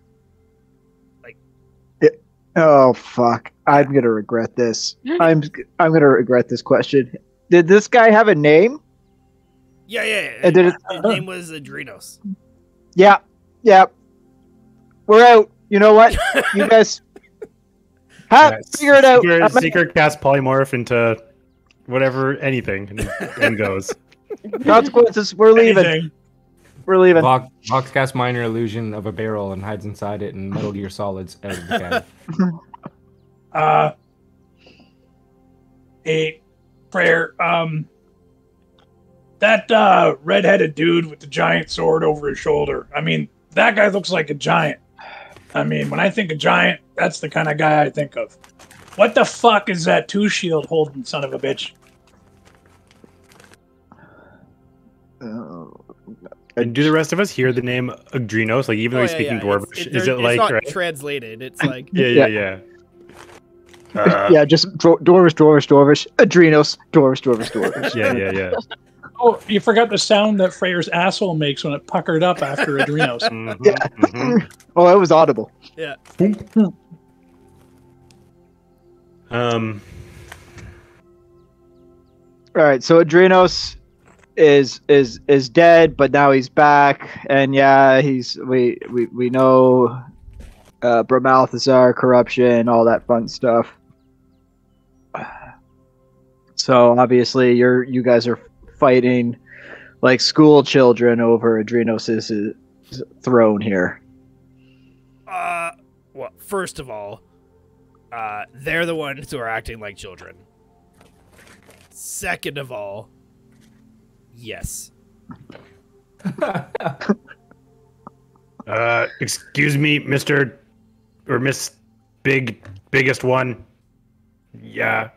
Oh fuck! I'm gonna regret this. I'm gonna regret this question. Did this guy have a name? Yeah. And did it- His name was Adrenos. Yeah. We're out. You know what? You guys, figure it out. Secret cast polymorph into whatever, anything, and goes. Consequences. We're leaving. Anything. We're leaving. Vox casts minor illusion of a barrel and hides inside it, and Metal Gear Solid's out of the can. A prayer. That red-headed dude with the giant sword over his shoulder. I mean, that guy looks like a giant. I mean, when I think of giant, that's the kind of guy I think of. What the fuck is that two-shield holding, son of a bitch? And do the rest of us hear the name Adrenos? Like, even though he's speaking Dwarvish, is it like... It's not right? translated. It's like... Yeah. Yeah, just Dwarvish, Adrenos, Dwarvish. Yeah. Oh, you forgot the sound that Freyr's asshole makes when it puckered up after Adrenos. Mhm. Oh, that was audible. Yeah. All right, so Adrenos is dead, but now he's back, and yeah, we know Bromalthazar corruption, all that fun stuff. So obviously, you guys are fighting like school children over Adrenos' throne here. Well, first of all, they're the ones who are acting like children. Second of all, yes. Excuse me, Mr. or Miss Biggest One. Yeah.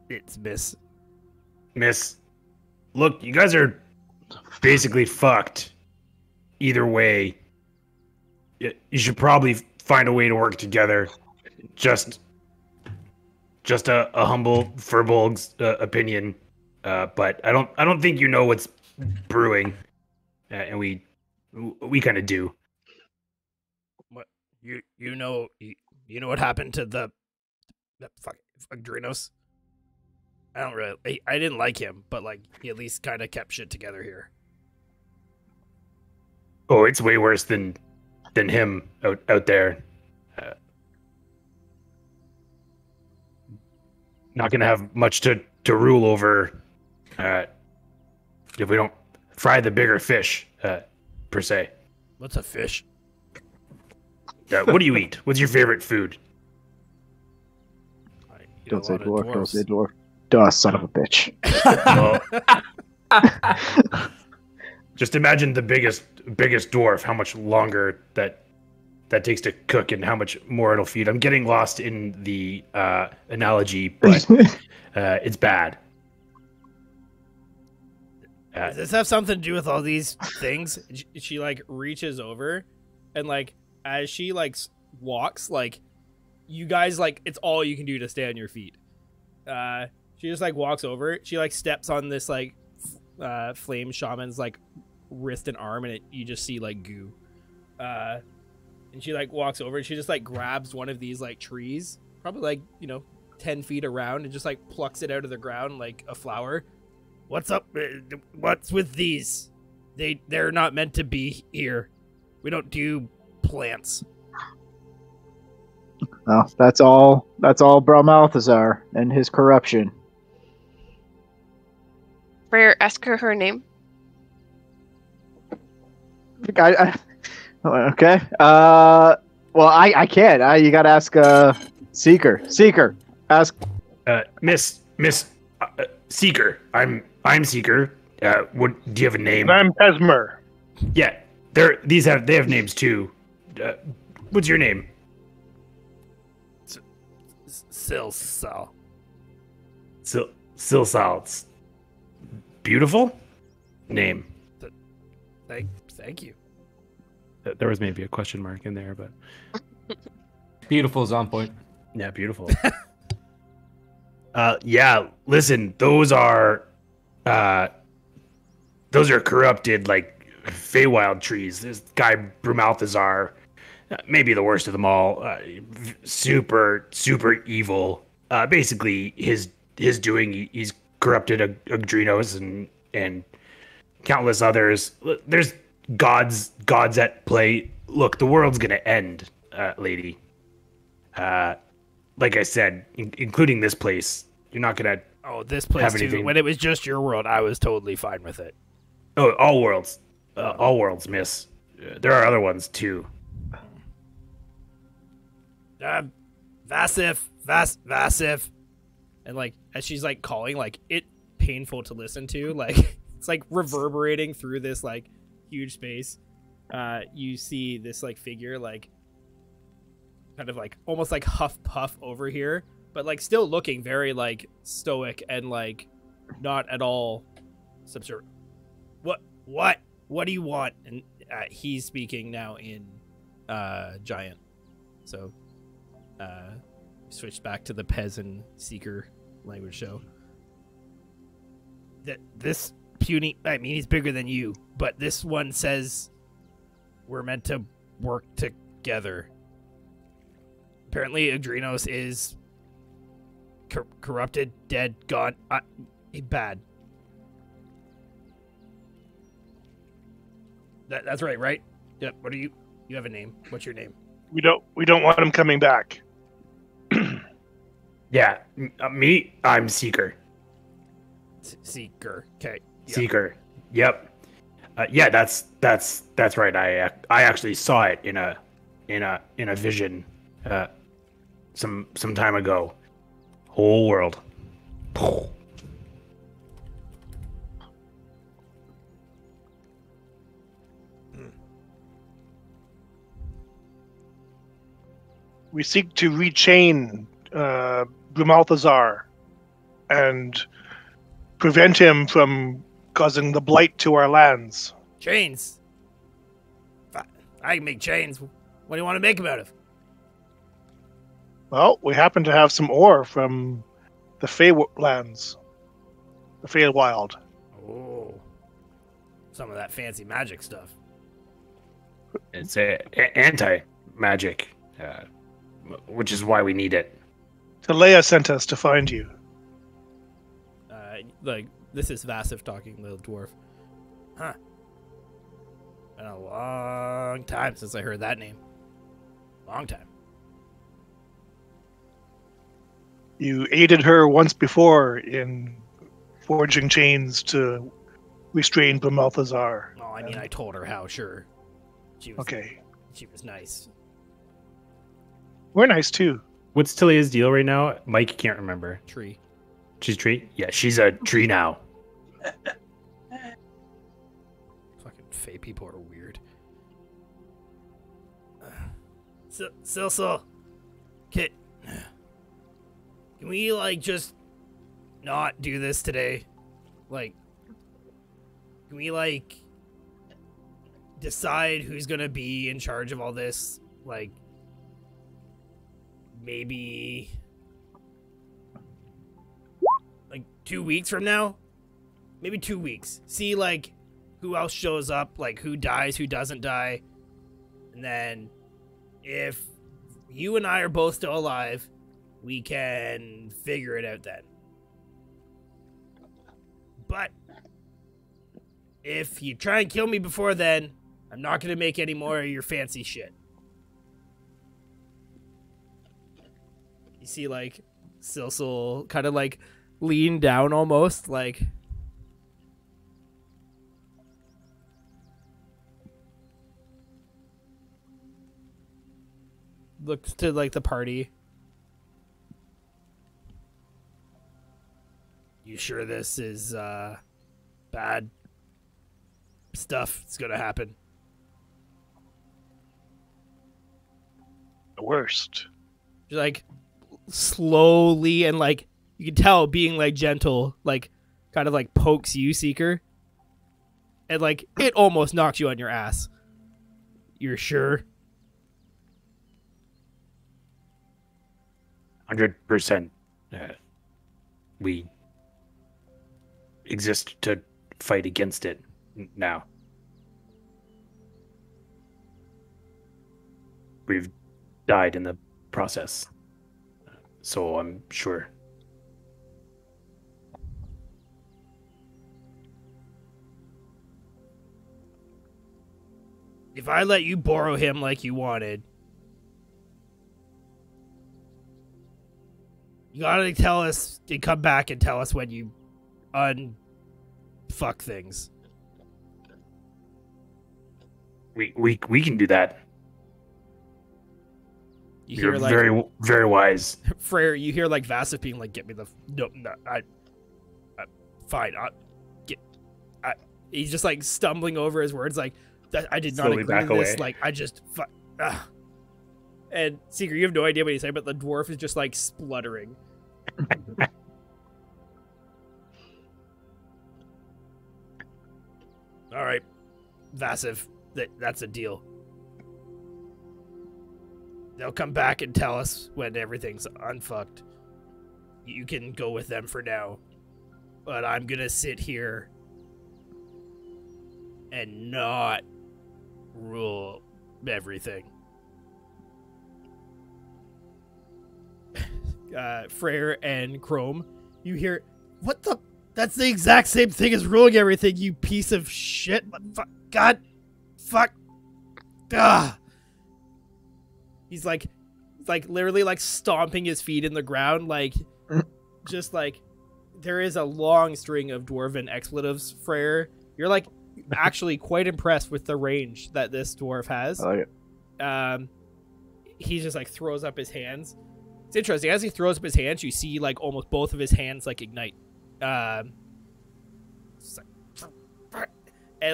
It's Miss. Miss, look, you guys are basically fucked. Either way, you should probably find a way to work together. Just a humble Furbolg's opinion, but I don't think you know what's brewing, and we kind of do. What you know what happened to the fuck Adrenos? I didn't like him, but like he at least kind of kept shit together here. Oh, it's way worse than him out there. Not gonna have much to rule over if we don't fry the bigger fish, per se. What's a fish? What do you eat? What's your favorite food? I eat a Don't say lot of dwarf. Don't dwarves. say dwarf. Duh, son of a bitch. Just imagine the biggest dwarf. How much longer that that takes to cook and how much more it'll feed. I'm getting lost in the analogy, but it's bad. Does this have something to do with all these things? She like reaches over, and like as she like walks, like you guys like it's all you can do to stay on your feet. She just like walks over. She like steps on this like flame shaman's like wrist and arm, and you just see like goo. And she like walks over and she just like grabs one of these like trees, probably like 10 feet around, and just like plucks it out of the ground like a flower. What's up? What's with these? They're not meant to be here. We don't do plants. Well, that's all Brahmalthazar and his corruption. Freyr, ask her name. Okay. Well, I can't. You gotta ask Seeker. Seeker, ask Miss Seeker. I'm Seeker. What do you have a name? And I'm Pesmer. Yeah, they have names too. What's your name? Silsal. Silsal. Beautiful name. Thank you. There was maybe a question mark in there, but Beautiful is on point. Yeah, beautiful. Yeah. Listen, those are corrupted like Feywild trees. This guy Brahmalthazar, maybe the worst of them all. Super evil. Basically, his doing. He's corrupted Ugdrinos and countless others. There's gods at play. Look, the world's gonna end, lady. Like I said, including this place, you're not gonna. Oh, this place too. When it was just your world, I was totally fine with it. Oh, all worlds, miss. There are other ones too. Vasif, and like as she's like calling, like it painful to listen to. Like it's like reverberating through this like huge space. You see this like figure like kind of like almost like huff puff over here, but like still looking very like stoic and like not at all subservient. What do you want? And he's speaking now in giant. So switch back to the Pez and Seeker language show. This puny, I mean, he's bigger than you, but this one says we're meant to work together. Apparently, Ugdrinos is corrupted, dead, gone, bad. That's right? Yep. What are you? You have a name. What's your name? We don't want him coming back. Yeah, me. I'm Seeker. Seeker. Okay. Yep. Seeker. Yep. Yeah, that's right. I actually saw it in a vision, some time ago. Whole world. We seek to rechain Brahmalthazar and prevent him from causing the blight to our lands. Chains. I can make chains. What do you want to make them out of? Well, we happen to have some ore from the Feylands, the Feywild. Oh, some of that fancy magic stuff. It's anti-magic, which is why we need it. Talea sent us to find you. Like this is Vasif talking, little dwarf. Huh. Been a long time since I heard that name. Long time. You aided her once before in forging chains to restrain Brahmalthazar. Oh, I mean, I told her how, sure. She was, okay. She was nice. We're nice, too. What's Talia's deal right now? Mike can't remember. Tree. She's tree? Yeah, she's a tree now. Fucking Fey people are weird. Silsel, can we, like, just not do this today? Like, can we, like, decide who's gonna be in charge of all this? Like, maybe, like, 2 weeks from now? Maybe 2 weeks. See, like, who else shows up, like, who dies, who doesn't die. And then, if you and I are both still alive, we can figure it out then. But if you try and kill me before then, I'm not going to make any more of your fancy shit. You see, like, Silsel kind of, like, lean down almost, like... looks to, like, the party. You sure this is, bad stuff that's gonna happen? The worst. Like, slowly and, like, you can tell being, like, gentle, like, kind of, like, pokes you, Seeker. And, like, it almost knocks you on your ass. You're sure? 100%. We exist to fight against it now. We've died in the process, so I'm sure. If I let you borrow him like you wanted, you gotta tell us and come back and tell us when you unfuck things. We can do that. You're You're like, very wise. Freyr, you hear like Vassif being like, "Get me the no, fine. He's just like stumbling over his words, like I did not Slowly agree back to this. away. Like I just, and Seeker, you have no idea what he's saying, but the dwarf is just like spluttering. All right, Vassif, that's a deal. They'll come back and tell us when everything's unfucked. You can go with them for now. But I'm gonna sit here and not rule everything. Freyr and Chrome, you hear, what the? That's the exact same thing as ruling everything, you piece of shit. God. Fuck. Ah. He's like literally like stomping his feet in the ground, like just like there is a long string of dwarven expletives, Freyr. You're like actually quite impressed with the range that this dwarf has. He just like throws up his hands. It's interesting. As he throws up his hands, you see like almost both of his hands like ignite. And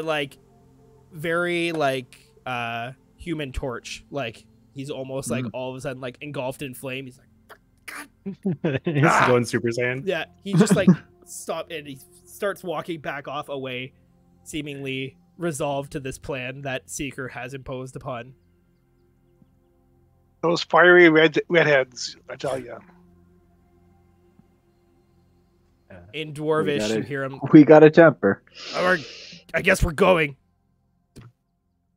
like very like Human Torch, like he's almost like all of a sudden like engulfed in flame. He's like, God. He's going Super Saiyan. Yeah, he just like stopped and he starts walking back off away, seemingly resolved to this plan that Seeker has imposed upon. Those fiery redheads, I tell you. In Dwarvish, you hear him. We got a temper. I guess we're going.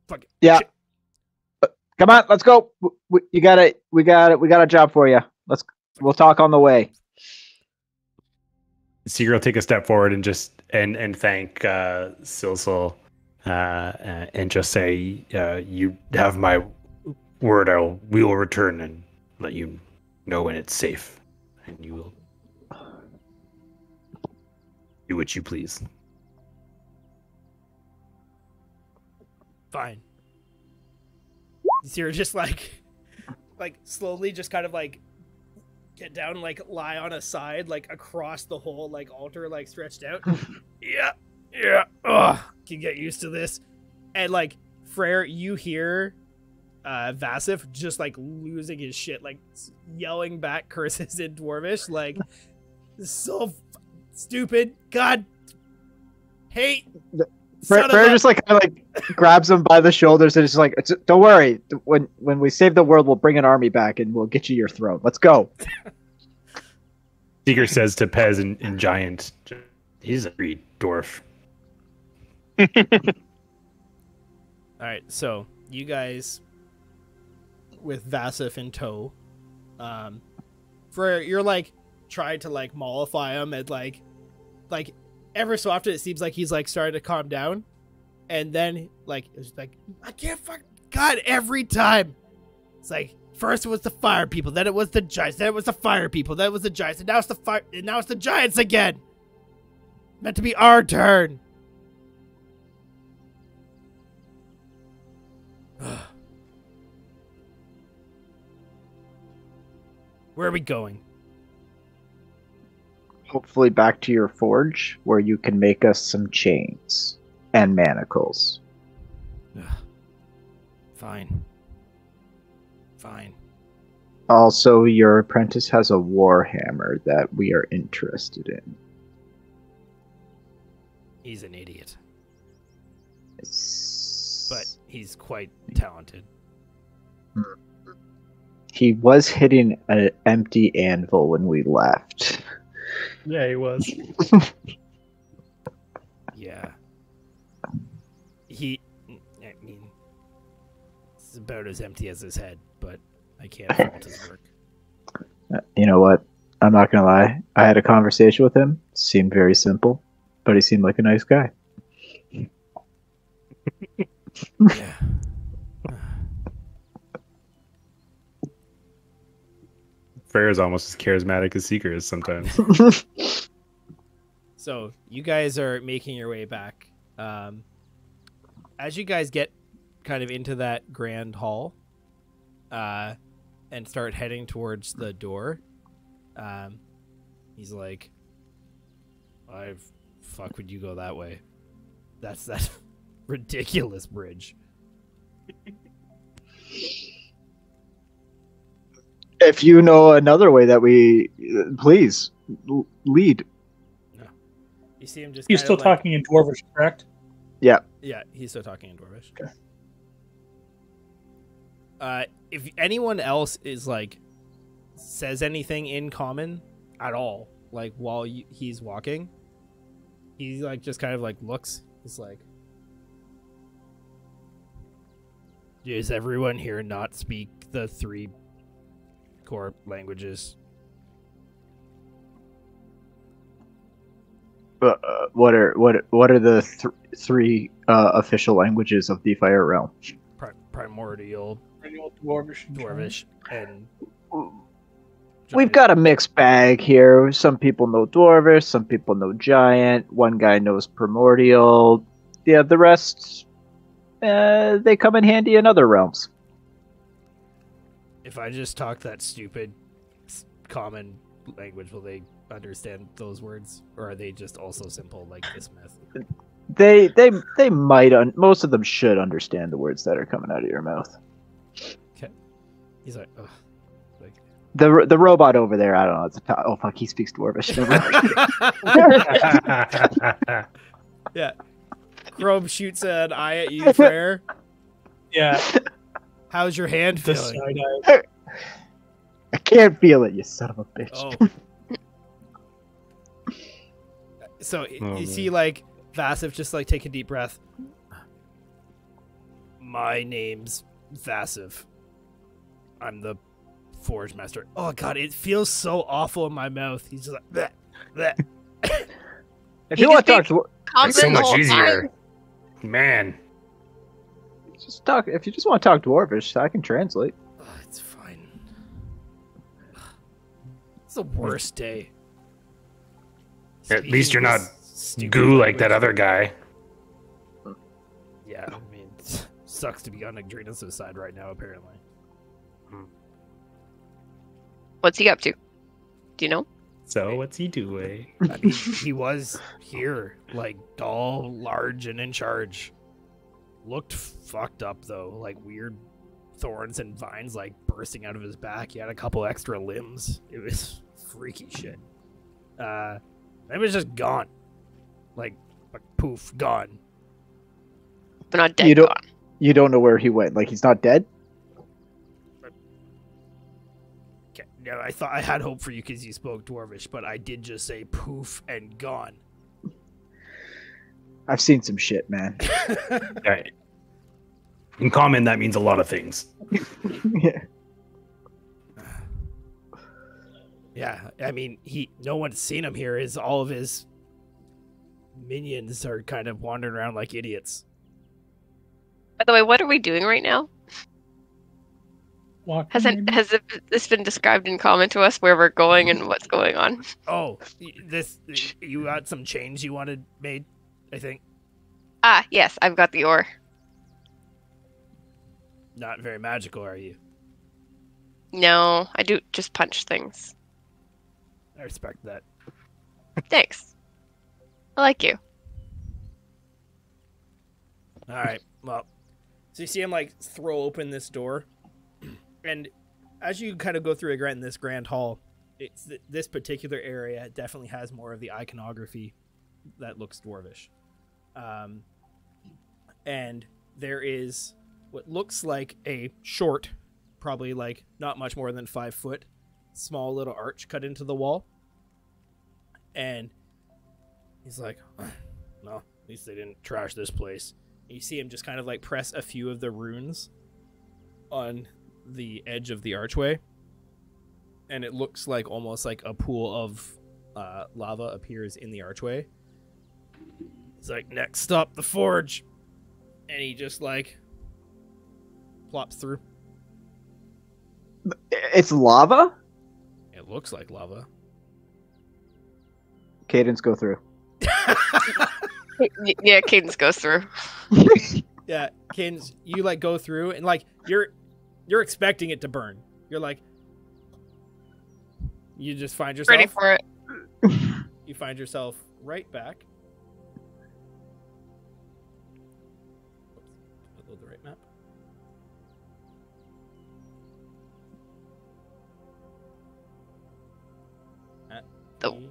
Fuck it. Yeah. Shit. Come on, let's go. We got it. We got a job for you. We'll talk on the way. Seeker will take a step forward and just and thank Silsel and just say, you have my word. We will return and let you know when it's safe, and you will do what you please. Fine. So you're just like slowly just kind of like get down and like lie on a side, like across the whole like altar, like stretched out. Yeah. Ugh, can get used to this. And like Freyr, you hear Vasif just like losing his shit, like yelling back curses in Dwarvish, like this is so stupid. God, hate. Freyr just like kind of like grabs him by the shoulders and is just like, "Don't worry. When we save the world, we'll bring an army back and we'll get you your throne. Let's go." Seeker says to Pez in Giant, "He's a great dwarf." All right, so you guys with Vasif in tow, for you're like trying to like mollify him and like ever so often it seems like he's like starting to calm down, and then like it's like I can't fuck God every time. It's like first it was the fire people, then it was the giants, then it was the fire people, then it was the giants, and now it's the giants again. Meant to be our turn. Where are we going? Hopefully back to your forge, where you can make us some chains and manacles. Fine. Also, your apprentice has a war hammer that we are interested in. He's an idiot. But he's quite talented. He was hitting an empty anvil when we left. Yeah, he was. Yeah. I mean, it's about as empty as his head, but I can't fault his work. You know what? I'm not gonna lie. I had a conversation with him. Seemed very simple, but he seemed like a nice guy. Yeah. Freyr is almost as charismatic as Seeker is sometimes. So you guys are making your way back. As you guys get kind of into that grand hall, and start heading towards the door, he's like, "Why fuck would you go that way? That's that ridiculous bridge." If you know another way that we, please lead. No. You see him just. He's still talking in Dwarvish, correct? Yeah. Yeah, he's still talking in Dwarvish. Okay. If anyone else is like says anything in common at all, like while he's walking, he like just kind of like looks. He's like, "Does everyone here not speak the 3 core languages?" What are the 3 official languages of the Fire Realm? Primordial, Dwarvish, and We've got a mixed bag here. Some people know Dwarvish, some people know Giant. One guy knows Primordial. Yeah, the rest, they come in handy in other realms. If I just talk that stupid common language, will they understand those words, or are they just also simple like this myth? They might. Most of them should understand the words that are coming out of your mouth. Okay. He's like, ugh. Like the robot over there. I don't know. It's oh fuck, he speaks Dwarvish. Yeah. Chrome shoots an eye at you, Freyr. Yeah. How's your hand The feeling? side eye. I can't feel it, you son of a bitch. Oh. So you see, like, Vasif just like take a deep breath. My name's Vasif. I'm the Forge Master. Oh god, it feels so awful in my mouth. He's just like bleh, bleh. If you want to talk to, Common so the much whole easier. time. Man. just talk. If you just want to talk Dwarvish, I can translate. Oh, it's fine. It's the worst day. At least you're Speaking not this stupid goo like that language. other guy. Yeah, I mean, sucks to be on Agrenas' side right now, apparently. What's he up to? Do you know? So what's he doing? I mean, he was here, like, tall, large, and in charge. Looked fucked up, though. Like, weird thorns and vines like bursting out of his back. He had a couple extra limbs. It was freaky shit. It was just gone. Like poof, gone. But not dead. Gone. You don't know where he went. Like he's not dead. Okay. No, I thought I had hope for you because you spoke Dwarvish, but I did just say poof and gone. I've seen some shit, man. Right. In common, that means a lot of things. Yeah. Yeah, I mean, no one's seen him here. All of his minions are kind of wandering around like idiots. By the way, what are we doing right now? Walking, Has this been described in common to us where we're going and what's going on? Oh, you got some chains you wanted made, I think. Ah, yes, I've got the ore. Not very magical, are you? No, I do just punch things. I respect that. Thanks. I like you. All right, well, so you see him like throw open this door, and as you kind of go through this grand hall, this particular area definitely has more of the iconography that looks dwarvish, and there is what looks like a short, probably like not much more than 5 foot, small little arch cut into the wall, and he's like, "No, at least they didn't trash this place." You see him just kind of like press a few of the runes on the edge of the archway, and it looks like almost like a pool of lava appears in the archway. It's like, "Next stop, the forge," and he just like plops through. It's lava? It looks like lava. Cadence, go through. Yeah, Cadence goes through. Yeah, Cadence, you like go through and like you're expecting it to burn. You're like, you just find yourself Ready for it. You find yourself right back. Oops, load the right map.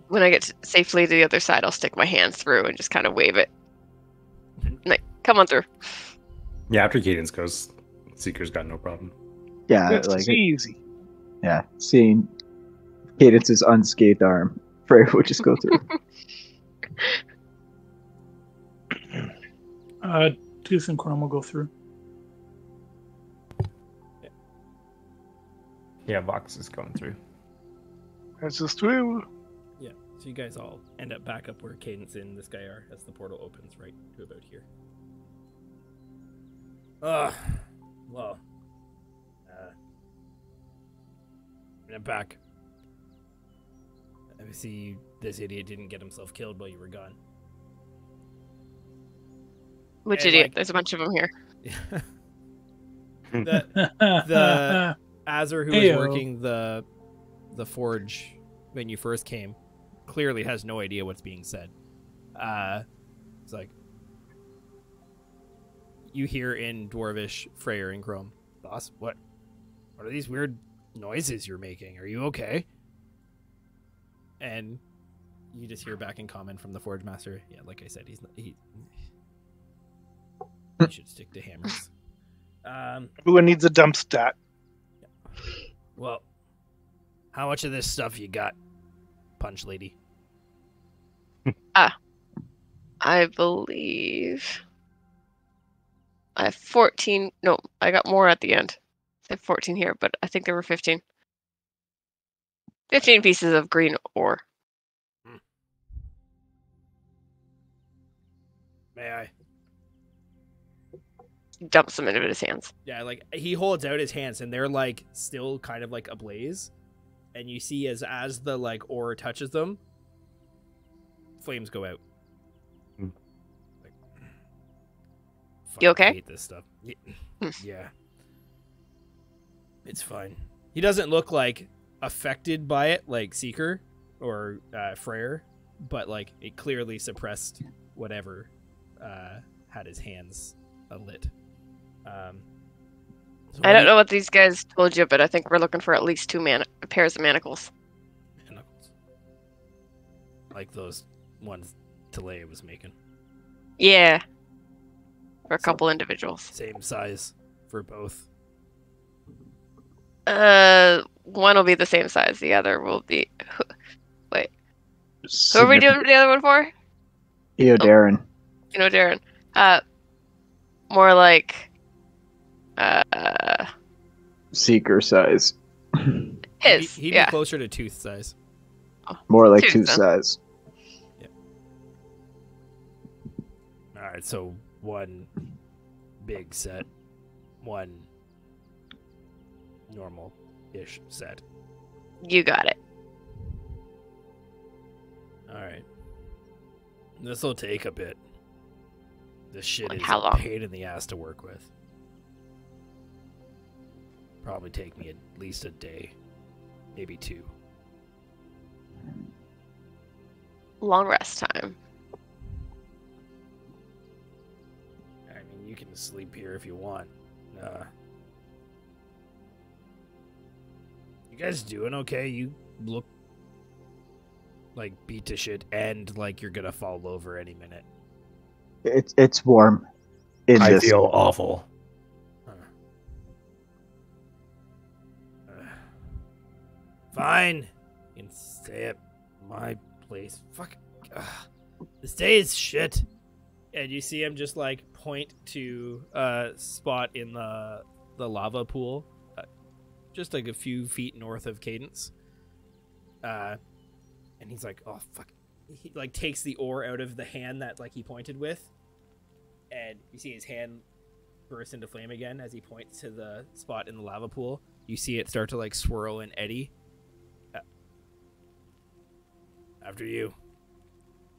When I get safely to the other side, I'll stick my hands through and just kind of wave it. Like, come on through. Yeah, after Cadence goes, Seeker's got no problem. Yeah, It's like easy. yeah, seeing Cadence's unscathed arm, Frey would just go through. Tooth and Chrome will go through. Yeah, Vox is going through. That's just through. Yeah, so you guys all end up back up where Cadence and this guy are as the portal opens right to about here. Well, I'm back. I see this idiot didn't get himself killed while you were gone. Which And, idiot? like- There's a bunch of them here. The Azur who was Heyo. working the forge when you first came clearly has no idea what's being said. It's like you hear in Dwarvish, Freyr and Chrome, "Boss, what are these weird noises you're making? Are you okay?" And you just hear back in common from the Forge Master, "Yeah, like I said, he should stick to hammers." Everyone needs a dump stat. Well, how much of this stuff you got, Punch Lady? I believe I have 14. No, I got more at the end. I have 14 here, but I think there were 15. 15 pieces of green ore. May I? Dumps them into his hands. Yeah, like he holds out his hands and they're like still kind of like ablaze, and you see as the like ore touches them, flames go out. Like, You okay? I hate this stuff. Yeah, it's fine. He doesn't look like affected by it like Seeker or Freyr, but like it clearly suppressed whatever had his hands lit. So I don't know what these guys told you, but I think we're looking for at least 2 pairs of manacles. Manacles. Like those ones Talea was making. Yeah. For a couple individuals. Same size for both. One will be the same size. The other will be. Wait. Who are we doing the other one for? Darren. You know, Darren. More like. Seeker size. His. He'd yeah. be closer to tooth size. More like Tooth, tooth huh? size. All right, so one big set, one normal-ish set. You got it. All right. This will take a bit. This shit Like is how a long? pain in the ass to work with. Probably take me at least a day, maybe 2. Long rest time. I mean, you can sleep here if you want. You guys doing okay? You look like beat to shit and like you're gonna fall over any minute. It's warm. I feel awful. Fine. You can stay at my place. Fuck. Ugh. This day is shit. And you see him just like point to a spot in the lava pool, just like a few feet north of Cadence. And he's like, "Oh fuck!" He like takes the ore out of the hand that like he pointed with, and you see his hand burst into flame again as he points to the spot in the lava pool. You see it start to like swirl and eddy. After you,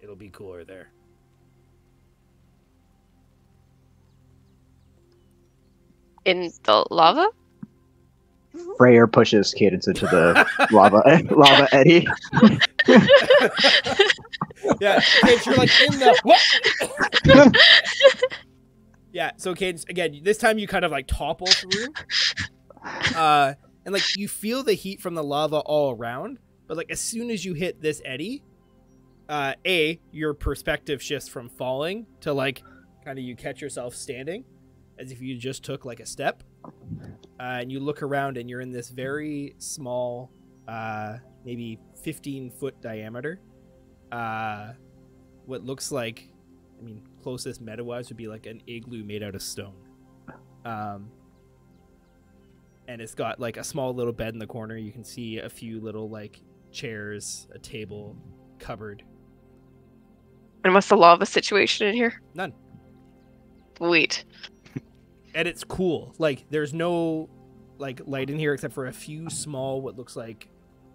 it'll be cooler there. In the lava? Freyr pushes Cadence into the lava eddy. Yeah, Cadence, you're like in the what? Yeah, so Cadence, again, this time you kind of like topple through. And like you feel the heat from the lava all around, but like as soon as you hit this eddy, your perspective shifts from falling to like kind of you catch yourself standing as if you just took like a step. And you look around and you're in this very small, maybe 15-foot diameter. What looks like, I mean, closest meta-wise would be like an igloo made out of stone. And it's got like a small little bed in the corner. You can see a few little like chairs, a table, cupboard. And what's the lava situation in here? None. Sweet. And it's cool. Like there's no like light in here except for a few small, what looks like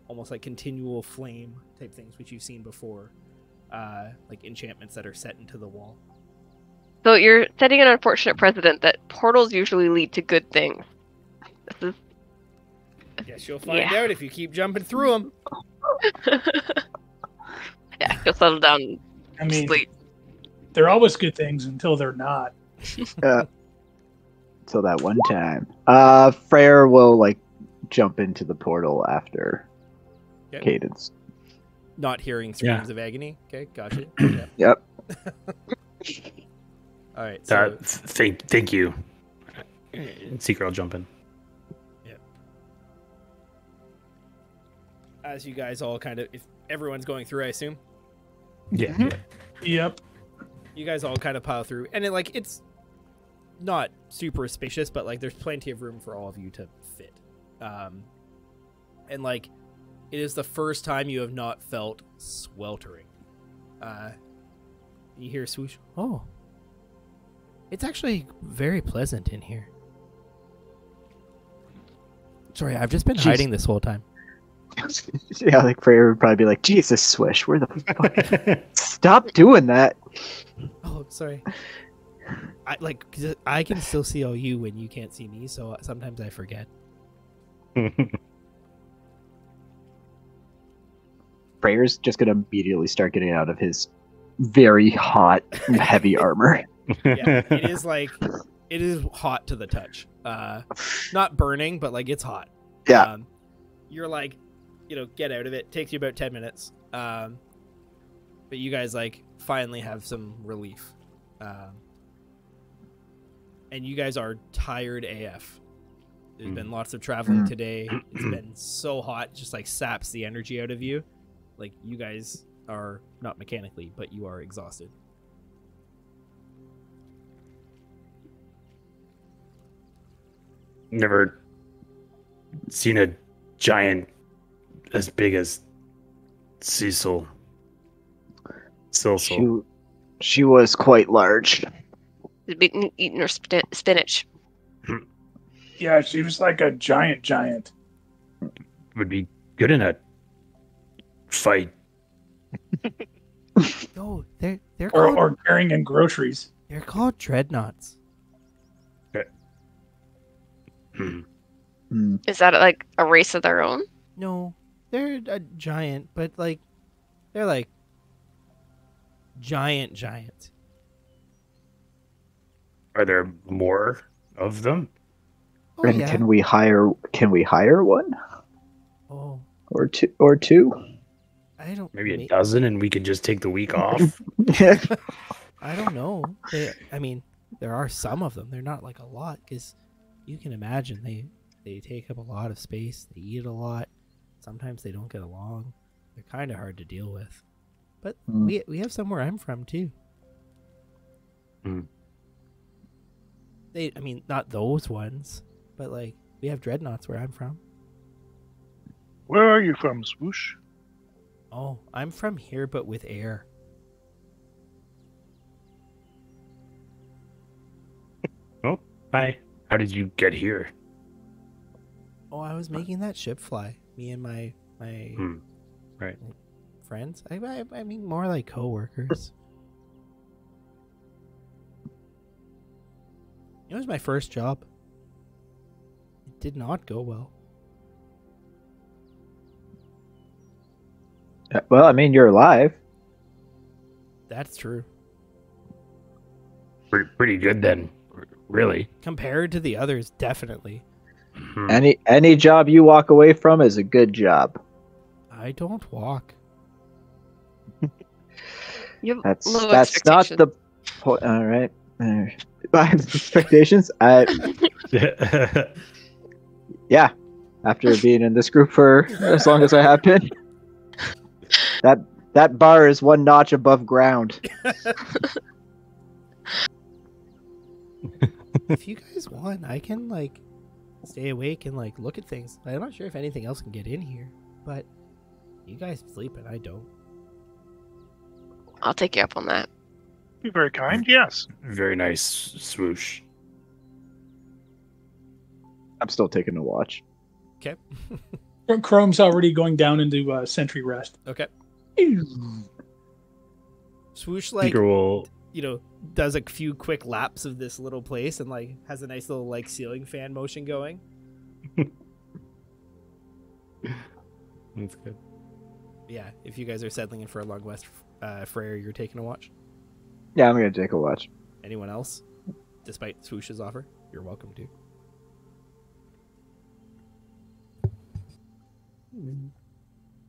almost like continual flame type things, which you've seen before. Like enchantments that are set into the wall. So you're setting an unfortunate precedent that portals usually lead to good things. This is... Guess you'll find out if you keep jumping through them. Yeah, you'll settle down. I mean, Sleep. they're always good things until they're not. Till that one time. Freyr will like jump into the portal after Okay. Cadence. Not hearing screams of agony. Okay, gotcha. Yeah. Yep. All right. So Thank you. Seeker will jump in. as you guys all kind of, if everyone's going through, I assume. Yeah. Yep. You guys all kind of pile through, and it's not super spacious, but like there's plenty of room for all of you to fit. And like it is the first time you have not felt sweltering. You hear swoosh. Oh, it's actually very pleasant in here. Sorry, I've just been hiding this whole time. Yeah, like Freyr would probably be like, Jesus, Swish, where the fuck? Stop doing that. Oh, sorry. I can still see all you when you can't see me, so sometimes I forget. Freyr's just gonna immediately start getting out of his very hot, heavy armor. Yeah, it is like it is hot to the touch. Not burning, but like it's hot. Yeah. You're like, get out of it. Takes you about 10 minutes. But you guys like finally have some relief. And you guys are tired AF. There's been lots of traveling today. It's been so hot, just like saps the energy out of you. Like you guys are not mechanically, but you are exhausted. Never seen a giant as big as Cecil. Silsel. She was quite large. She's been eating her spinach. Yeah, she was like a giant. Would be good in a fight. No, they're called, Or carrying in groceries. they're called dreadnoughts. Is that like a race of their own? No, they're a giant, but like they're like giant. Are there more of them? Oh, And yeah. can we hire one Oh, or two? I don't. Maybe a dozen, and we can just take the week off. I don't know. I mean, there are some of them. They're not like a lot, because you can imagine they take up a lot of space. They eat a lot. Sometimes they don't get along. They're kind of hard to deal with. But we have some where I'm from too. I mean, not those ones, but like we have dreadnoughts where I'm from. Where are you from, Swoosh? Oh, I'm from here, but with air. Oh, hi. How did you get here? Oh, I was making that ship fly. Me and my Right. friends. I mean, more like coworkers. It was my first job. It did not go well. Well, I mean, you're alive. That's true. Pretty good then, really. Compared to the others, definitely. Any job you walk away from is a good job. I don't walk. You have That's low not expectations. the point. All right. I have expectations. Yeah. After being in this group for as long as I have been, that bar is one notch above ground. If you guys want, I can like stay awake and like look at things. I'm not sure if anything else can get in here, but you guys sleep and I don't. I'll take you up on that. Be very kind, yes. Very nice, Swoosh. I'm still taking a watch. Okay. Chrome's already going down into sentry rest. Okay. Swoosh like Seeker will. does a few quick laps of this little place and like has a nice little like ceiling fan motion going. That's good. Yeah, if you guys are settling in for a long rest, Freyr, you're taking a watch. Yeah, I'm gonna take a watch. Anyone else, despite Swoosh's offer, you're welcome to.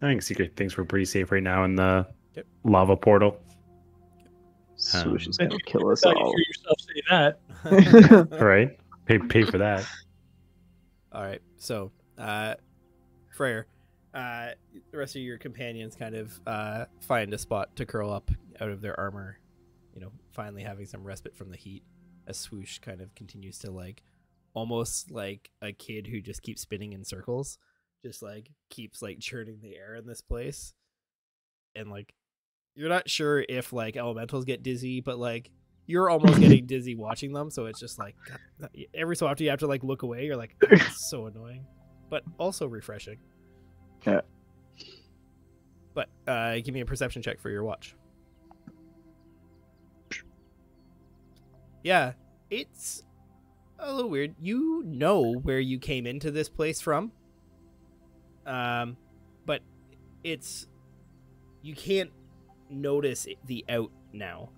I think Secret thinks we're pretty safe right now in the Yep. lava portal. Swoosh is gonna kill us Thought you all. hear yourself say that. All right, pay for that. All right, so Freyr, the rest of your companions kind of find a spot to curl up out of their armor, finally having some respite from the heat as Swoosh kind of continues to like almost like a kid who just keeps spinning in circles, just like keeps like churning the air in this place. And like you're not sure if like elementals get dizzy, but like you're almost getting dizzy watching them, so it's just like God, every so often you have to like look away. You're like, oh, it's so annoying, but also refreshing. Yeah. But give me a perception check for your watch. Yeah, it's a little weird. You know where you came into this place from, but you can't notice the out now,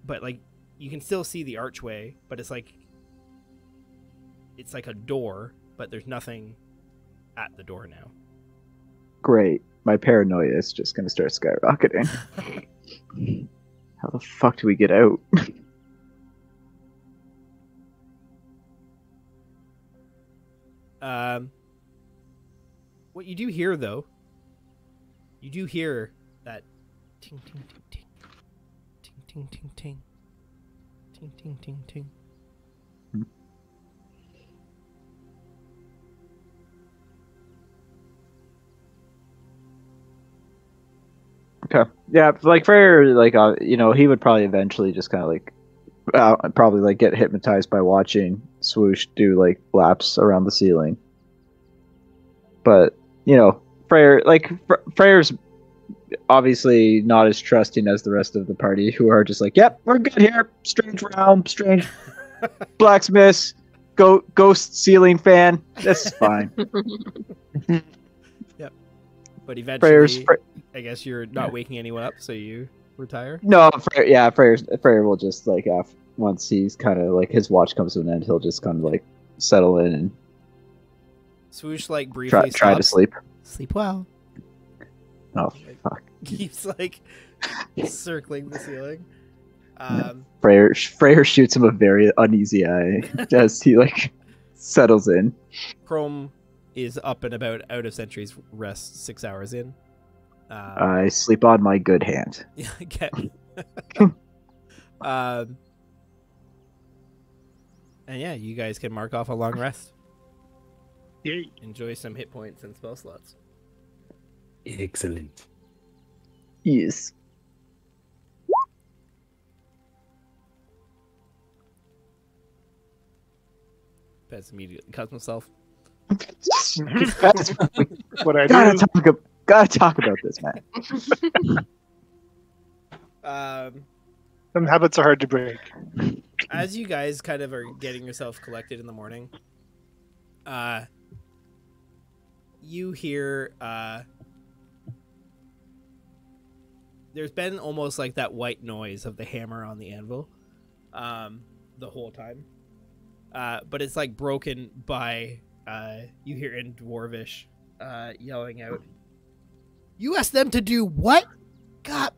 but like you can still see the archway, but it's like it's like a door, but there's nothing at the door now. Great. My paranoia is just gonna start skyrocketing. How the fuck do we get out? What you do hear, though, you do hear that ting ting ting ting ting ting ting ting ting ting ting. Okay. Yeah, like Freyr, like he would probably eventually just kind of like, probably like get hypnotized by watching Swoosh do like laps around the ceiling. But Freyr, like Freyr's obviously not as trusting as the rest of the party, who are just like, "Yep, we're good here. Strange realm, strange blacksmiths, ghost ceiling fan. This is fine." Yep. But eventually, Freyr's I guess you're not waking anyone up, so you retire? No, Freyr will just like once he's kind of like his watch comes to an end, he'll just kind of like settle in and Swoosh like briefly try to sleep. Sleep well. Oh fuck! Keeps like circling the ceiling. Freyr shoots him a very uneasy eye as he like settles in. Chrome is up and about out of Sentry's rest 6 hours in. I sleep on my good hand. Okay. And yeah, you guys can mark off a long rest. Yay. Enjoy some hit points and spell slots. Excellent. Yes. Pez immediately cuts himself. That's What I gotta talk about this, man. Some habits are hard to break. As you guys kind of are getting yourself collected in the morning, you hear there's been almost like that white noise of the hammer on the anvil the whole time, but it's like broken by you hear in Dwarvish yelling out, "You asked them to do what? God,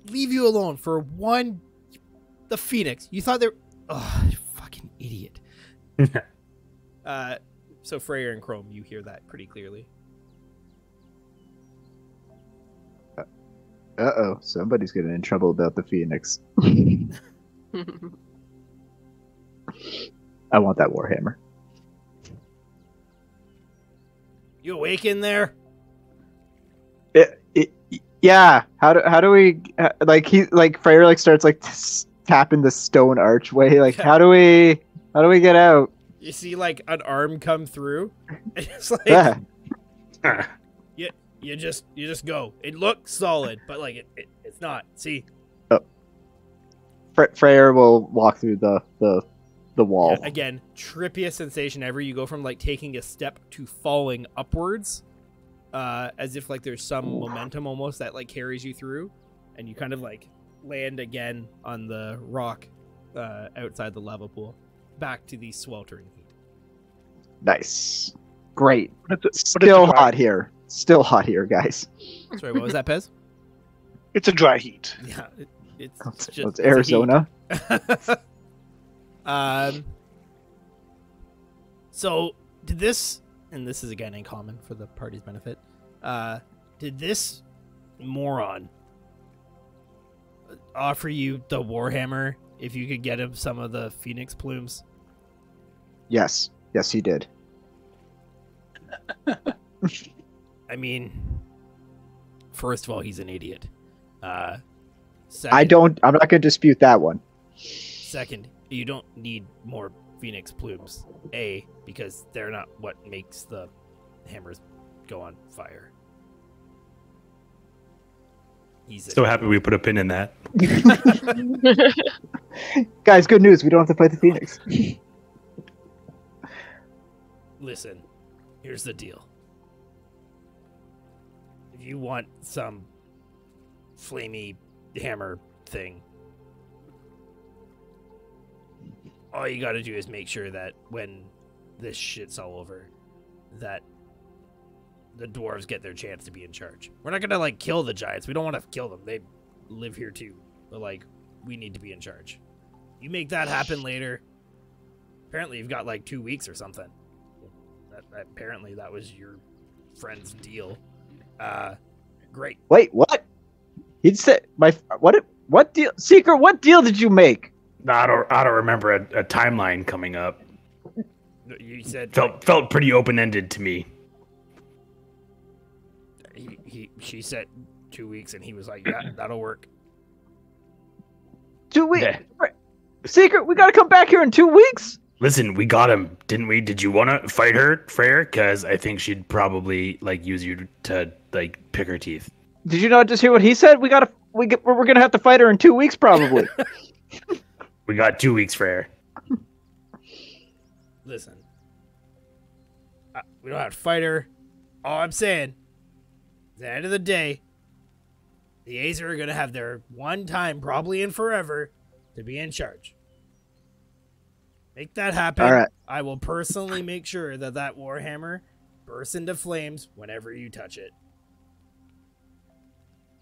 leave you alone for one. The Phoenix. You thought they're... Oh, you fucking idiot." So Freyr and Chrome, you hear that pretty clearly. Uh-oh, somebody's getting in trouble about the Phoenix. I want that Warhammer. You awake in there? Yeah. How do we like Freyr like starts like tapping the stone archway? Like how do we get out? You see like an arm come through. And it's like you just go. It looks solid, but like it's not. See? Oh. Freyr will walk through the wall. Yeah, again, trippiest sensation ever. You go from like taking a step to falling upwards. As if like there's some momentum almost that like carries you through, and you kind of like land again on the rock outside the lava pool, back to the sweltering heat. Nice, great. Still hot here. Still hot here, guys. Sorry, what was that, Pez? It's a dry heat. Yeah, it's just it's Arizona. So did this, and this is again in common for the party's benefit, did this moron offer you the Warhammer if you could get him some of the Phoenix plumes? Yes, he did. I mean, first of all, he's an idiot. Second, I'm not going to dispute that one. Second, you don't need more Phoenix plumes. A, because they're not what makes the hammers go on fire. He's So happy we put a pin in that. Guys, good news. We don't have to fight the Phoenix. Listen, here's the deal. If you want some flamey hammer thing, all you gotta do is make sure that when this shit's all over, that the dwarves get their chance to be in charge. We're not gonna like kill the giants. We don't want to kill them. They live here too. But like, we need to be in charge. You make that happen later. Apparently, you've got like 2 weeks or something. Apparently, that was your friend's deal. Great. Wait, what? He'd said what deal? Secret, what deal did you make? I don't remember a timeline coming up. You said Felt pretty open-ended to me. She said 2 weeks, and he was like, "Yeah, that'll work." 2 weeks. Yeah. Secret, we gotta come back here in 2 weeks. Listen, we got him, didn't we? Did you want to fight her, Freyr? Because I think she'd probably like use you to like pick her teeth. Did you not just hear what he said? We're gonna have to fight her in 2 weeks, probably. We got 2 weeks, Freyr. Listen, we don't have to fight her. All I'm saying, at the end of the day, the Azer are gonna have their one time, probably in forever, to be in charge. Make that happen. All right. I will personally make sure that Warhammer bursts into flames whenever you touch it.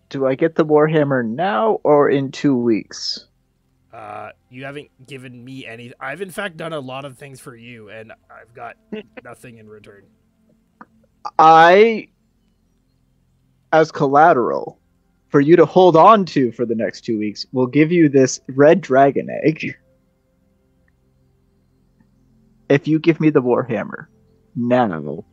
Do I get the Warhammer now or in 2 weeks? You haven't given me any. I've in fact done a lot of things for you, and I've got nothing in return. I, as collateral for you to hold on to for the next 2 weeks, will give you this red dragon egg. If you give me the Warhammer now,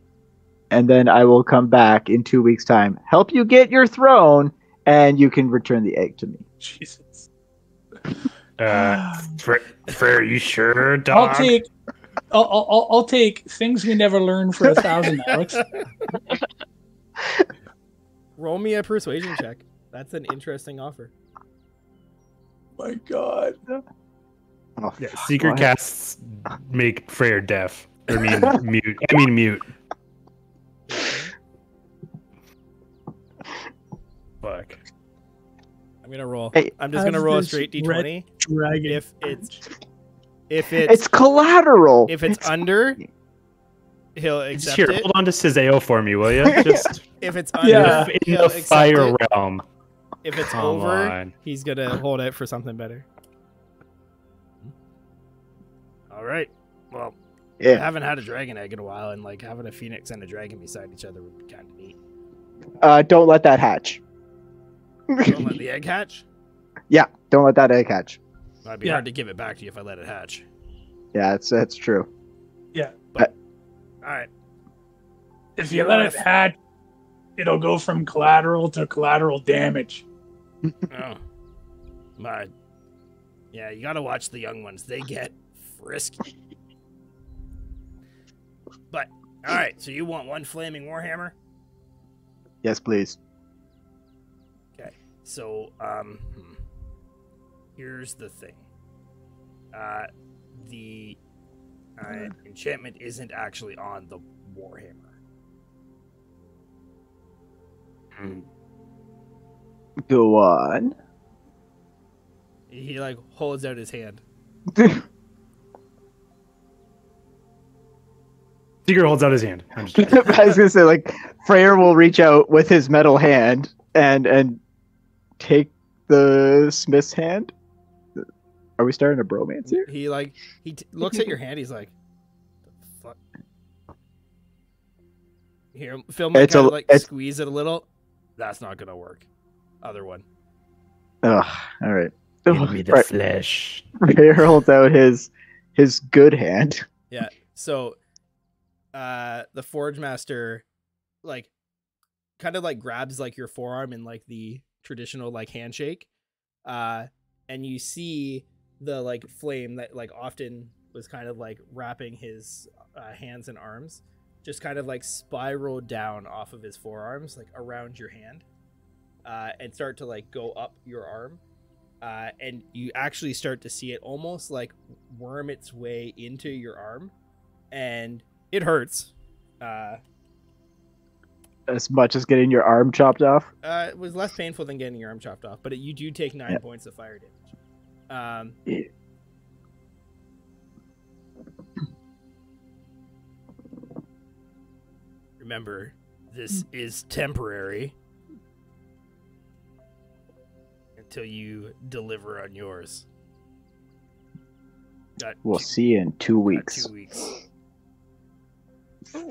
and then I will come back in 2 weeks' time, help you get your throne, and you can return the egg to me. Jesus. Freyr, are you sure, dog? I'll take things we never learned for 1,000, Alex. Roll me a persuasion check. That's an interesting offer. My God. Oh, Yeah, fuck, secret what? casts make Freyr deaf. I mean mute. Fuck. I'm gonna roll. Hey, I'm just gonna roll a this straight red d20. Dragon. If It's collateral. if it's under, he'll accept Here, it. hold on to Cizeo for me, will you? Just If it's under, Yeah. in he'll the accept fire it. realm. If it's Come over, on. he's gonna hold it for something better. All right. Well, I Yeah. haven't had a dragon egg in a while, and like having a phoenix and a dragon beside each other would be kind of neat. Don't let that hatch. Don't let the egg hatch. Yeah, don't let that egg hatch. It'd be Yeah. hard to give it back to you if I let it hatch. Yeah, that's true. All right. If you let it hatch, it'll go from collateral to collateral damage. Oh, my. Yeah, you gotta watch the young ones. They get frisky. But all right. So you want one flaming warhammer? Yes, please. So, here's the thing. The enchantment isn't actually on the Warhammer. Go on. He like holds out his hand. Seeker holds out his hand. I'm just I was gonna say, like, Freyr will reach out with his metal hand and take the smith's hand. Are we starting a bromance here? He like looks at your hand. He's like, "The fuck." Here, Phil might It's kind a- of like it's- squeeze it a little. That's not gonna work. Other one. Ugh, all right. give me the flesh. Freyr holds out his good hand. Yeah. So, the Forge Master, like, kind of like grabs like your forearm in like the traditional like handshake, and you see the like flame that like often was kind of like wrapping his hands and arms, just kind of like spiral down off of his forearms, like around your hand, and start to like go up your arm. And you actually start to see it almost like worm its way into your arm, and it hurts. As much as getting your arm chopped off. It was less painful than getting your arm chopped off, but you do take 9 points of fire damage. Yeah. Remember, this is temporary until you deliver on yours. We'll see you in 2 weeks. 2 weeks.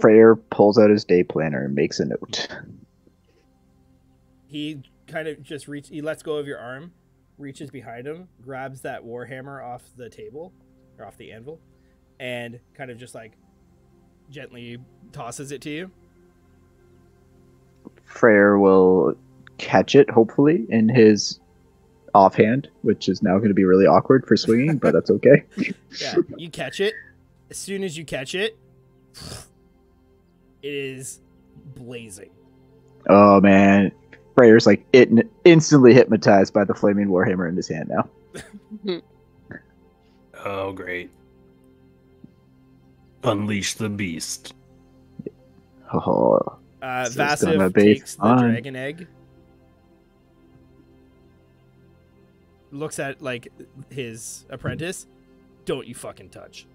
Freyr pulls out his day planner and makes a note. He kind of just he lets go of your arm, reaches behind him, grabs that warhammer off the table or off the anvil, and kind of just like gently tosses it to you. Freyr will catch it, hopefully, in his offhand, which is now going to be really awkward for swinging, but that's okay. Yeah, you catch it. As soon as you catch it, it is blazing. Oh man, Freyr's like instantly hypnotized by the flaming warhammer in his hand now. Oh, great. Unleash the beast. Oh, Vassive takes the dragon egg, looks at like his apprentice. Don't you fucking touch.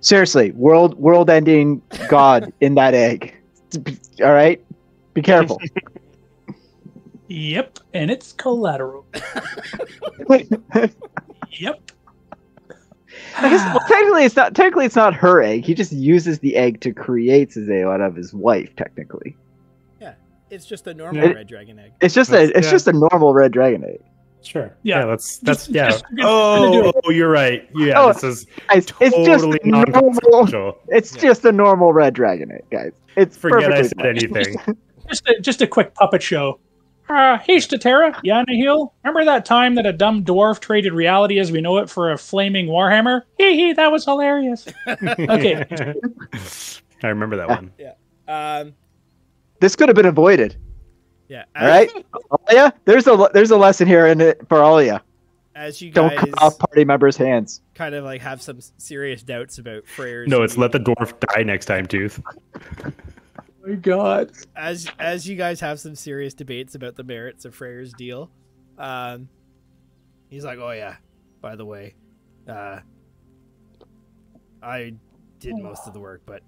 seriously, world-ending god in that egg. All right, be careful. Yep, and it's collateral. Yep. I guess technically it's not her egg. He just uses the egg to create his egg out of his wife. Technically, Yeah, it's just a normal red dragon egg. it's just a normal red dragon egg. Sure. Yeah. That's Just- yeah. just- Oh, you're right. Yeah, Oh, this is Guys, it's just totally a normal. non-consensual. It's just a normal red dragon egg, guys. It's Forget I perfectly said fine. anything. Just a quick puppet show. Hey, Statera, Yanahil, remember that time that a dumb dwarf traded reality as we know it for a flaming warhammer? Hee, that was hilarious. Okay. I remember that one. Um, This could have been avoided. yeah. All right, Alia, there's a lesson here in it for Alia. As you Don't guys cut off party members' hands. kind of like have some serious doubts about Freyr's. No, it's let the dwarf die next time, Tooth. Oh my God. As you guys have some serious debates about the merits of Freyr's deal, he's like, "Oh yeah, by the way, I did most of the work, but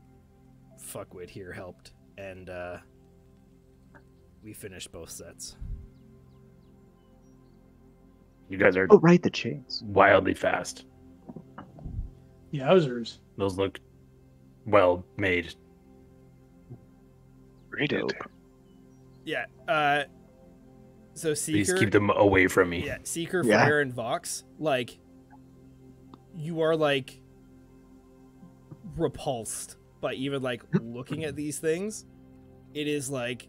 Fuckwit here helped, and we finished both sets." You guys are Oh right, the chains. wildly fast. Yowzers. Those look well made. Rated. Yeah. So Please Seeker, keep them away from me. yeah, Seeker, Yeah. Freyr, and Vox, like, you are like repulsed by even like looking at these things. It is like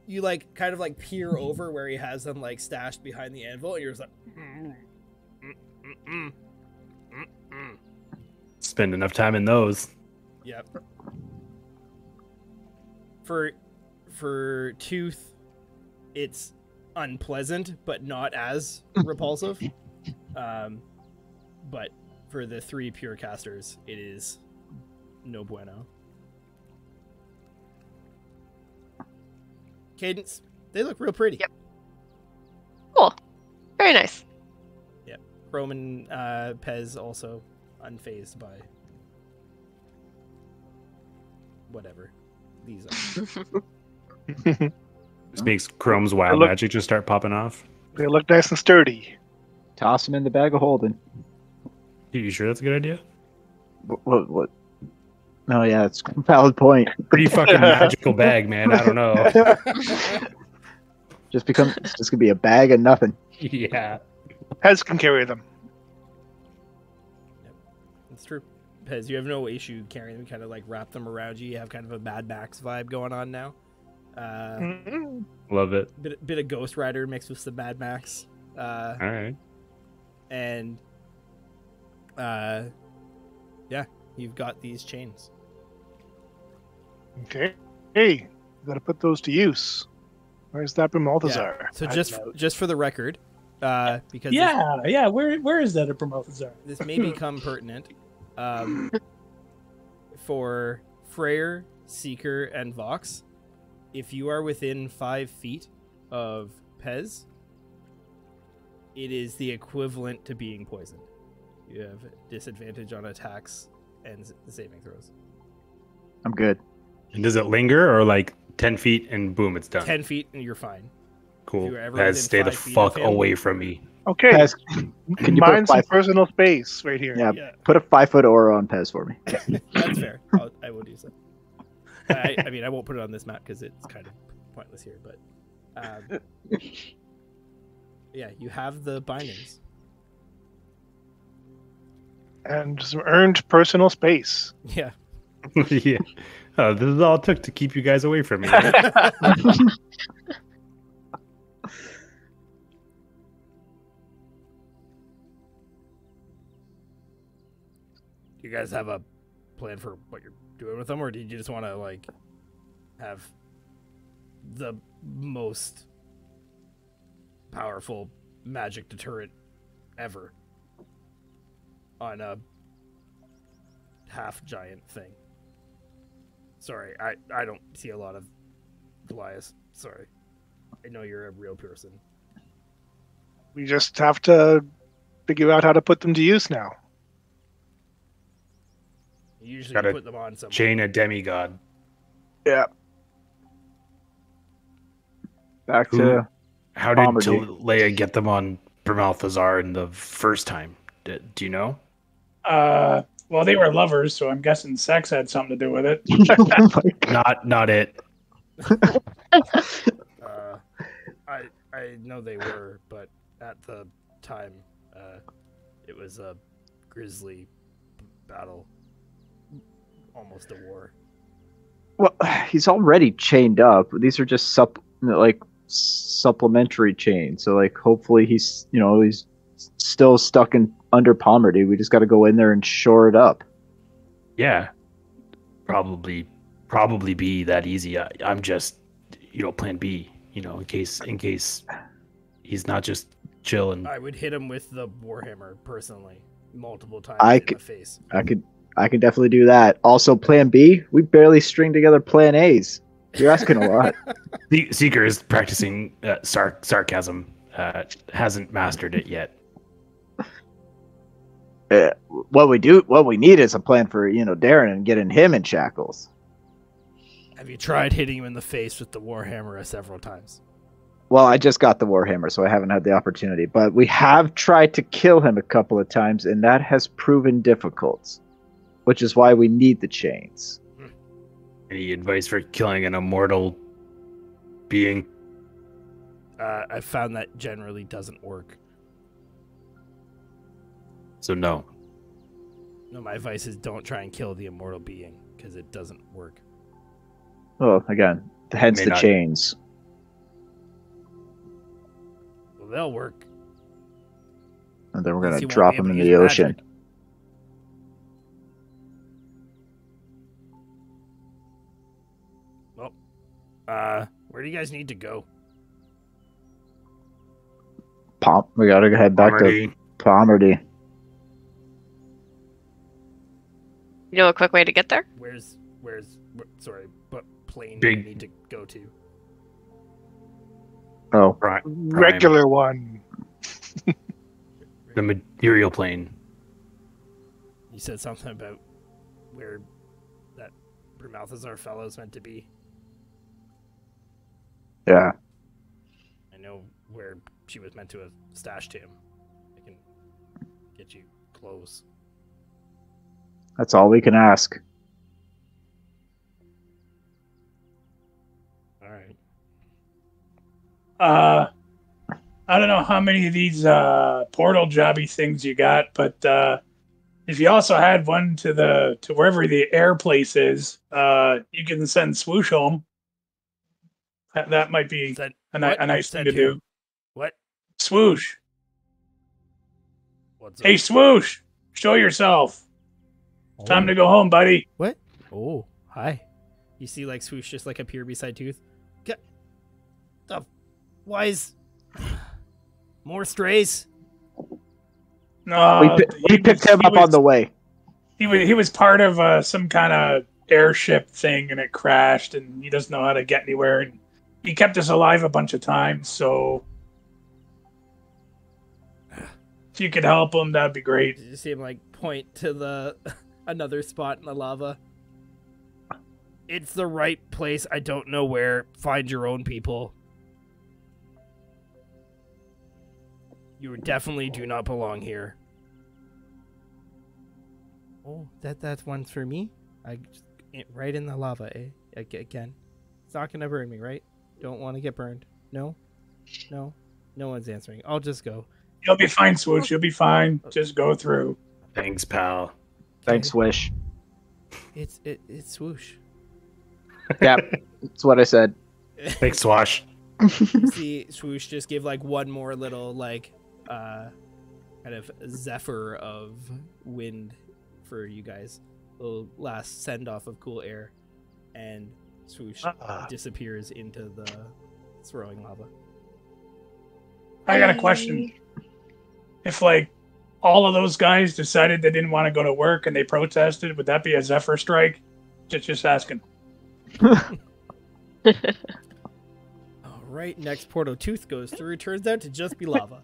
you like kind of like peer over where he has them like stashed behind the anvil, and you're just like, Spend enough time in those. Yep. For Tooth, it's unpleasant, but not as repulsive. But for the three pure casters, it is no bueno. Cadence, they look real pretty. Yep. Cool. Very nice. Roman Pez also unfazed by whatever these are. This makes Chrome's wild Look- magic just start popping off. They look nice and sturdy. Toss them in the bag of holding. You sure that's a good idea? What? Oh yeah, it's a valid point. Pretty fucking magical bag, man. I don't know. It's just gonna be a bag of nothing. Yeah. Pez can carry them. It's true. Pez, you have no issue carrying them, kind of like wrap them around you. You have kind of a Mad Max vibe going on now. Mhm. Love it. Bit of Ghost Rider mixed with some Mad Max. All right. And yeah, you've got these chains. Okay. Hey, you gotta put those to use. Where's that Balthazar? So I just know. just for the record, because Yeah. Where is that at Bromothazar? this may become pertinent, for Freyr, Seeker, and Vox, if you are within 5 feet of Pez, it is the equivalent to being poisoned. You have disadvantage on attacks and saving throws. I'm good. And does it linger or like 10 feet and boom, it's done? 10 feet and you're fine. If Cool. you're ever Guys, within stay the 5 feet fuck of him- away from me. Okay, Pez, can you put mine's some five? personal space right here. Yeah, Yeah, put a 5-foot aura on Pez for me. that's fair. I will do so. I mean, I won't put it on this map because it's kind of pointless here, but yeah, you have the bindings. And some earned personal space. Yeah. Yeah. Oh, this is all it took to keep you guys away from me. Do you guys have a plan for what you're doing with them, or do you just want to like have the most powerful magic deterrent ever on a half giant thing? Sorry, I don't see a lot of Goliath. Sorry, I know you're a real person. We just have to figure out how to put them to use now. You usually Gotta put them on somewhere. Chain a demigod. Yeah. Back Who- to How did Pomerdy. Leia get them on Bermalthazar in the first time? Do you know? Well, they were lovers, so I'm guessing sex had something to do with it. oh my God. Not it. I know they were, but at the time, it was a grisly battle, almost a war. Well, he's already chained up. These are just supplementary chains. So like, hopefully he's still stuck in under Pomerty. We just got to go in there and shore it up. Yeah. Probably be that easy. I'm just, plan B, in case he's not just chilling. I would hit him with the warhammer personally, multiple times I in c- the face. I can definitely do that. Also, Plan B. We barely string together Plan A's. You're asking a lot. The Seeker is practicing sarcasm. Hasn't mastered it yet. What we need is a plan for Darren and getting him in shackles. Have you tried hitting him in the face with the warhammer several times? Well, I just got the Warhammer, so I haven't had the opportunity. But we have tried to kill him a couple of times, and that has proven difficult. Which is why we need the chains. Any advice for killing an immortal being? I found that generally doesn't work. So no. No, my advice is don't try and kill the immortal being, because it doesn't work. Well, again, hence May the not. chains. Well, they'll work. And then we're Unless going to you won't drop be able him in to the use ocean. magic. Well, where do you guys need to go? We got to head back to Pomerty. Pomerty. You know a quick way to get there? Sorry, what plane Big- do you need to go to? Oh, Prime. Regular one. The material plane. You said something about where that Bermalthazar fellow's meant to be. yeah. I know where she was meant to have stashed him. I can get you close. That's all we can ask. All right. I don't know how many of these portal jobby things you got, but if you also had one to wherever the air place is, you can send Swoosh home. That might be Said, a what? nice thing Said to who? do. What? Swoosh. What's Hey, up? Swoosh, show yourself. Time to go home, buddy. What? Oh, hi. You see, like, Swoosh just, like, appear beside Tooth? Why is... More strays? No, We picked him up on the way. He was part of some kind of airship thing, and it crashed, and he doesn't know how to get anywhere. And he kept us alive a bunch of times, so if you could help him, that'd be great. Did you see him, like, point to the... another spot in the lava? It's the right place. I don't know where. Find your own people. You definitely do not belong here. Oh, that's one for me? Right in the lava, eh? Again. It's not gonna burn me, right? Don't want to get burned. No? No? No one's answering. I'll just go. You'll be fine, Swoosh. You'll be fine. Just go through. Thanks, pal. Thanks, Wish. It's swoosh. Yep, that's what I said. Thanks, Swash. See, swoosh just give like one more little like kind of zephyr of wind for you guys. A little last send off of cool air, and swoosh disappears into the swirling lava. I got a question. If like all of those guys decided they didn't want to go to work and they protested, would that be a Zephyr strike? Just asking. All right, next Porto Tooth goes through. Turns out to just be lava.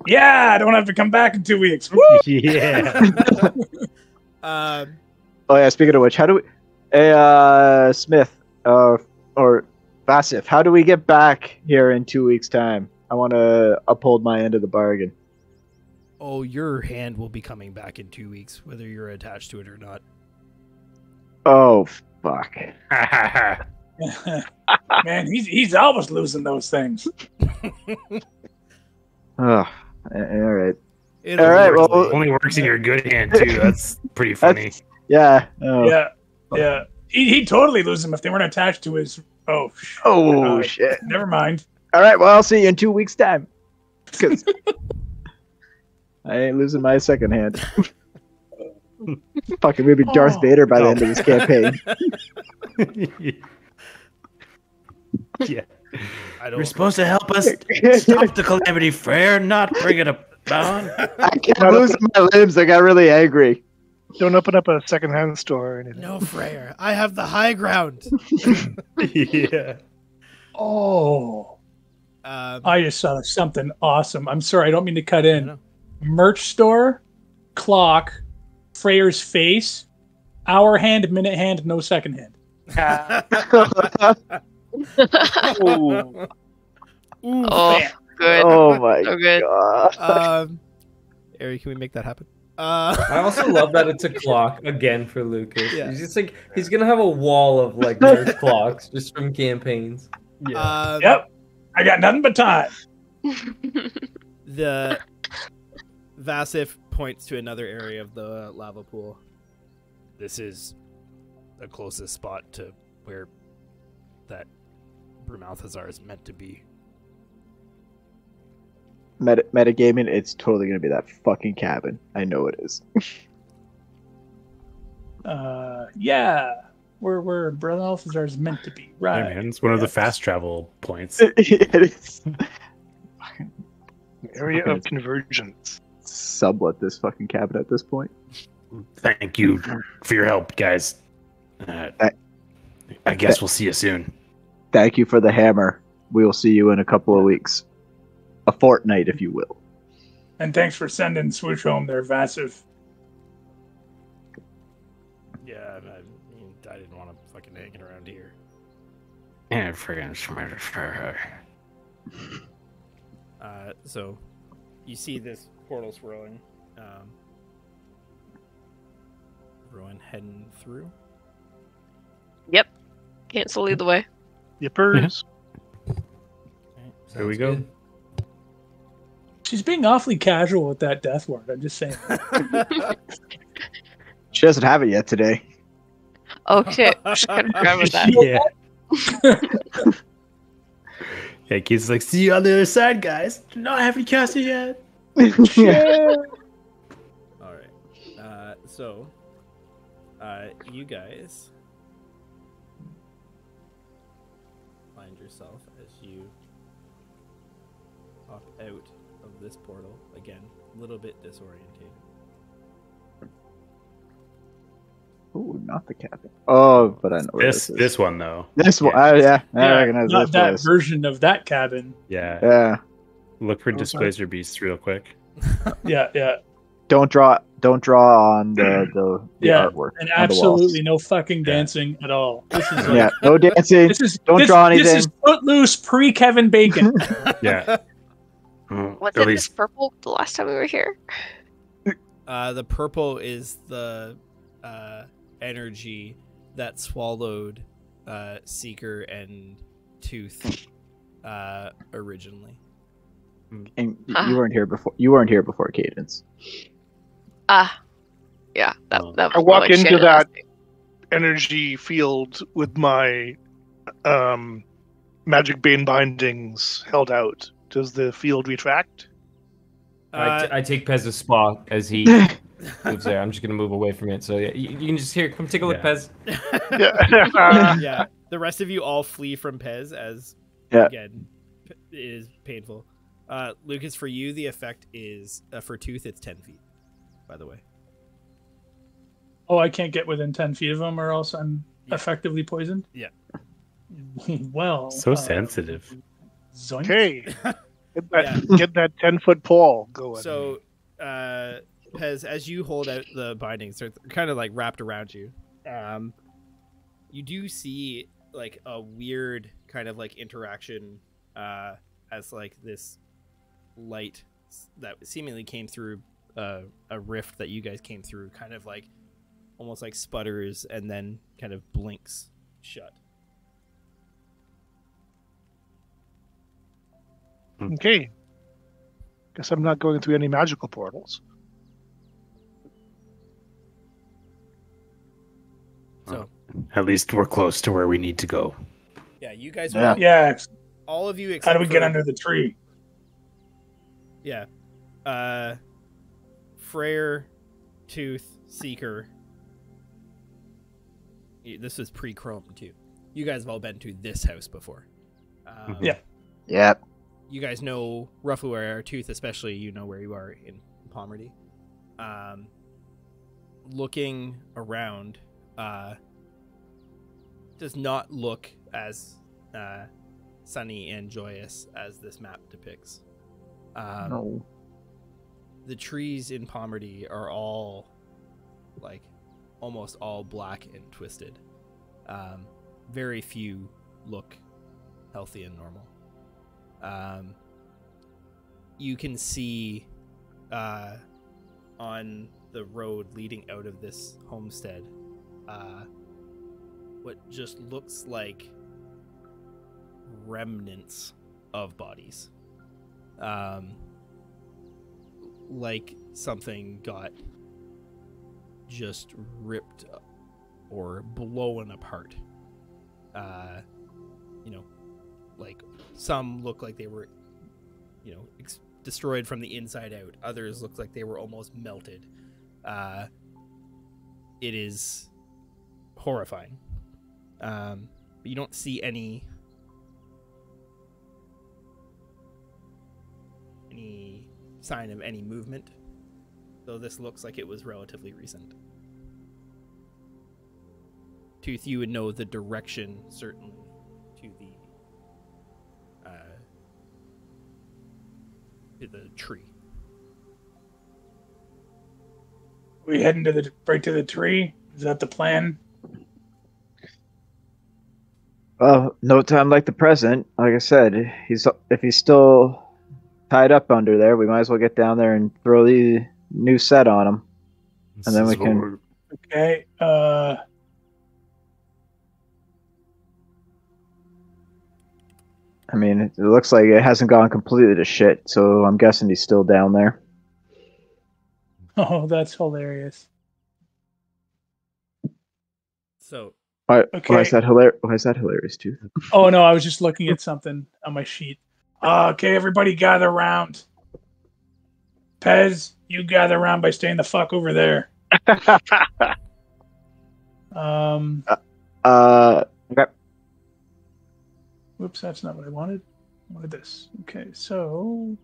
Yeah, I don't have to come back in 2 weeks. Woo! Yeah. Oh yeah, speaking of which, how do we Smith or Vasif, how do we get back here in 2 weeks' time? I want to uphold my end of the bargain. Oh, your hand will be coming back in 2 weeks, whether you're attached to it or not. Oh fuck. Man, he's always losing those things. Oh, all right. It'll All right, work. well, Only works in your good hand too. That's pretty funny. yeah. Oh. Yeah. He'd totally lose them if they weren't attached to his. Oh Shit. Never mind. All right, well, I'll see you in 2 weeks' time. 'Cause I ain't losing my second hand. Fucking maybe Darth Vader by the end of this campaign. Yeah. I don't. You're supposed to help us stop the calamity, Frere, not bring it about. I kept losing my limbs. I got really angry. Don't open up a secondhand store or anything. No, Freyr. I have the high ground. Yeah. Oh. I just saw something awesome. I'm sorry, I don't mean to cut in. No. Merch store, clock, Freyr's face, hour hand, minute hand, no second hand. Oh, Bam. good. Oh my So good. god. Ari, can we make that happen? I also love that it's a clock again for Lucas. Yeah. He's just like he's gonna have a wall of like merch clocks just from campaigns. Yep. I got nothing but time. The Vasif points to another area of the lava pool. This is the closest spot to where that Brumalthazar is meant to be. Metagaming, it's totally gonna be that fucking cabin. I know it is. Yeah. Where Brother Althazar is meant to be. Right. Yeah, man, it's one of the fast travel points. It is. Area of convergence. Sublet this fucking cabin at this point. Thank you for your help, guys. I guess we'll see you soon. Thank you for the hammer. We will see you in a couple of weeks. A fortnight, if you will. And thanks for sending Swoosh home there, Vasif. Yeah, I didn't want to fucking hang it around here. Yeah, friggin' smart for her. So you see this portal swirling. Everyone heading through. Yep. Cancel either way. Yippers. There we go. She's being awfully casual with that death ward. I'm just saying. She doesn't have it yet today. Oh shit. I forgot about that. Yeah. Yeah, kids like, see you on the other side, guys. Not having cast it yet. All right. So, you guys find yourself as you pop out of this portal again, a little bit disorientated. Ooh, not the cabin. Oh, but I know where this is. This one though. This one. Yeah. Yeah, I recognize not this that place. version of that cabin. Yeah. Yeah. Look for Okay. Displacer Beast real quick. Yeah. Don't draw don't draw on the Yeah, artwork. and on the walls. absolutely no fucking dancing at all. This is like, Yeah, no dancing. Don't draw anything. This is Footloose pre Kevin Bacon. Yeah. What's At in least this purple the last time we were here? The purple is the energy that swallowed Seeker and Tooth originally. And you weren't here before. You weren't here before Cadence. Yeah, that was I more walk like into Shannon that asking. energy field with my magic bane bindings held out. Does the field retract? I take Pez's spot as he moves there. I'm just gonna move away from it. So yeah, you can just come take a look, Yeah. Pez. Yeah, the rest of you all flee from Pez as again it is painful. Lucas, for you the effect is for Tooth it's 10 feet. By the way, Oh, I can't get within 10 feet of him, or else I'm effectively poisoned. Yeah. Well, so sensitive. zoink. Okay. Get that 10-foot pole going. so Pez, as you hold out the bindings, they're kind of like wrapped around you. You do see like a weird kind of like interaction as like this light that seemingly came through a rift that you guys came through, kind of like almost like sputters and then kind of blinks shut. Okay. Guess I'm not going through any magical portals. So At least we're close to where we need to go. yeah, you guys Yeah. Yeah. all of you except How do we get for- under the tree? Yeah. Freyr, Tooth, Seeker. This was pre-Chrome too. You guys have all been to this house before. Yeah. Yep. You guys know roughly where Tooth, especially you know where you are in Pomerty. Looking around, does not look as sunny and joyous as this map depicts. No. The trees in Pomerty are all like almost all black and twisted. Very few look healthy and normal. You can see on the road leading out of this homestead what just looks like remnants of bodies. Like something got just ripped or blown apart. Like some look like they were, destroyed from the inside out. Others look like they were almost melted. It is horrifying. But you don't see any sign of any movement, though this looks like it was relatively recent. Tooth, you would know the direction certainly to the tree. We heading to right to the tree? Is that the plan? Well, no time like the present. Like I said, if he's still tied up under there, we might as well get down there and throw the new set on him, and then we can. Okay. I mean, it looks like it hasn't gone completely to shit, so I'm guessing he's still down there. Oh, that's hilarious. So, Why Okay. is that hilarious? Why is that hilarious, too? Oh no, I was just looking at something on my sheet. Okay, everybody gather around. Pez, you gather around by staying the fuck over there. Okay. Whoops, that's not what I wanted. I wanted this. Okay, so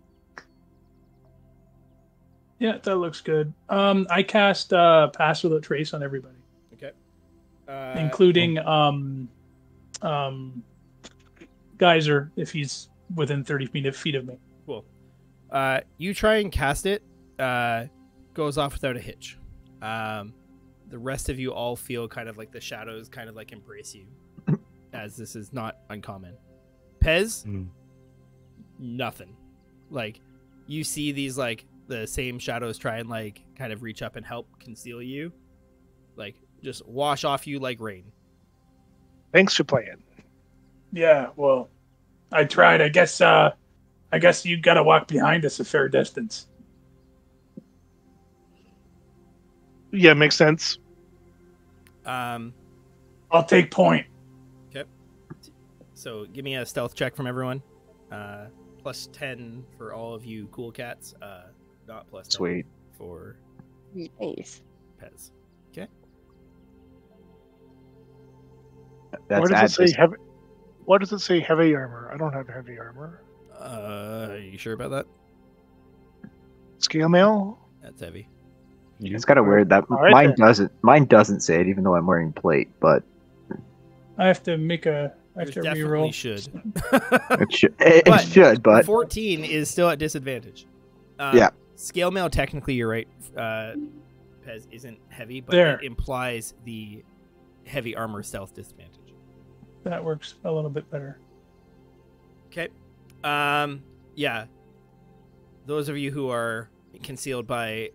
yeah, that looks good. I cast Pass Without Trace on everybody, okay. including Geyser if he's within 30 feet of me. Cool. You try and cast it. goes off without a hitch. The rest of you all feel kind of like the shadows kind of like embrace you, as this is not uncommon. Pez, nothing. Like, you see these, like, the same shadows try and, like, kind of reach up and help conceal you. Like, just wash off you like rain. Thanks for playing. Yeah, well, I tried. I guess you gotta walk behind us a fair distance. Yeah, makes sense. Um, I'll take point. Okay. So give me a stealth check from everyone. Plus 10 for all of you cool cats. Not plus 10 Sweet. for Nice. Pez. Okay. That's What does it say? Advis. Heavy, what does it say? Heavy armor. I don't have heavy armor. Are you sure about that? Scale mail. That's heavy. It's kind of weird that All right, mine then. doesn't. Mine doesn't say it, even though I'm wearing plate. But I have to make a. I have Yours to definitely reroll. should. it should. It should. But 14 is still at disadvantage. Yeah. Scale mail, technically, you're right. Pez isn't heavy, but There. it implies the heavy armor stealth disadvantage. That works a little bit better. Okay. Yeah. Those of you who are concealed by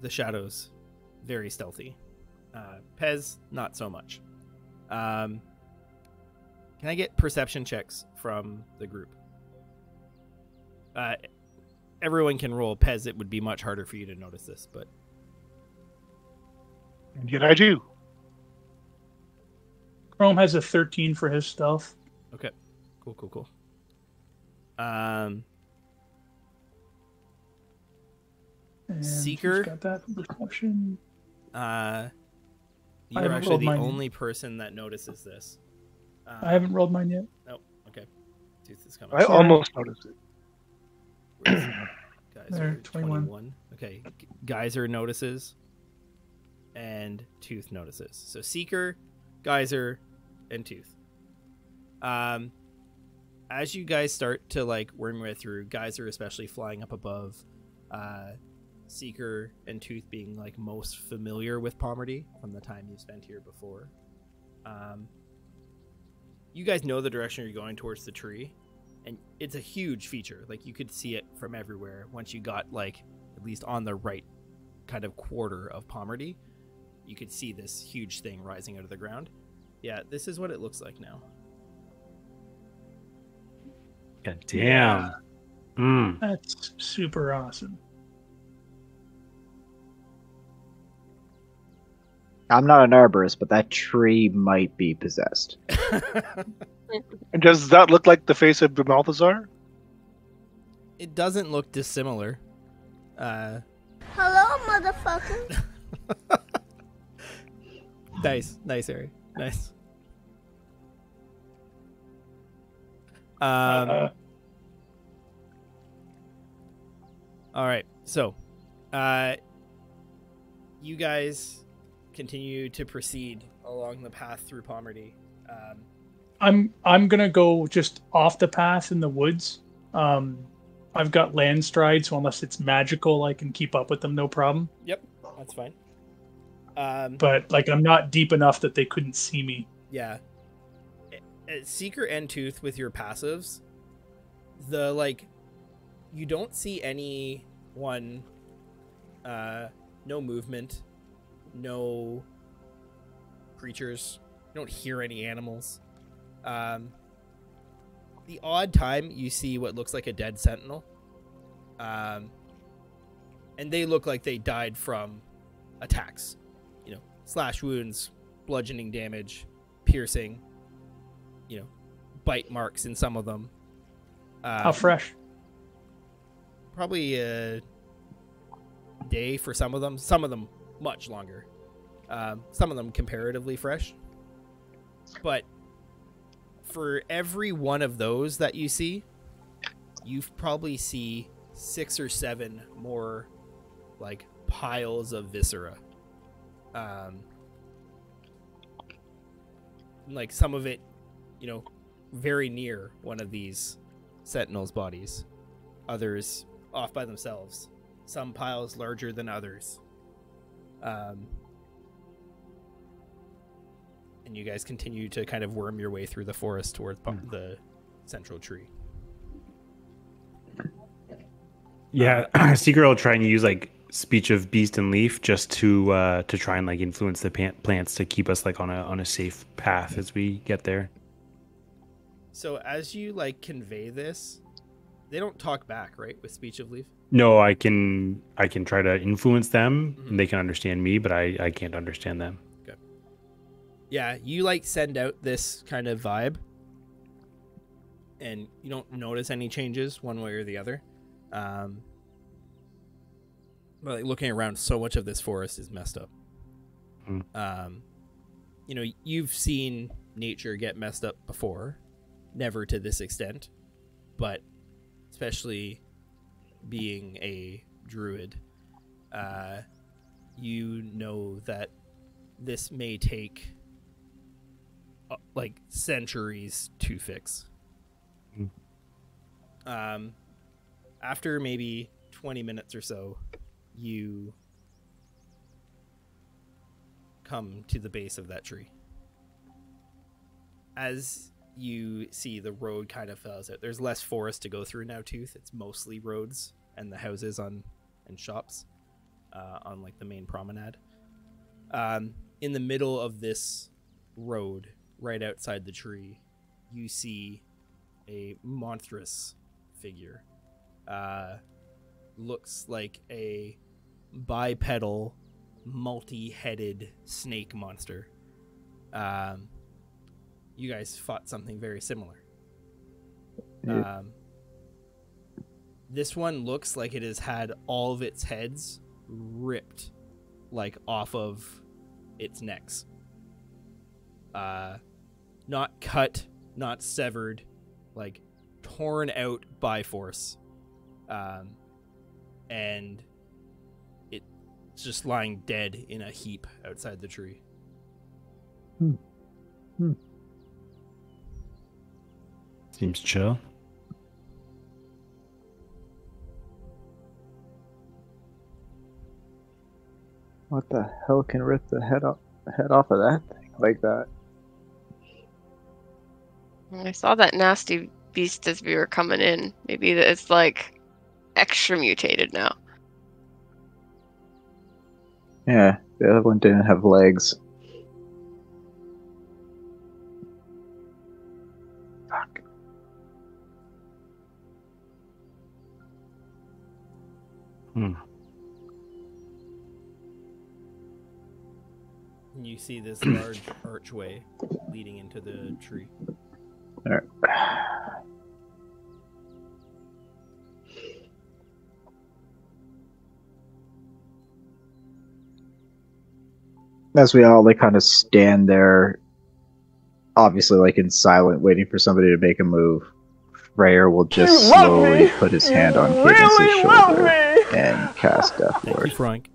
the shadows, very stealthy. Pez, not so much. Can I get perception checks from the group? Everyone can roll. Pez, it would be much harder for you to notice this, but And yet I do. Chrome has a 13 for his stealth. okay. Cool. Um, And Seeker? who's got that perception. you I are haven't actually rolled the mine. only person that notices this. I haven't rolled mine yet. Oh, okay. Tooth is coming. I almost noticed it. Geyser, There, 21. 21. Okay. Geyser notices. And Tooth notices. So Seeker, Geyser, and Tooth. As you guys start to like worm your way through, Geyser especially flying up above, Seeker and Tooth being like most familiar with Pomerty from the time you spent here before. You guys know the direction you're going towards the tree, and it's a huge feature. Like, you could see it from everywhere once you got like at least on the right kind of quarter of Pomerty. You could see this huge thing rising out of the ground. Yeah, this is what it looks like now. God damn. That's super awesome. I'm not an arborist, but that tree might be possessed. And does that look like the face of Balthazar? It doesn't look dissimilar. Hello, motherfucker. Nice, Harry. Nice. All right. So, you guys continue to proceed along the path through Pomerty. I'm gonna go just off the path in the woods. I've got land stride, so unless it's magical, I can keep up with them, no problem. Yep, that's fine. But like, I'm not deep enough that they couldn't see me. Yeah. Seeker and Tooth with your passives, you don't see anyone, no movement, no creatures, you don't hear any animals. The odd time you see what looks like a dead sentinel, and they look like they died from attacks, slash wounds, bludgeoning damage, piercing, bite marks in some of them. How fresh? Probably a day for some of them much longer. Some of them comparatively fresh. But for every one of those that you see, you probably see 6 or 7 more like piles of viscera. Like some of it, very near one of these sentinels' bodies. Others off by themselves. some piles larger than others. And you guys continue to kind of worm your way through the forest towards the central tree. Yeah, Seeker will try and use like speech of beast and leaf just to try and like influence the plants to keep us like on a safe path as we get there. So as you like convey this, they don't talk back, right? With speech of leaf. No, I can try to influence them. And they can understand me, but I can't understand them. Okay. Yeah, you like send out this kind of vibe, and you don't notice any changes one way or the other. But like looking around, so much of this forest is messed up. You know, you've seen nature get messed up before, never to this extent, but especially being a druid, you know that this may take like centuries to fix. After maybe 20 minutes or so, you come to the base of that tree. As you see, the road kind of fills out. There's less forest to go through now, Tooth. It's mostly roads and the houses and shops on like the main promenade. In the middle of this road, right outside the tree, you see a monstrous figure. Looks like a bipedal, multi-headed snake monster. You guys fought something very similar. This one looks like it has had all of its heads ripped like off of its necks. Not cut, not severed, like torn out by force. And it's just lying dead in a heap outside the tree. Seems chill. What the hell can rip the head off of that thing like that? I saw that nasty beast as we were coming in. Maybe it's like extra mutated now. Yeah, the other one didn't have legs. Fuck. You see this large archway leading into the tree. All right. As we all like kind of stand there, obviously like in silent, waiting for somebody to make a move, Freyr will just slowly put his hand on Cadence's shoulder and cast Death Thank Ward. you, Frank.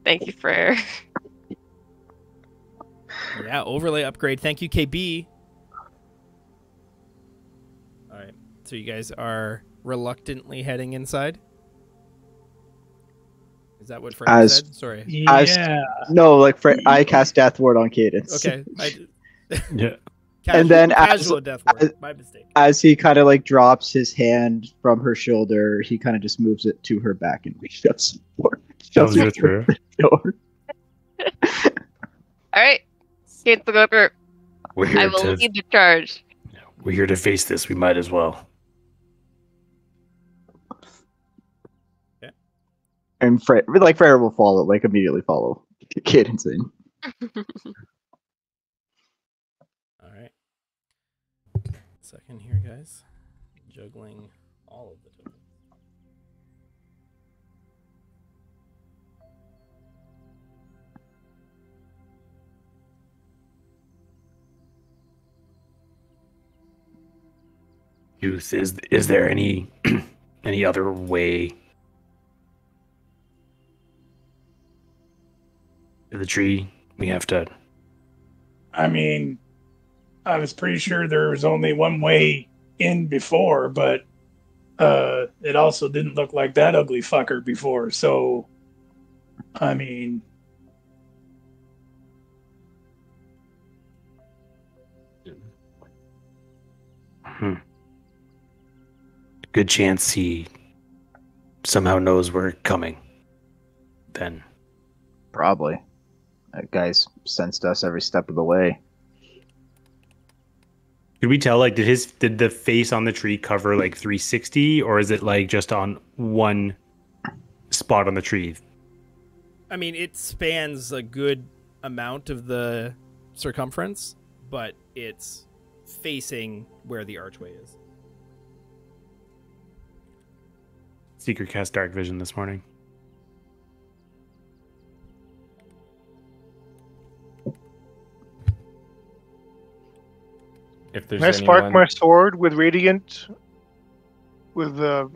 Thank you, Freyr. Yeah, overlay upgrade. Thank you, KB. All right, so you guys are reluctantly heading inside. Is that what Frank said? Sorry. Yeah. No, like I cast Death Ward on Cadence. Okay. Yeah. And then casual death ward. My mistake. As he kind of like drops his hand from her shoulder, he kind of just moves it to her back and shoves her through the door. All right, Cadence will go through. We're here I will lead the charge. We're here to face this. We might as well. And Freyr will follow, like immediately follow Cadence in. All right. Second here, guys. Juggling all of the tokens. Youth, is there any any other way to the tree? We have to. I mean, I was pretty sure there was only one way in before, but it also didn't look like that ugly fucker before. So, I mean, Good chance he somehow knows we're coming. Then. Probably. That guy's sensed us every step of the way. Could we tell, like, did the face on the tree cover like 360, or is it like just on one spot on the tree? I mean, it spans a good amount of the circumference, but it's facing where the archway is. Seeker cast dark vision this morning. If there's Can I spark anyone... my sword with radiant, with the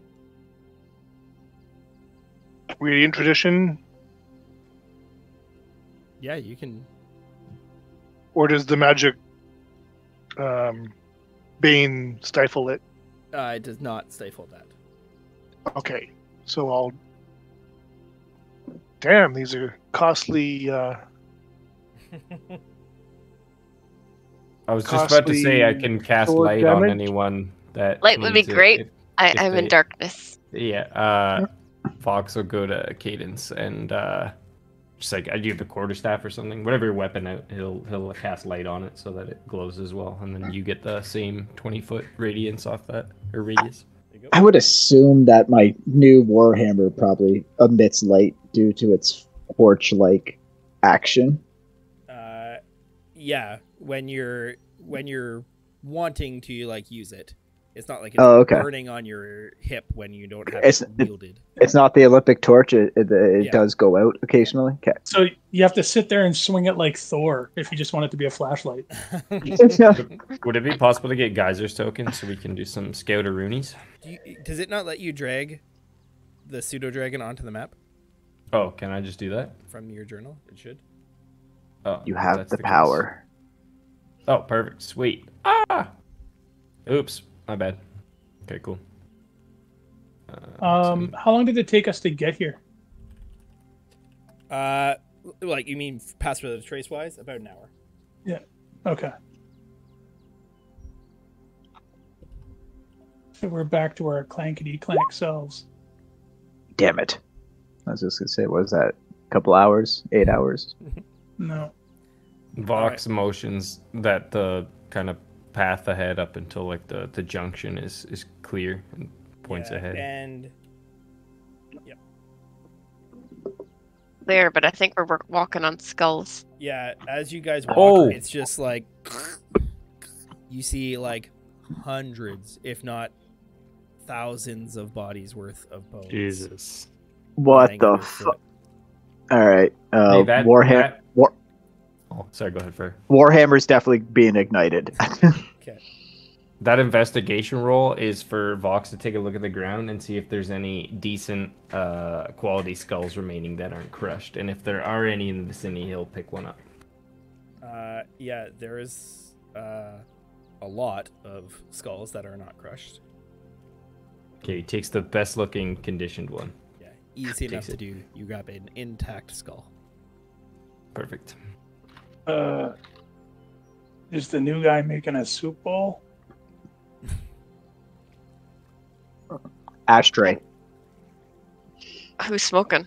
radiant tradition, Yeah, you can. or does the magic bane stifle it? It does not stifle that. Okay, so I'll. Damn, these are costly. I was just about to say I can cast sword light on damage? anyone that Light would be needs it great. if I'm in they- darkness. Yeah, Fox will go to Cadence and just like, do you have the quarterstaff or something? Whatever your weapon, he'll cast light on it so that it glows as well, and then you get the same 20-foot radiance off that, or radius. There you I would assume that my new Warhammer probably emits light due to its torch-like action. go. Yeah, when you're wanting to like use it, it's not like it's Oh, okay. burning on your hip when you don't have It's- it wielded. It's not the Olympic torch. It Yeah. does go out occasionally. Okay. so you have to sit there and swing it like Thor if you just want it to be a flashlight. Would it be possible to get Geyser's token so we can do some Scout-a-roonies? Does it not let you drag the pseudo dragon onto the map Oh, can I just do that? from your journal? It should. Oh, You if have that's the case. power. Oh, perfect. Sweet. Ah! Oops. My bad. Okay, cool. How long did it take us to get here? Like you mean past the trace wise? About an hour. Okay. So we're back to our clankety clank selves. Damn it. I was just going to say, what was that? A couple hours? 8 hours? No. Vox motions that the kind of path ahead up until like the junction is clear and points Yeah, ahead. And There, but I think we're walking on skulls. yeah, as you guys walk, Oh. it's just like you see like hundreds, if not thousands, of bodies worth of bones. Jesus. What lying the underfoot. fuck? All right. Hey, that- Warhammer. that- Oh, sorry, go ahead, Fer. Warhammer's definitely being ignited. Okay. That investigation roll is for Vox to take a look at the ground and see if there's any decent quality skulls remaining that aren't crushed. And if there are any in the vicinity, he'll pick one up. Yeah, there is a lot of skulls that are not crushed. Okay, he takes the best looking conditioned one. Yeah, easy enough Takes to it. do. You grab an intact skull. Perfect. Is the new guy making a soup bowl? Ashtray. Who's smoking?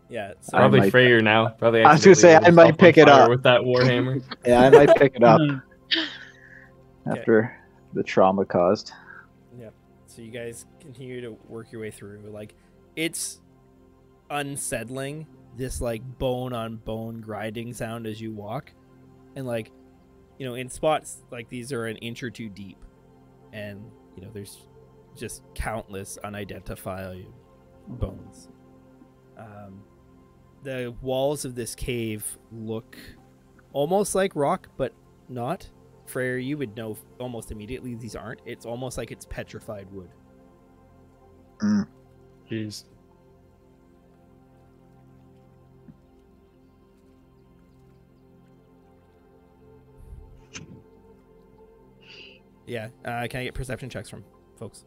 Yeah, so I Probably might- Freyr now. Probably. I was gonna say, I accidentally might lit pick himself it on fire up. with that warhammer. Yeah, I might pick it up Hmm. after the trauma caused. So you guys continue to work your way through. Like, it's unsettling, this like bone on bone grinding sound as you walk, and like, you know, in spots like these are an inch or two deep, and you know there's just countless unidentified bones. The walls of this cave look almost like rock, but not. Freyr, you would know almost immediately these aren't. It's almost like it's petrified wood. Jeez. Yeah. Can I get perception checks from folks?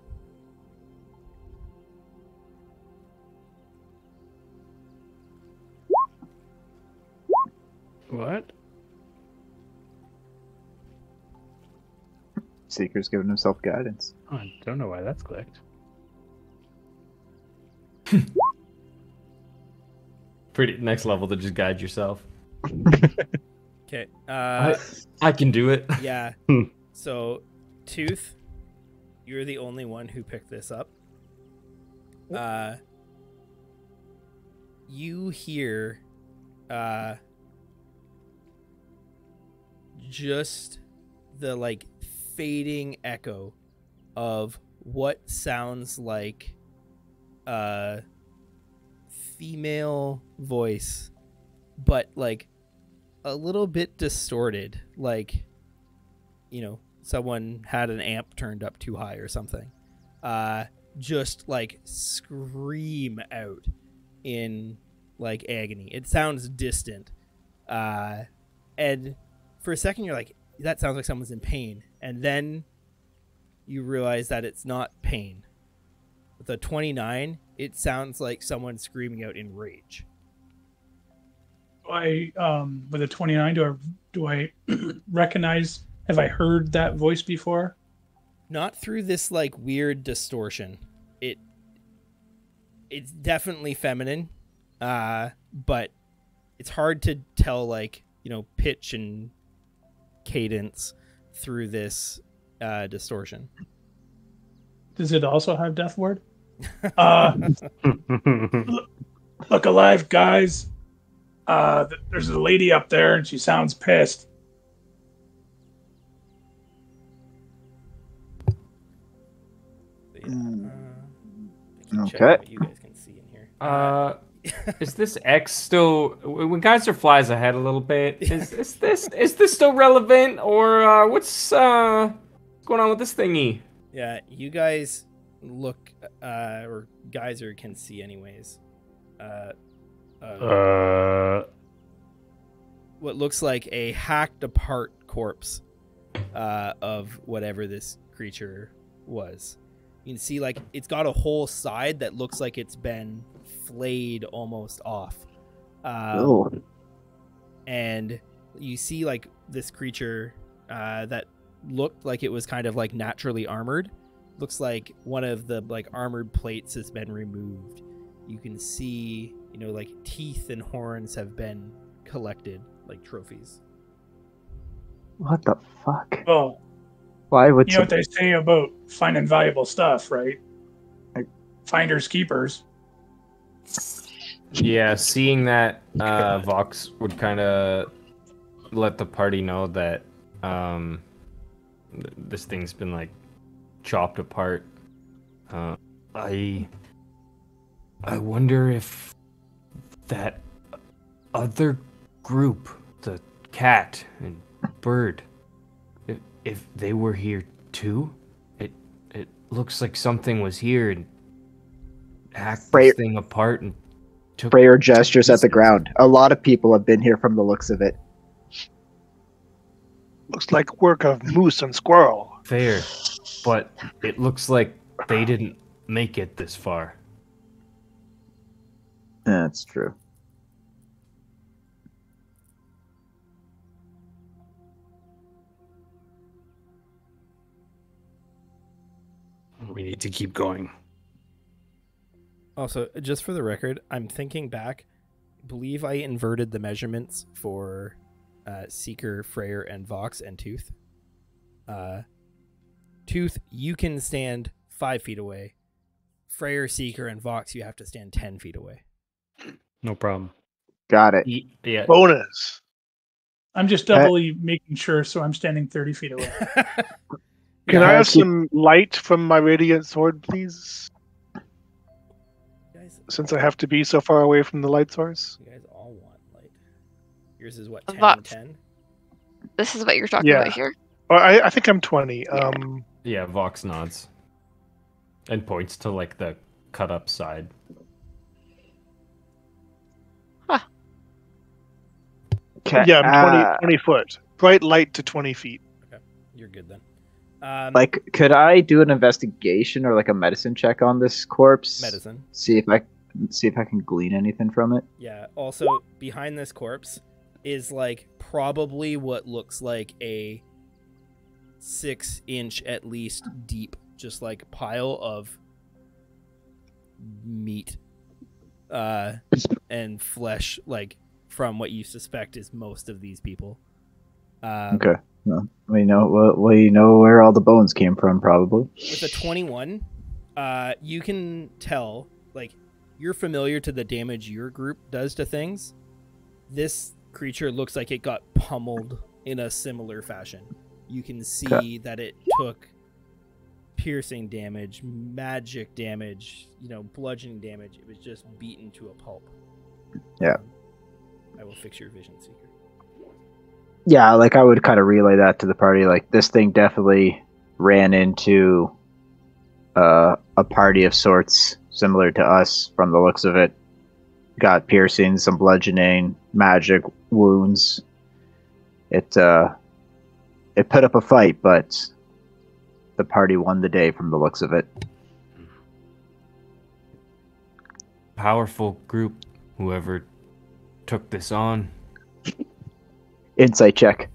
What? Seeker's giving himself guidance. Oh, I don't know why that's clicked. Pretty next level to just guide yourself. Okay. I can do it. Yeah. So, Tooth, you're the only one who picked this up. You hear just the like fading echo of what sounds like a female voice, but like a little bit distorted, like, you know, someone had an amp turned up too high or something. Just like scream out in like agony. It sounds distant. And for a second you're like, that sounds like someone's in pain. And then you realize that it's not pain. With a 29, it sounds like someone screaming out in rage. With a 29, do I recognize? Have I heard that voice before? Not through this like weird distortion. It's definitely feminine, but it's hard to tell, like, you know, pitch and cadence through this distortion. Does it also have Death Ward? Look alive, guys. There's a lady up there, and she sounds pissed. Okay. What you guys can see in here. Is this X still? When Geyser flies ahead a little bit, is this still relevant, or what's going on with this thingy? Yeah, you guys look, or Geyser can see anyways. What looks like a hacked apart corpse of whatever this creature was. You can see, like, it's got a whole side that looks like it's been flayed almost off. And you see, like, this creature that looked like it was kind of like naturally armored. Looks like one of the like armored plates has been removed. You can see, you know, like teeth and horns have been collected like trophies. What the fuck? Oh, Why would you know what they say about finding valuable stuff, right? Like finders keepers. Yeah, seeing that, Vox would kind of let the party know that this thing's been like chopped apart. I wonder if that other group, the cat and bird, if they were here too. It looks like something was here and hacked this thing apart and took. Freyer gestures at the ground. A lot of people have been here from the looks of it. Looks like work of moose and squirrel. Fair, but it looks like they didn't make it this far. That's true. We need to keep going. Also, just for the record, I'm thinking back. Believe I inverted the measurements for Seeker, Freyer, and Vox and Tooth. Tooth, you can stand 5 feet away. Freyer, Seeker, and Vox, you have to stand 10 feet away. No problem. Got it. Yeah. Bonus. I'm just doubly making sure, so I'm standing 30 feet away. Can I have some light from my radiant sword, please? Guys, Since I have to be so far away from the light source. you guys all want light. Yours is what, 10 Vox. and 10? This is what you're talking Yeah. about here. Oh, I think I'm 20. Yeah, Vox nods. And points to like the cut up side. Okay. Yeah, I'm 20 foot. Bright light to 20 feet. You're good then. Like, could I do an investigation or like a medicine check on this corpse? Medicine. See if I can glean anything from it. Yeah. Also, behind this corpse is like probably what looks like a 6-inch at least deep, just like pile of meat and flesh, like from what you suspect is most of these people. Okay. Well, we know where all the bones came from, probably. With a 21, you can tell, like, you're familiar to the damage your group does to things. This creature looks like it got pummeled in a similar fashion. You can see that it took piercing damage, magic damage, bludgeoning damage. It was just beaten to a pulp. Yeah. I will fix your vision, Seeker. Yeah, like I would kind of relay that to the party. Like, this thing definitely ran into a party of sorts similar to us from the looks of it. Got piercings, some bludgeoning, magic wounds. It put up a fight, but the party won the day from the looks of it. Powerful group, whoever took this on. Insight check.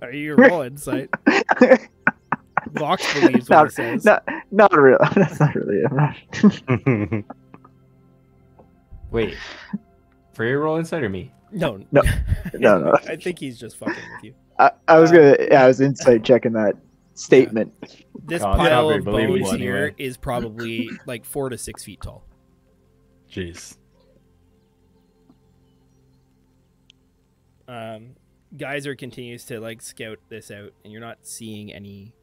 Are you roll insight? Vox believes what he says. Not really. That's not really it. Wait. For your roll insight or me? No. I think he's just fucking with you. I was insight checking that statement. This Oh, it's pile not of very bones believable here anyway. is probably like 4 to 6 feet tall. Jeez. Geyser continues to like scout this out, and you're not seeing any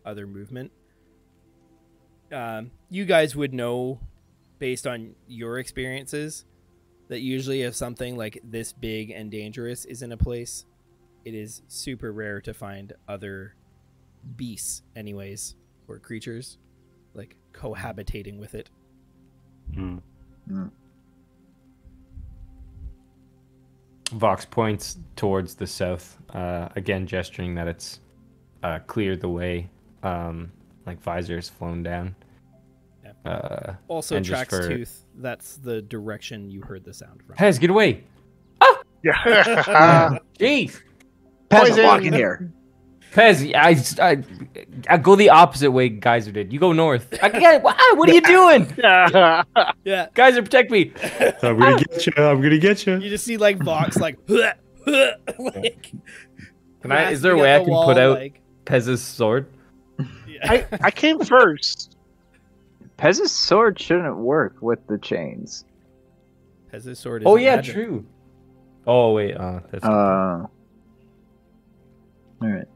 other movement. You guys would know, based on your experiences, that usually if something like this big and dangerous is in a place, it is super rare to find other beasts, anyways, or creatures, like cohabitating with it. Hmm. Vox points towards the south, again gesturing that it's cleared the way, like Visor's flown down. Yeah. Also, and just tracks for- tooth. That's the direction you heard the sound from. Pez, get away! Yeah. Jeez! Pez, Poison. walk in here. Pez, I go the opposite way Geyser did. You go north. What are you doing? Yeah. Geyser, protect me! I'm gonna get you. I'm gonna get you. You just see like Vox like, like Is there a way I can put out Pez's sword? Yeah. I came first. Pez's sword shouldn't work with the chains. Pez's sword is Oh yeah, magic. true. Oh wait, that's All right.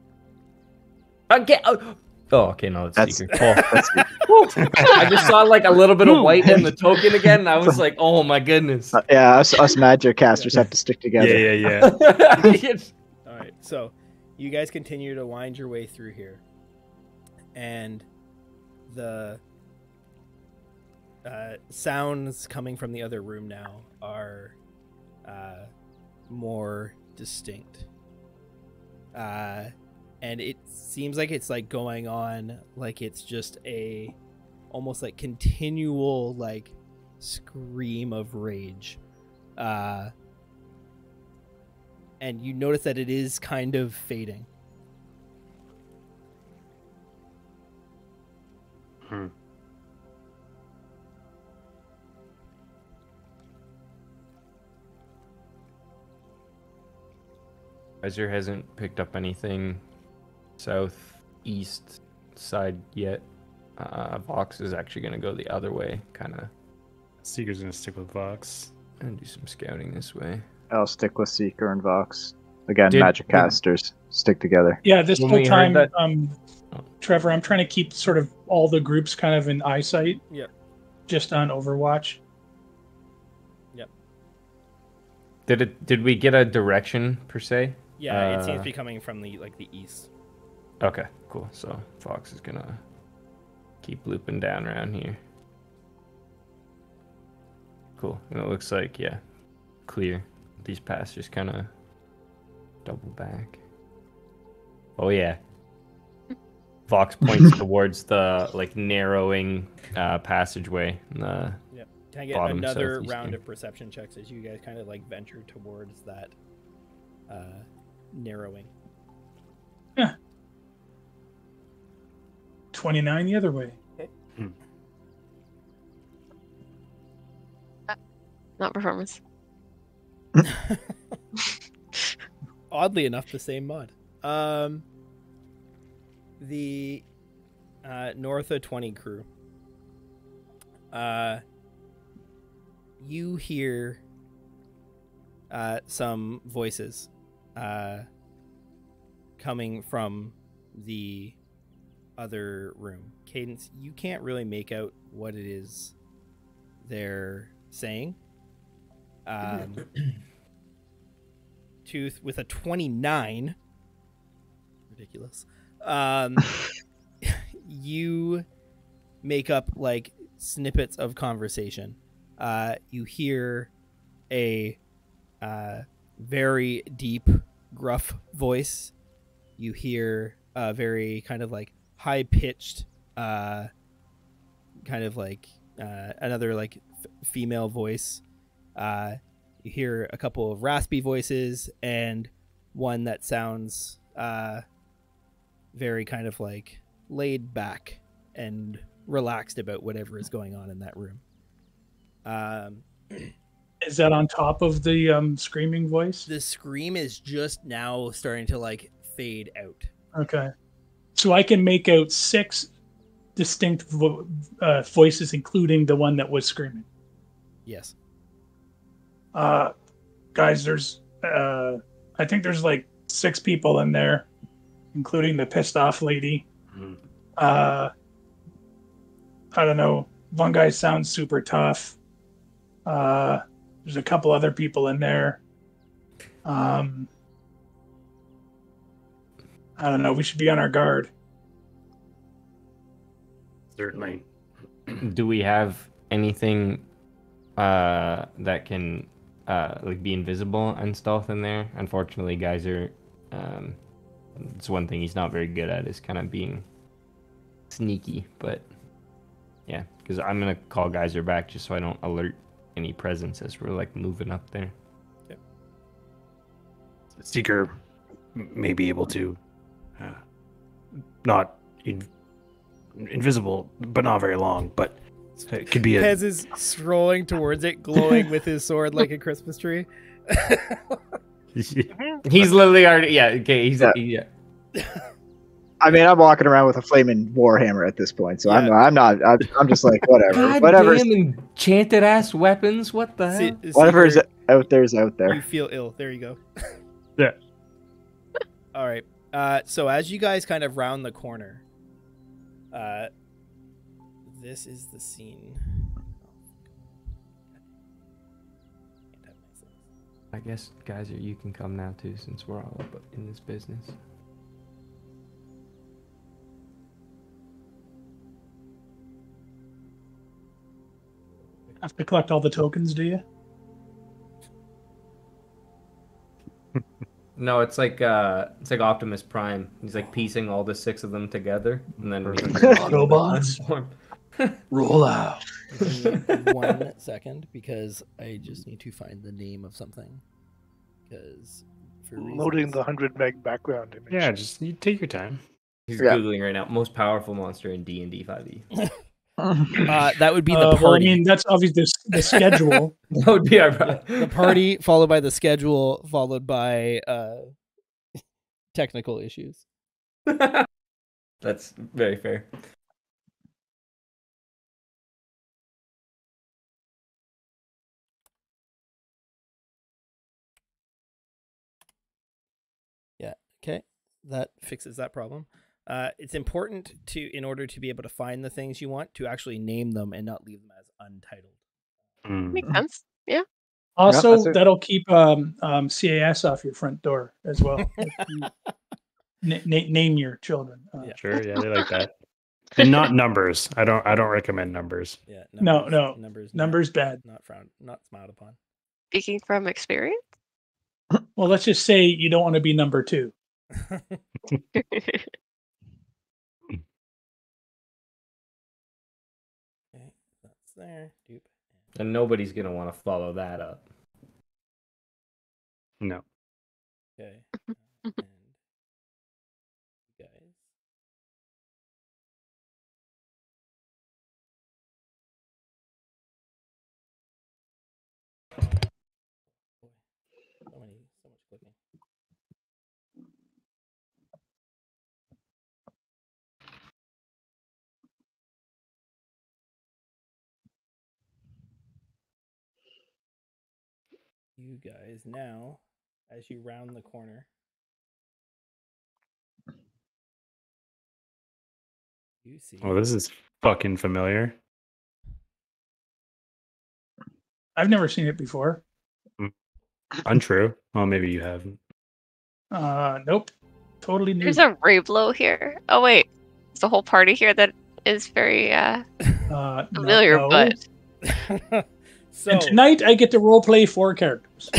Oh, okay, no, it's That's- secret. Oh. I just saw like a little bit of white in the token again, and I was like, oh my goodness. Yeah, us magic casters have to stick together. Yeah. All right, so you guys continue to wind your way through here, and the sounds coming from the other room now are more distinct, and it seems like it's like going on like it's just a almost like continual like scream of rage, and you notice that it is kind of fading. Geyser hasn't picked up anything southeast side yet. Vox is actually going to go the other way, kind of, Seeker's gonna stick with Vox. and do some scouting this way. I'll stick with Seeker and Vox. Again, Did- magic casters stick together. Yeah, this When whole we heard time, that- Trevor, I'm trying to keep sort of all the groups kind of in eyesight. Yep. Just on Overwatch. Did we get a direction per se? Yeah, it seems to Uh, be coming from the east. Okay, cool. So Fox is gonna keep looping down around here. Cool. And it looks like, yeah, clear. These paths just kind of double back. Oh yeah. Vox points towards the like narrowing passageway. Can I get Bottom another southeast round corner. of perception checks as you guys kind of like venture towards that narrowing? 29 the other way. Not performance. Oddly enough, the same mod. The Northa 20 crew. You hear some voices coming from the other room. Cadence, you can't really make out what it is they're saying. Tooth with a 29. Ridiculous. You make up like snippets of conversation. You hear a very deep, gruff voice. You hear a very kind of like high-pitched, kind of like another like female voice. You hear a couple of raspy voices and one that sounds very kind of like laid back and relaxed about whatever is going on in that room. Is that on top of the screaming voice? The scream is just now starting to like fade out. Okay. So I can make out 6 distinct voices, including the one that was screaming. Yes. Guys, there's I think there's like 6 people in there, including the pissed off lady. I don't know. One guy sounds super tough. There's a couple other people in there. I don't know. We should be on our guard. Certainly. Do we have anything that can like be invisible and stealth in there? Unfortunately, Geyser, it's one thing he's not very good at is kind of being sneaky. But yeah, because I'm gonna call Geyser back just so I don't alert any presence as we're like moving up there. Seeker may be able to not invisible, but not very long. But it could be a. Pez is strolling towards it, glowing with his sword like a Christmas tree. He's literally already okay. He's yeah. I mean, I'm walking around with a flaming warhammer at this point, so Yeah. I'm just like whatever, God whatever, damn enchanted ass weapons. What the hell? whatever is out there is out there. You feel ill. There you go. Yeah. All right. So as you guys kind of round the corner, this is the scene. I guess, Geyser, you can come now too, since we're all up in this business. Have to collect all the tokens, do you? No, it's like Optimus Prime. He's like piecing all the 6 of them together, and then Autobots. Roll out. Give me 1 second, because I just need to find the name of something. Because for Loading reasons- the 100 meg background image. Yeah, just you take your time. He's Yeah. googling right now. Most powerful monster in D&D 5e. that would be the Well, I party. mean, that's obviously the schedule. That would be our. The party followed by the schedule, followed by technical issues. That's very fair. Okay, that fixes that problem. It's important to, in order to be able to find the things you want, to actually name them and not leave them as untitled. Makes sense. Yeah. Also, that's it. that'll keep CAS off your front door as well. Name your children. Yeah. Sure, yeah, they like that. And not numbers. I don't recommend numbers. Yeah. No, Numbers. Numbers bad. Not smiled upon. Speaking from experience. Well, let's just say you don't want to be number 2. Okay, that's there. Doop. And nobody's gonna want to follow that up. No. Okay. And you guys. Boy, so much clicking. You guys now, as you round the corner, you see. Oh, this is fucking familiar. I've never seen it before. Untrue. Well, maybe you haven't. Nope. Totally new. There's a Rayblow here. Oh wait, there's a whole party here that is very familiar, no. but So And tonight I get to roleplay 4 characters.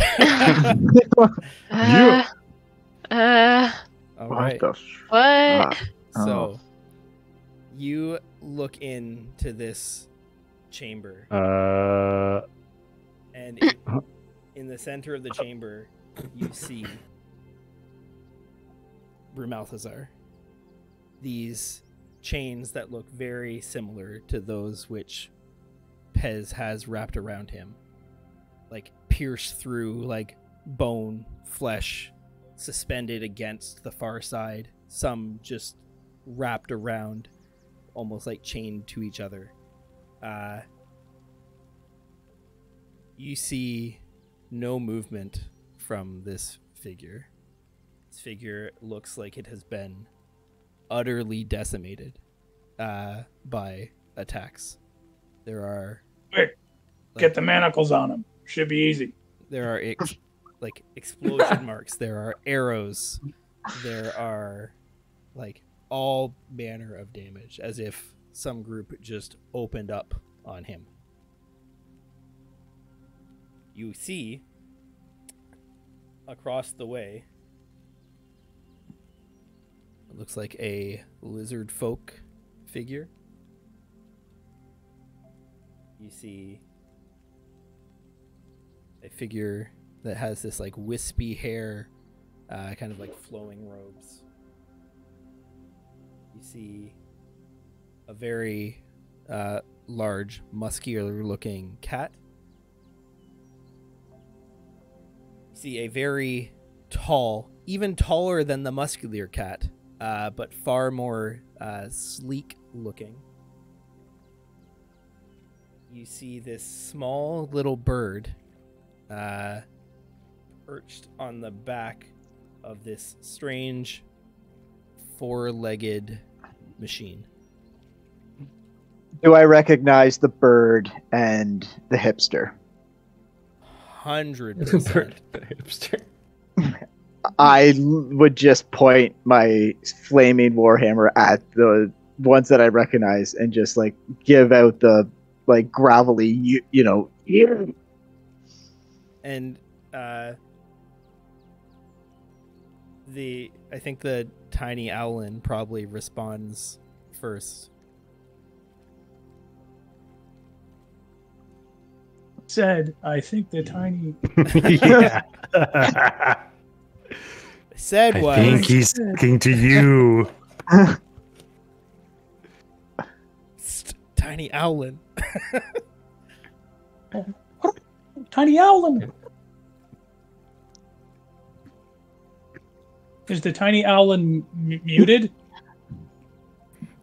uh, all What right. the? what? So you look into this chamber, and in the center of the chamber, you see Brumalthazar. These chains that look very similar to those which Pez has wrapped around him, like pierced through, like bone, flesh, suspended against the far side, some just wrapped around, almost like chained to each other. You see no movement from this figure. This figure looks like it has been utterly decimated by attacks. There are Quick, get the manacles on him. Should be easy. there are like explosion marks. There are arrows. There are like all manner of damage, as if some group just opened up on him. You see across the way, it looks like a lizard folk figure. You see a figure that has this like wispy hair, kind of like flowing robes. You see a very large, muscular-looking cat. You see a very tall, even taller than the muscular cat, but far more sleek-looking. You see this small little bird perched on the back of this strange 4-legged machine. Do I recognize the bird and the hipster? 100%. Hipster. I would just point my flaming warhammer at the ones that I recognize and just like give out the like gravelly, you know. And I think the tiny owlin probably responds first. Said, I think the tiny. Yeah. Said I was think he's talking to you. tiny owlin. Tiny Owlin. Is the tiny Owlin muted?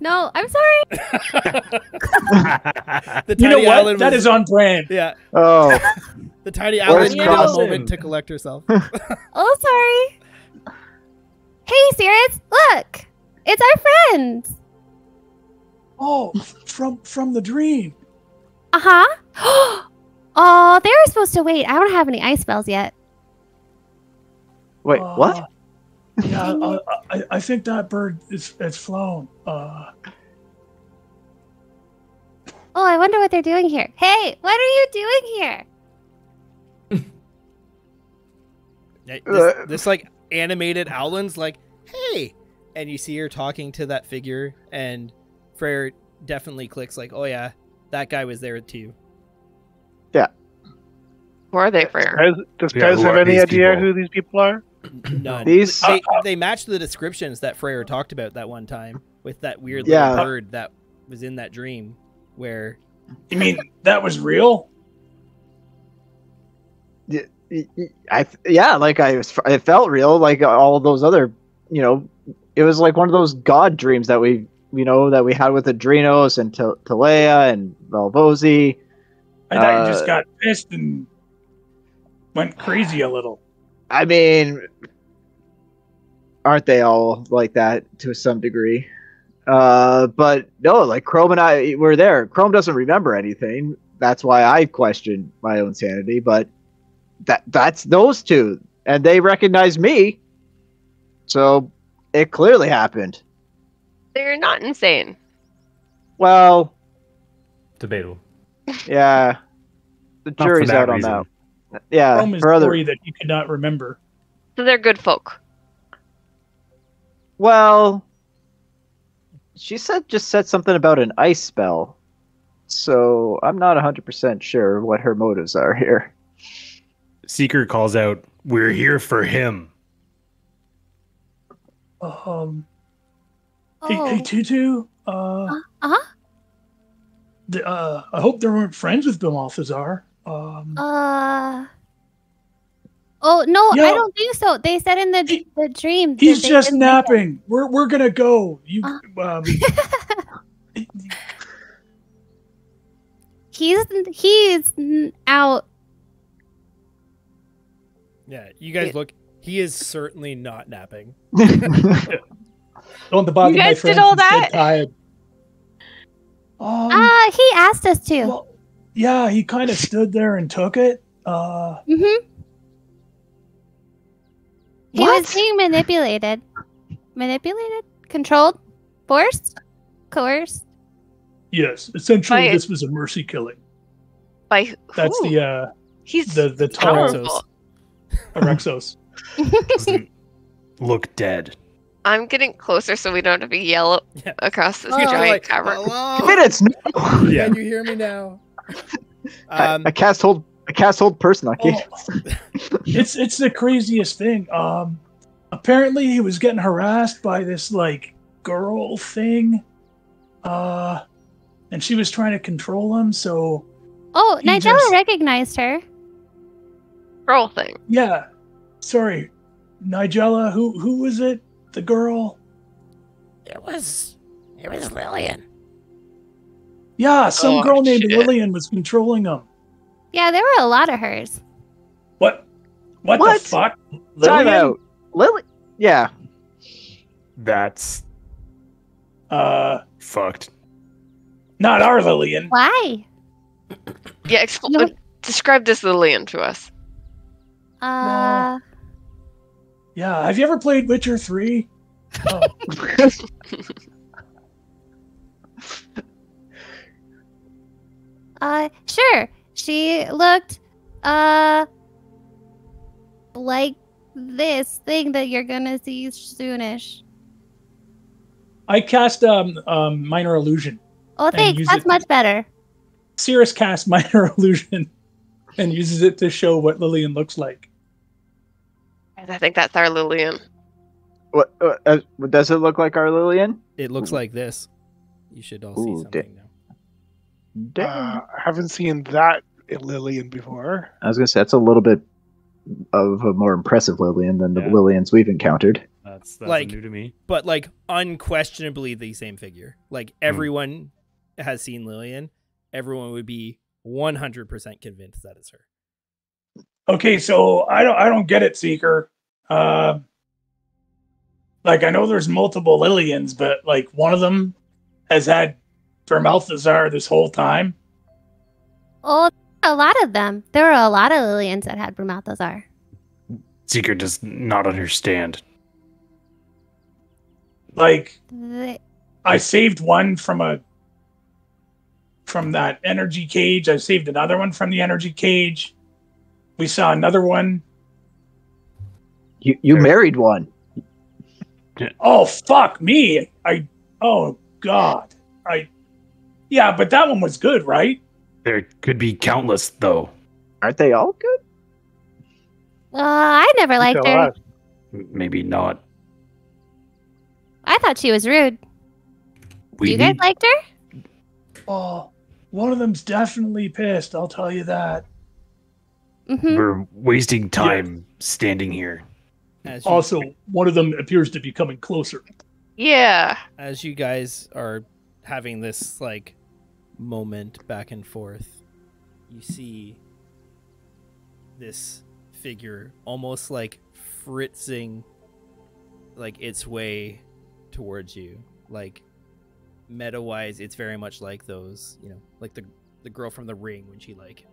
No, I'm sorry. The You know tiny what? owlin That was- is on brand. Yeah, Oh, the tiny Where's owlin needed a Carson? moment to collect herself. Oh, sorry. Hey, Sirius, look. It's our friends. Oh, from the dream. Uh-huh. Oh, they were supposed to wait. I don't have any ice spells yet. wait, what? Yeah, I think that bird is flown. Oh, I wonder what they're doing here. Hey, what are you doing here? This like animated owlin's like, and you see her talking to that figure, and Freyr definitely clicks like, oh yeah, that guy was there too. Who are they, Freyr? Does Yeah, Pez who have are any these idea people? who these people are? None. These They match the descriptions that Freyr talked about that one time with that weird Yeah. little bird that was in that dream where You mean that was real? it felt real, like all of those other, it was like one of those god dreams that we had with Adrenos and Talea and Valvosi. I thought you just got pissed and went crazy a little. I mean, aren't they all like that to some degree? But no, like Chrome and I were there. Chrome doesn't remember anything. That's why I questioned my own sanity. But that's those two, and they recognized me. So it clearly happened. They're not insane. Well, Debatable. yeah, the Not for jury's that out on reason. that. Yeah, Rome is for other. story that you could not remember. So they're good folk. Well, she just said something about an ice spell. So I'm not 100% sure what her motives are here. Seeker calls out, "We're here for him." Hey, Tutu. Uh-huh. I hope they weren't friends with Balthazar. Oh no, Yeah. I don't think so. They said in the dream. that He's they just didn't do that. napping. We're gonna go. You. He's out. yeah, you guys look. He is certainly not napping. Don't bother You my guys did friends. all He's dead that? tired. He asked us to. Well, yeah, he kind of stood there and took it. Mm-hmm. He was being manipulated. Manipulated? Controlled? Forced? Coerced? Yes, essentially, By- this was a mercy killing. By who? That's the He's the tall powerful. Arexos. Doesn't look dead. I'm getting closer so we don't have to be yell Yeah. across this Oh. giant Like, cavern. hello? Minutes. No. Can you hear me now? I cast hold person on Cadence. It's the craziest thing. Apparently he was getting harassed by this like girl thing. And she was trying to control him, so Oh, He Nigella just- recognized her. Girl thing. yeah. Sorry. Nigella, who was it? The girl? It was Lillian. Yeah, some Oh, girl named shit. Lillian was controlling him. Yeah, there were a lot of hers. What What? the fuck? Time Lillian? out. Lily. Yeah. That's fucked. Not our Lillian. Why? Yeah, No. describe this Lillian to us. Uh, Yeah, have you ever played Witcher 3? Oh. Sure. She looked, like this thing that you're gonna see soonish. I cast Minor Illusion. Oh, And thanks. use That's it- much better. Cirrus casts Minor Illusion and uses it to show what Lillian looks like. I think that's our Lillian. What does it look like, our Lillian? It looks like this. You should all see Ooh, something now. Damn. I haven't seen that in Lillian before. I was gonna say that's a little bit of a more impressive Lillian than the Yeah. Lillians we've encountered. That's Like- new to me. But like unquestionably the same figure. Like everyone has seen Lillian. Everyone would be 100% convinced that it's her. Okay, so I don't get it, Seeker. Like I know there's multiple Lillians, but like one of them has had Vermalthazar this whole time. Oh, a lot of them. There were a lot of Lillians that had Balthazar. Seeker does not understand. Like They- I saved one from that energy cage. I saved another one from the energy cage. We saw another one. You married one. Oh, fuck me. Oh, God. Yeah, but that one was good, right? There could be countless, though. Aren't they all good? I never liked tell her. us. Maybe not. I thought she was rude. We You guys need- liked her? Oh, one of them's definitely pissed, I'll tell you that. Mm-hmm. We're wasting time standing here. As you, Also, one of them appears to be coming closer. Yeah. as you guys are having this like moment back and forth, you see this figure almost like fritzing like its way towards you. Like meta wise, it's very much like those, like the girl from The Ring when she like,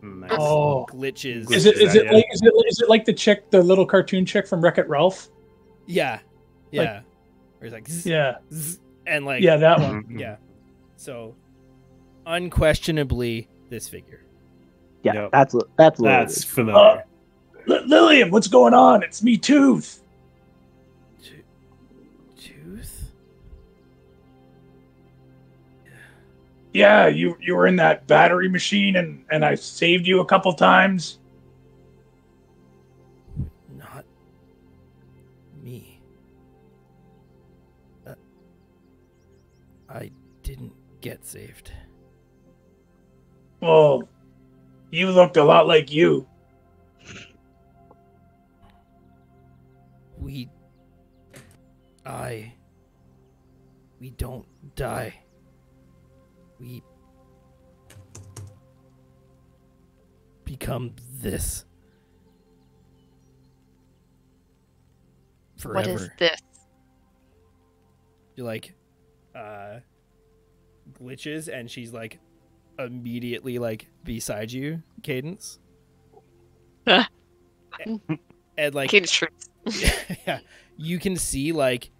Nice. Oh. glitches. Is it Yeah. like the chick, the little cartoon chick from Wreck-It Ralph? Yeah. Where it's like zzz, Yeah. zzz, and like Yeah, that one. yeah. So unquestionably this figure. Yeah, Yep. that's That's Lily. familiar. Lillian, what's going on? It's me, Tooth. Tooth? Yeah, you were in that battery machine and I saved you a couple times. Not me. I didn't get saved. Well, you looked a lot like you. We don't die. We become this forever. What is this? You're like glitches and she's like immediately like beside you, Cadence. and like Cadence shrinks. yeah, you can see like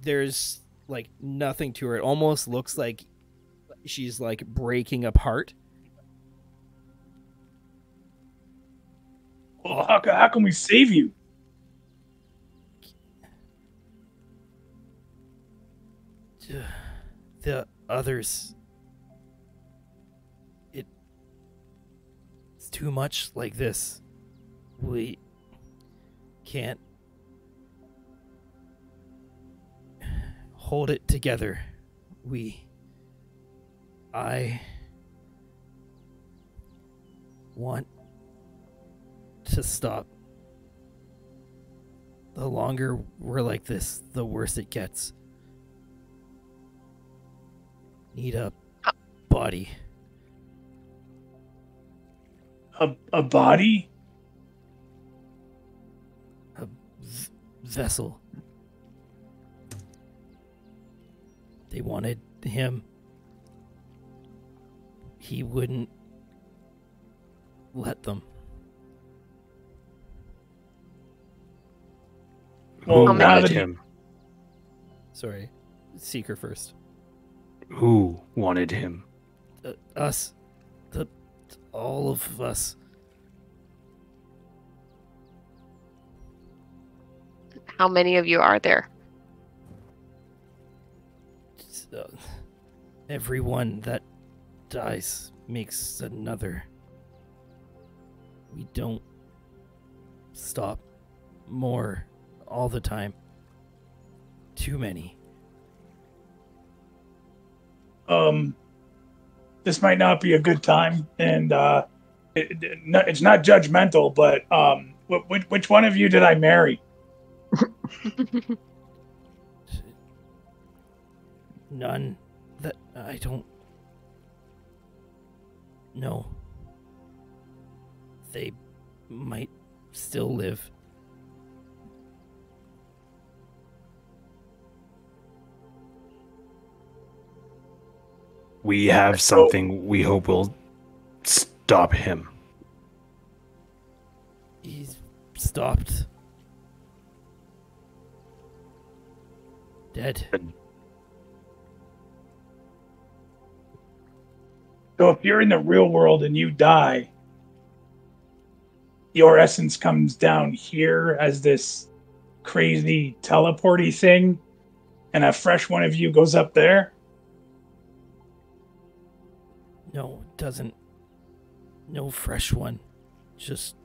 there's like nothing to her. It almost looks like she's like breaking apart. Well, how can we save you? The others, it's too much like this. We can't hold it together. I want to stop. The longer we're like this, the worse it gets. Need a body. A body? Vessel. They wanted him. He wouldn't let them. Well, Who now wanted that him? Sorry. Seeker first. Who wanted him? Us. All of us. How many of you are there? Everyone that dies makes another. We don't stop more all the time. Too many. This might not be a good time, and it's not judgmental, but which one of you did I marry? None that I don't know. They might still live. We have something we hope will stop him. He's stopped. Dead. So if you're in the real world and you die, your essence comes down here as this crazy teleporty thing, and a fresh one of you goes up there? No, it doesn't. No fresh one. Just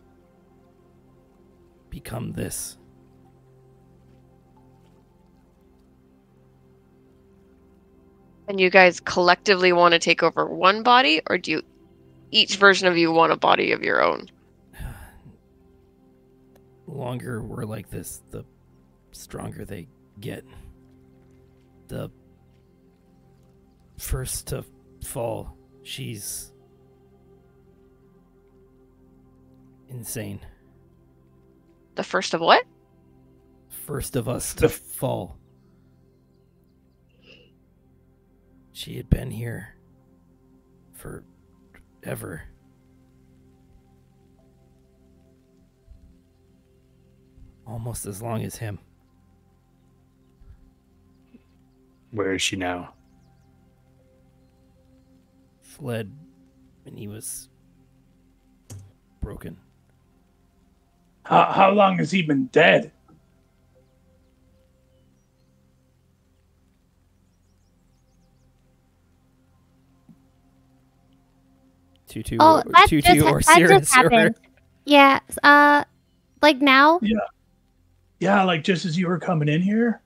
become this. And you guys collectively want to take over one body, or do you, each version of you want a body of your own? The longer we're like this, the stronger they get. The first to fall, she's insane. The first of what? First of us to fall. She had been here forever. Almost as long as him. Where is she now? Fled when he was broken. How long has he been dead? Tutu Oh, or, that Tutu just, or that Cirrus just happened. Yeah. Like now? Yeah, like just as you were coming in here.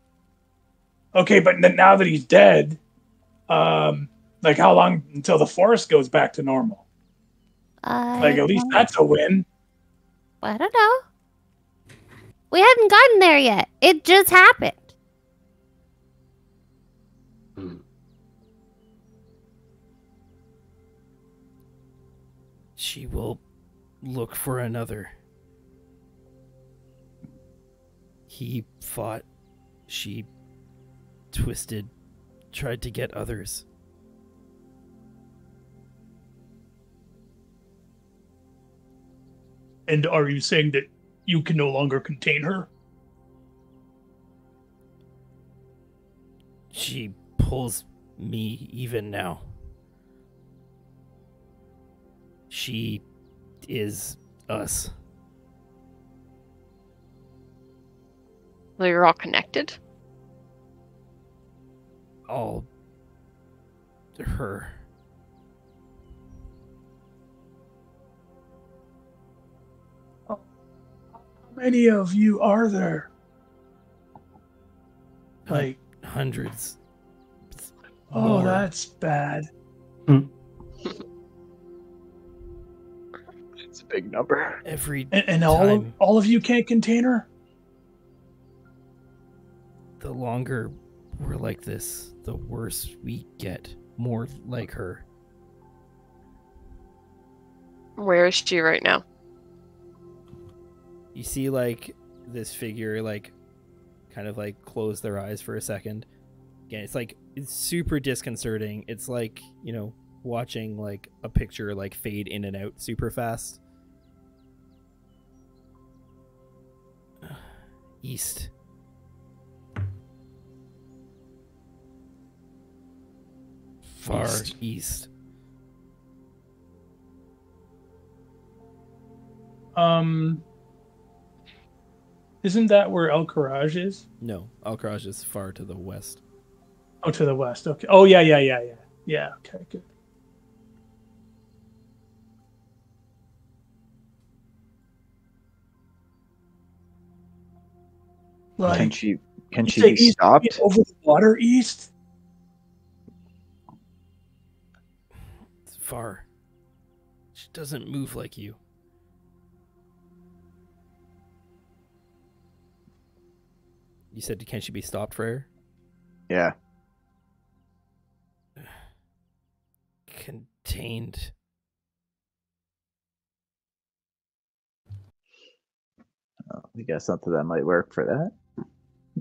Okay, but now that he's dead, like how long until the forest goes back to normal? Like at least that's a win. I don't know. We hadn't gotten there yet. It just happened. She will look for another. He fought. She twisted, tried to get others. And are you saying that you can no longer contain her? She pulls me even now. She is us. So you're all connected? All her. How many of you are there? Like hundreds. Oh, More. that's bad. It's a big number. Every And time, all of you can't contain her? the longer we're like this, the worse we get. More like her. Where is she right now? You see, like, this figure, like, kind of, like, close their eyes for a second. Again, it's super disconcerting. It's like, you know, watching, like, a picture, like, fade in and out super fast. East. Far east. Isn't that where El Courage is? No, Alcraj is far to the west. Oh, to the west. Okay. Oh, yeah. Yeah, okay, good. Like, Can you she say be east, stopped? over the water east? It's far. She doesn't move like you. You said, can she be stopped, Freyr? Yeah. Contained. Oh, I guess something that might work for that.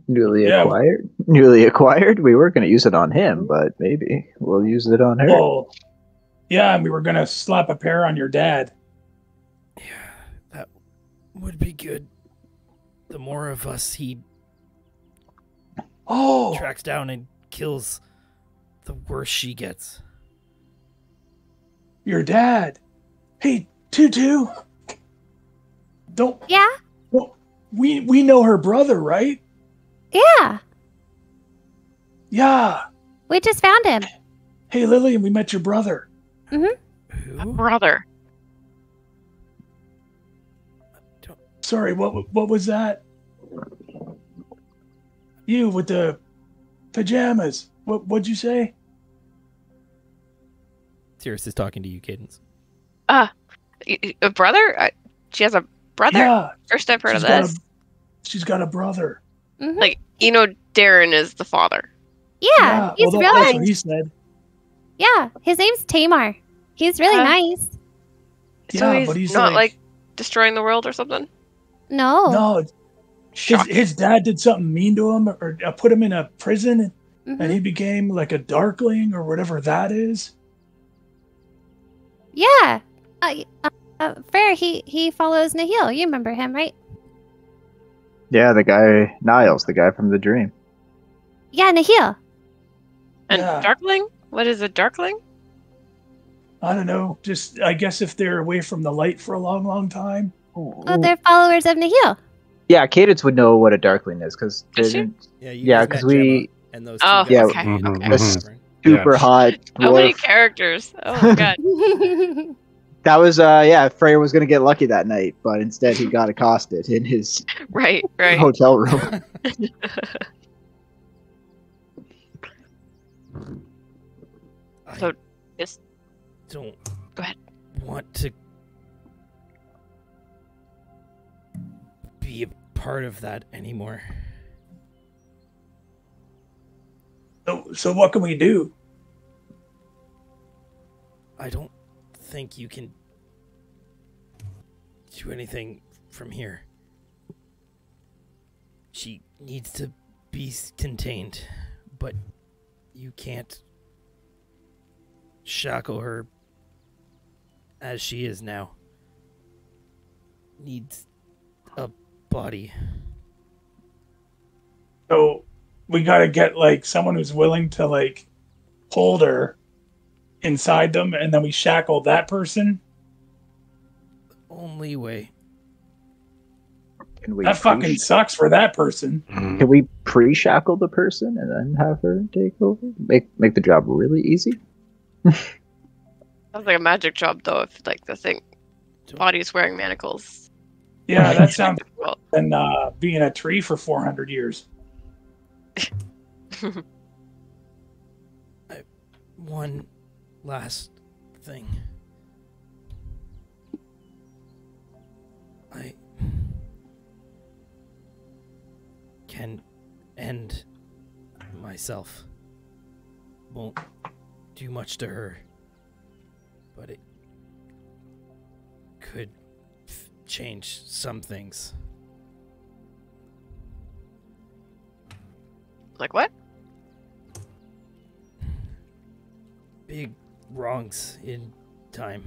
Newly Yeah. acquired. Newly acquired. We were going to use it on him, but maybe we'll use it on her. Oh, yeah, and we were going to slap a pair on your dad. Yeah, that would be good. The more of us he Oh, tracks down and kills, the worse she gets. your dad. Hey, Tutu. Don't. Yeah? we know her brother, right? Yeah, Yeah. we just found him. Hey, Lillian, we met your brother. Who? Brother. Sorry, what was that? You with the pajamas. What'd you say? Cirrus is talking to you, Cadence. A brother? She has a brother? Yeah. First I've heard She's of got this. She's got a brother. Mhm. Like, Darren is the father. Yeah, he's well, really that's nice. what he said. Yeah, his name's Tamar. He's really nice. So Yeah, he's, but he's not like- like destroying the world or something? No. No, his dad did something mean to him, or put him in a prison, Mhm. and he became like a darkling or whatever that is. Yeah. Fair, he follows Nahil. You remember him, right? Yeah, the guy Niles, the guy from the dream. Yeah, Nahil. And Yeah. Darkling? What is a Darkling? I don't know. Just I guess if they're away from the light for a long, long time. Oh, they're followers of Nahil. Yeah, Cadence would know what a darkling is because Is she? Yeah, Yeah, guys 'cause met Gemma we- and those two Oh, guys Yeah, okay. in okay. This Tavern. super hot How many dwarf. characters? Oh my god. That was Freya was gonna get lucky that night, but instead he got accosted in his Right. hotel room. So, just Don't Go ahead. want to be a part of that anymore. So what can we do? I don't think you can do anything from here. She needs to be contained, but you can't shackle her as she is now. Needs a body. So we gotta get like someone who's willing to like hold her inside them, and then we shackle that person. Only way. Can we That fucking sucks for that person. Can we pre-shackle the person and then have her take over? Make the job really easy. sounds like a magic job though, if like the thing body's wearing manacles. Yeah, that sounds Well, than being a tree for 400 years. One last thing. I can end myself. Won't do much to her, but it could change some things. like what? Big wrongs in time.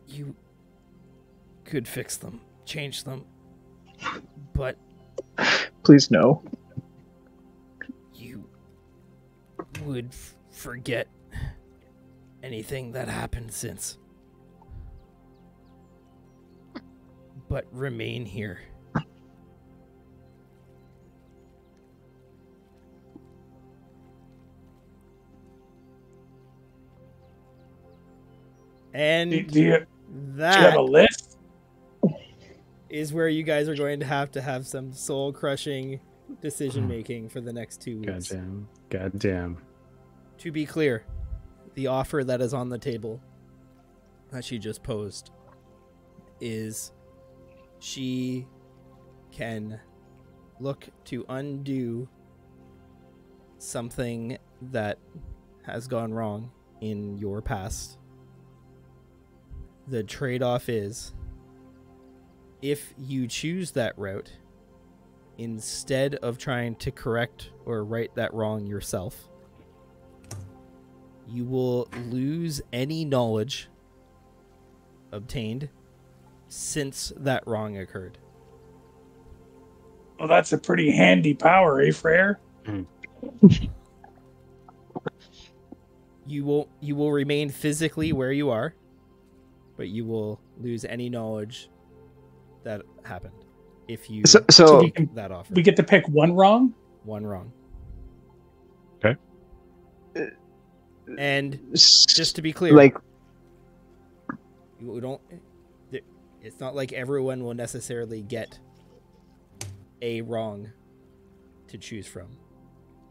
You could fix them, change them, but Please no. you would forget anything that happened since. But remain here. And Do you have that a list? is where you guys are going to have some soul-crushing decision-making for the next 2 weeks. Goddamn. To be clear, the offer that is on the table that she just posed is she can look to undo something that has gone wrong in your past. The trade-off is if you choose that route, instead of trying to correct or right that wrong yourself, you will lose any knowledge obtained since that wrong occurred. Well, that's a pretty handy power, eh, Frere? You will remain physically where you are, but you will lose any knowledge that happened if you So we can- that offer. We get to pick one wrong. One wrong. Okay. And just to be clear, like you don't. It's not like everyone will necessarily get a wrong to choose from.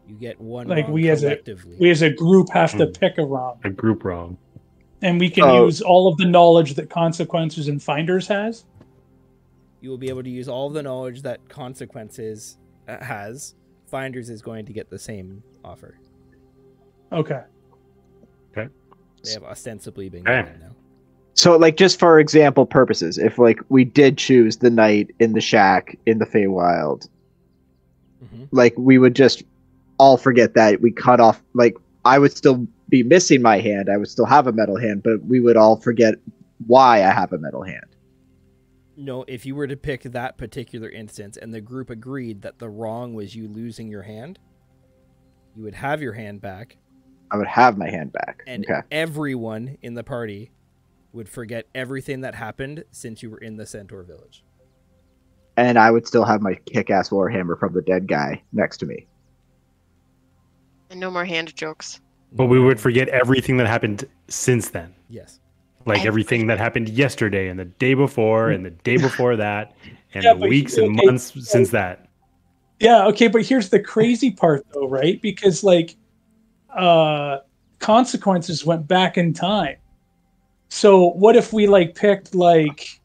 You get one Like wrong we as a group have to pick a wrong, A group wrong. and we can use all of the knowledge that Consequences and Finders has. You will be able to use all of the knowledge that Consequences has. Finders is going to get the same offer. Okay. They have ostensibly been Okay. given now. So, like, just for example purposes, if like we did choose the knight in the shack in the Feywild, like we would just all forget that we cut off. Like, I would still be missing my hand. I would still have a metal hand, but we would all forget why I have a metal hand. No, if you were to pick that particular instance and the group agreed that the wrong was you losing your hand, you would have your hand back. I would have my hand back. And Okay. everyone in the party would forget everything that happened since you were in the Centaur village. And I would still have my kick-ass warhammer from the dead guy next to me. And no more hand jokes. But we would forget everything that happened since then. Yes. Like everything that happened yesterday and the day before and the day before that and Yeah, the but weeks and okay, months since that. Yeah, okay, but here's the crazy part though, right? Because like Consequences went back in time. So what if we like picked like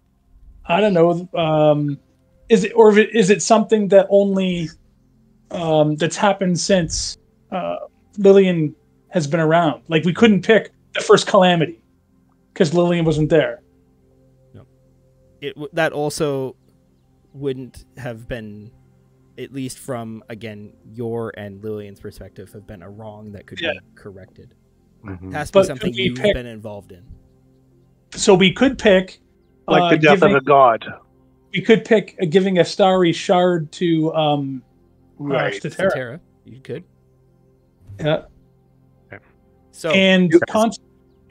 I don't know, is it something that only that's happened since Lillian has been around? Like we couldn't pick the first calamity because Lillian wasn't there. That also wouldn't have been, at least from, again, your and Lillian's perspective, have been a wrong that could be corrected. Mm-hmm. It has to be But something could we you've pick- been involved in. So we could pick Like the death giving- of a god. We could pick giving a starry shard to Right. Statera. Statera, you could. Yeah. So And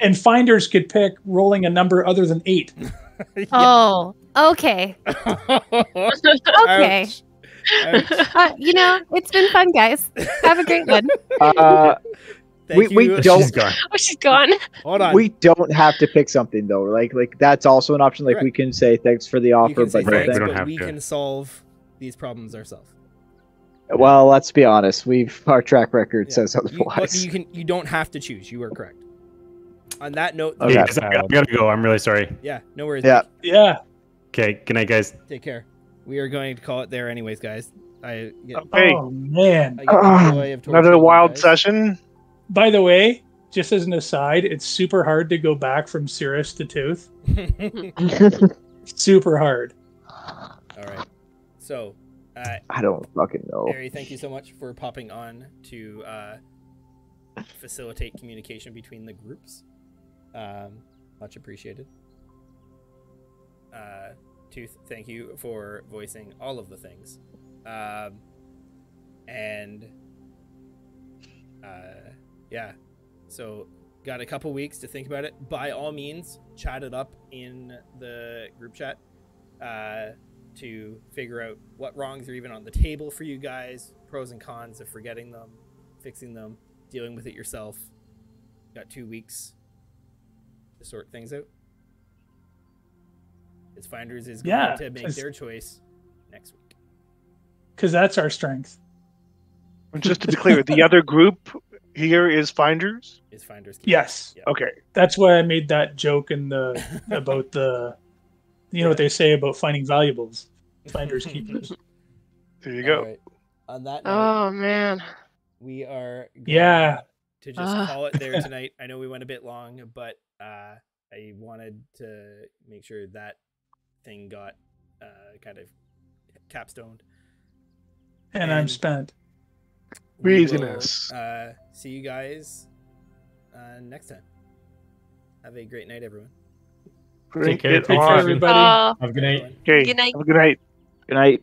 and Finders could pick rolling a number other than 8. Oh, okay. Okay. Ouch. Ouch. You know, it's been fun, guys. Have a great one. Thank we you. don't She's gone. Oh, she's gone. Hold on. we don't have to pick something though. Like that's also an option. Like we Correct. can say thanks for the you offer, can say but Right, thanks, we don't but have we to. can solve these problems ourselves. well, let's be honest. Our track record Yeah. says But otherwise. you don't have to choose. You are correct. On that note, Okay. Hey, guys, I gotta go. I'm really sorry. yeah, no worries. Yeah. Yeah. Okay, good night, guys. Take care. We are going to call it there, anyways, guys. I get, Okay. Oh man. I get the joy of Another torturing you wild guys. session. By the way, just as an aside, it's super hard to go back from Cirrus to Tooth. Super hard. All right. So, I don't fucking know. Harry, thank you so much for popping on to facilitate communication between the groups. Much appreciated. Tooth, thank you for voicing all of the things. Yeah. So, got a couple weeks to think about it. By all means, chat it up in the group chat to figure out what wrongs are even on the table for you guys, pros and cons of forgetting them, fixing them, dealing with it yourself. Got 2 weeks to sort things out. Its Finders is going Yeah, to make 'cause- their choice next week. Because that's our strength. And just to be clear, the other group here is Finders. Is Finders Yes. Yeah. Okay. That's why I made that joke in the about the you know what they say about finding valuables. Finders keepers. There you go. All right. On that note, Oh man. we are going Yeah. to just call it there tonight. I know we went a bit long, but I wanted to make sure that thing got kind of capstoned. And I'm spent. We will, Craziness. see you guys next time. Have a great night, everyone. Bring care. it Take care, on. everybody. Oh, Have a good night. Okay. Good night. Have a good night. Good night.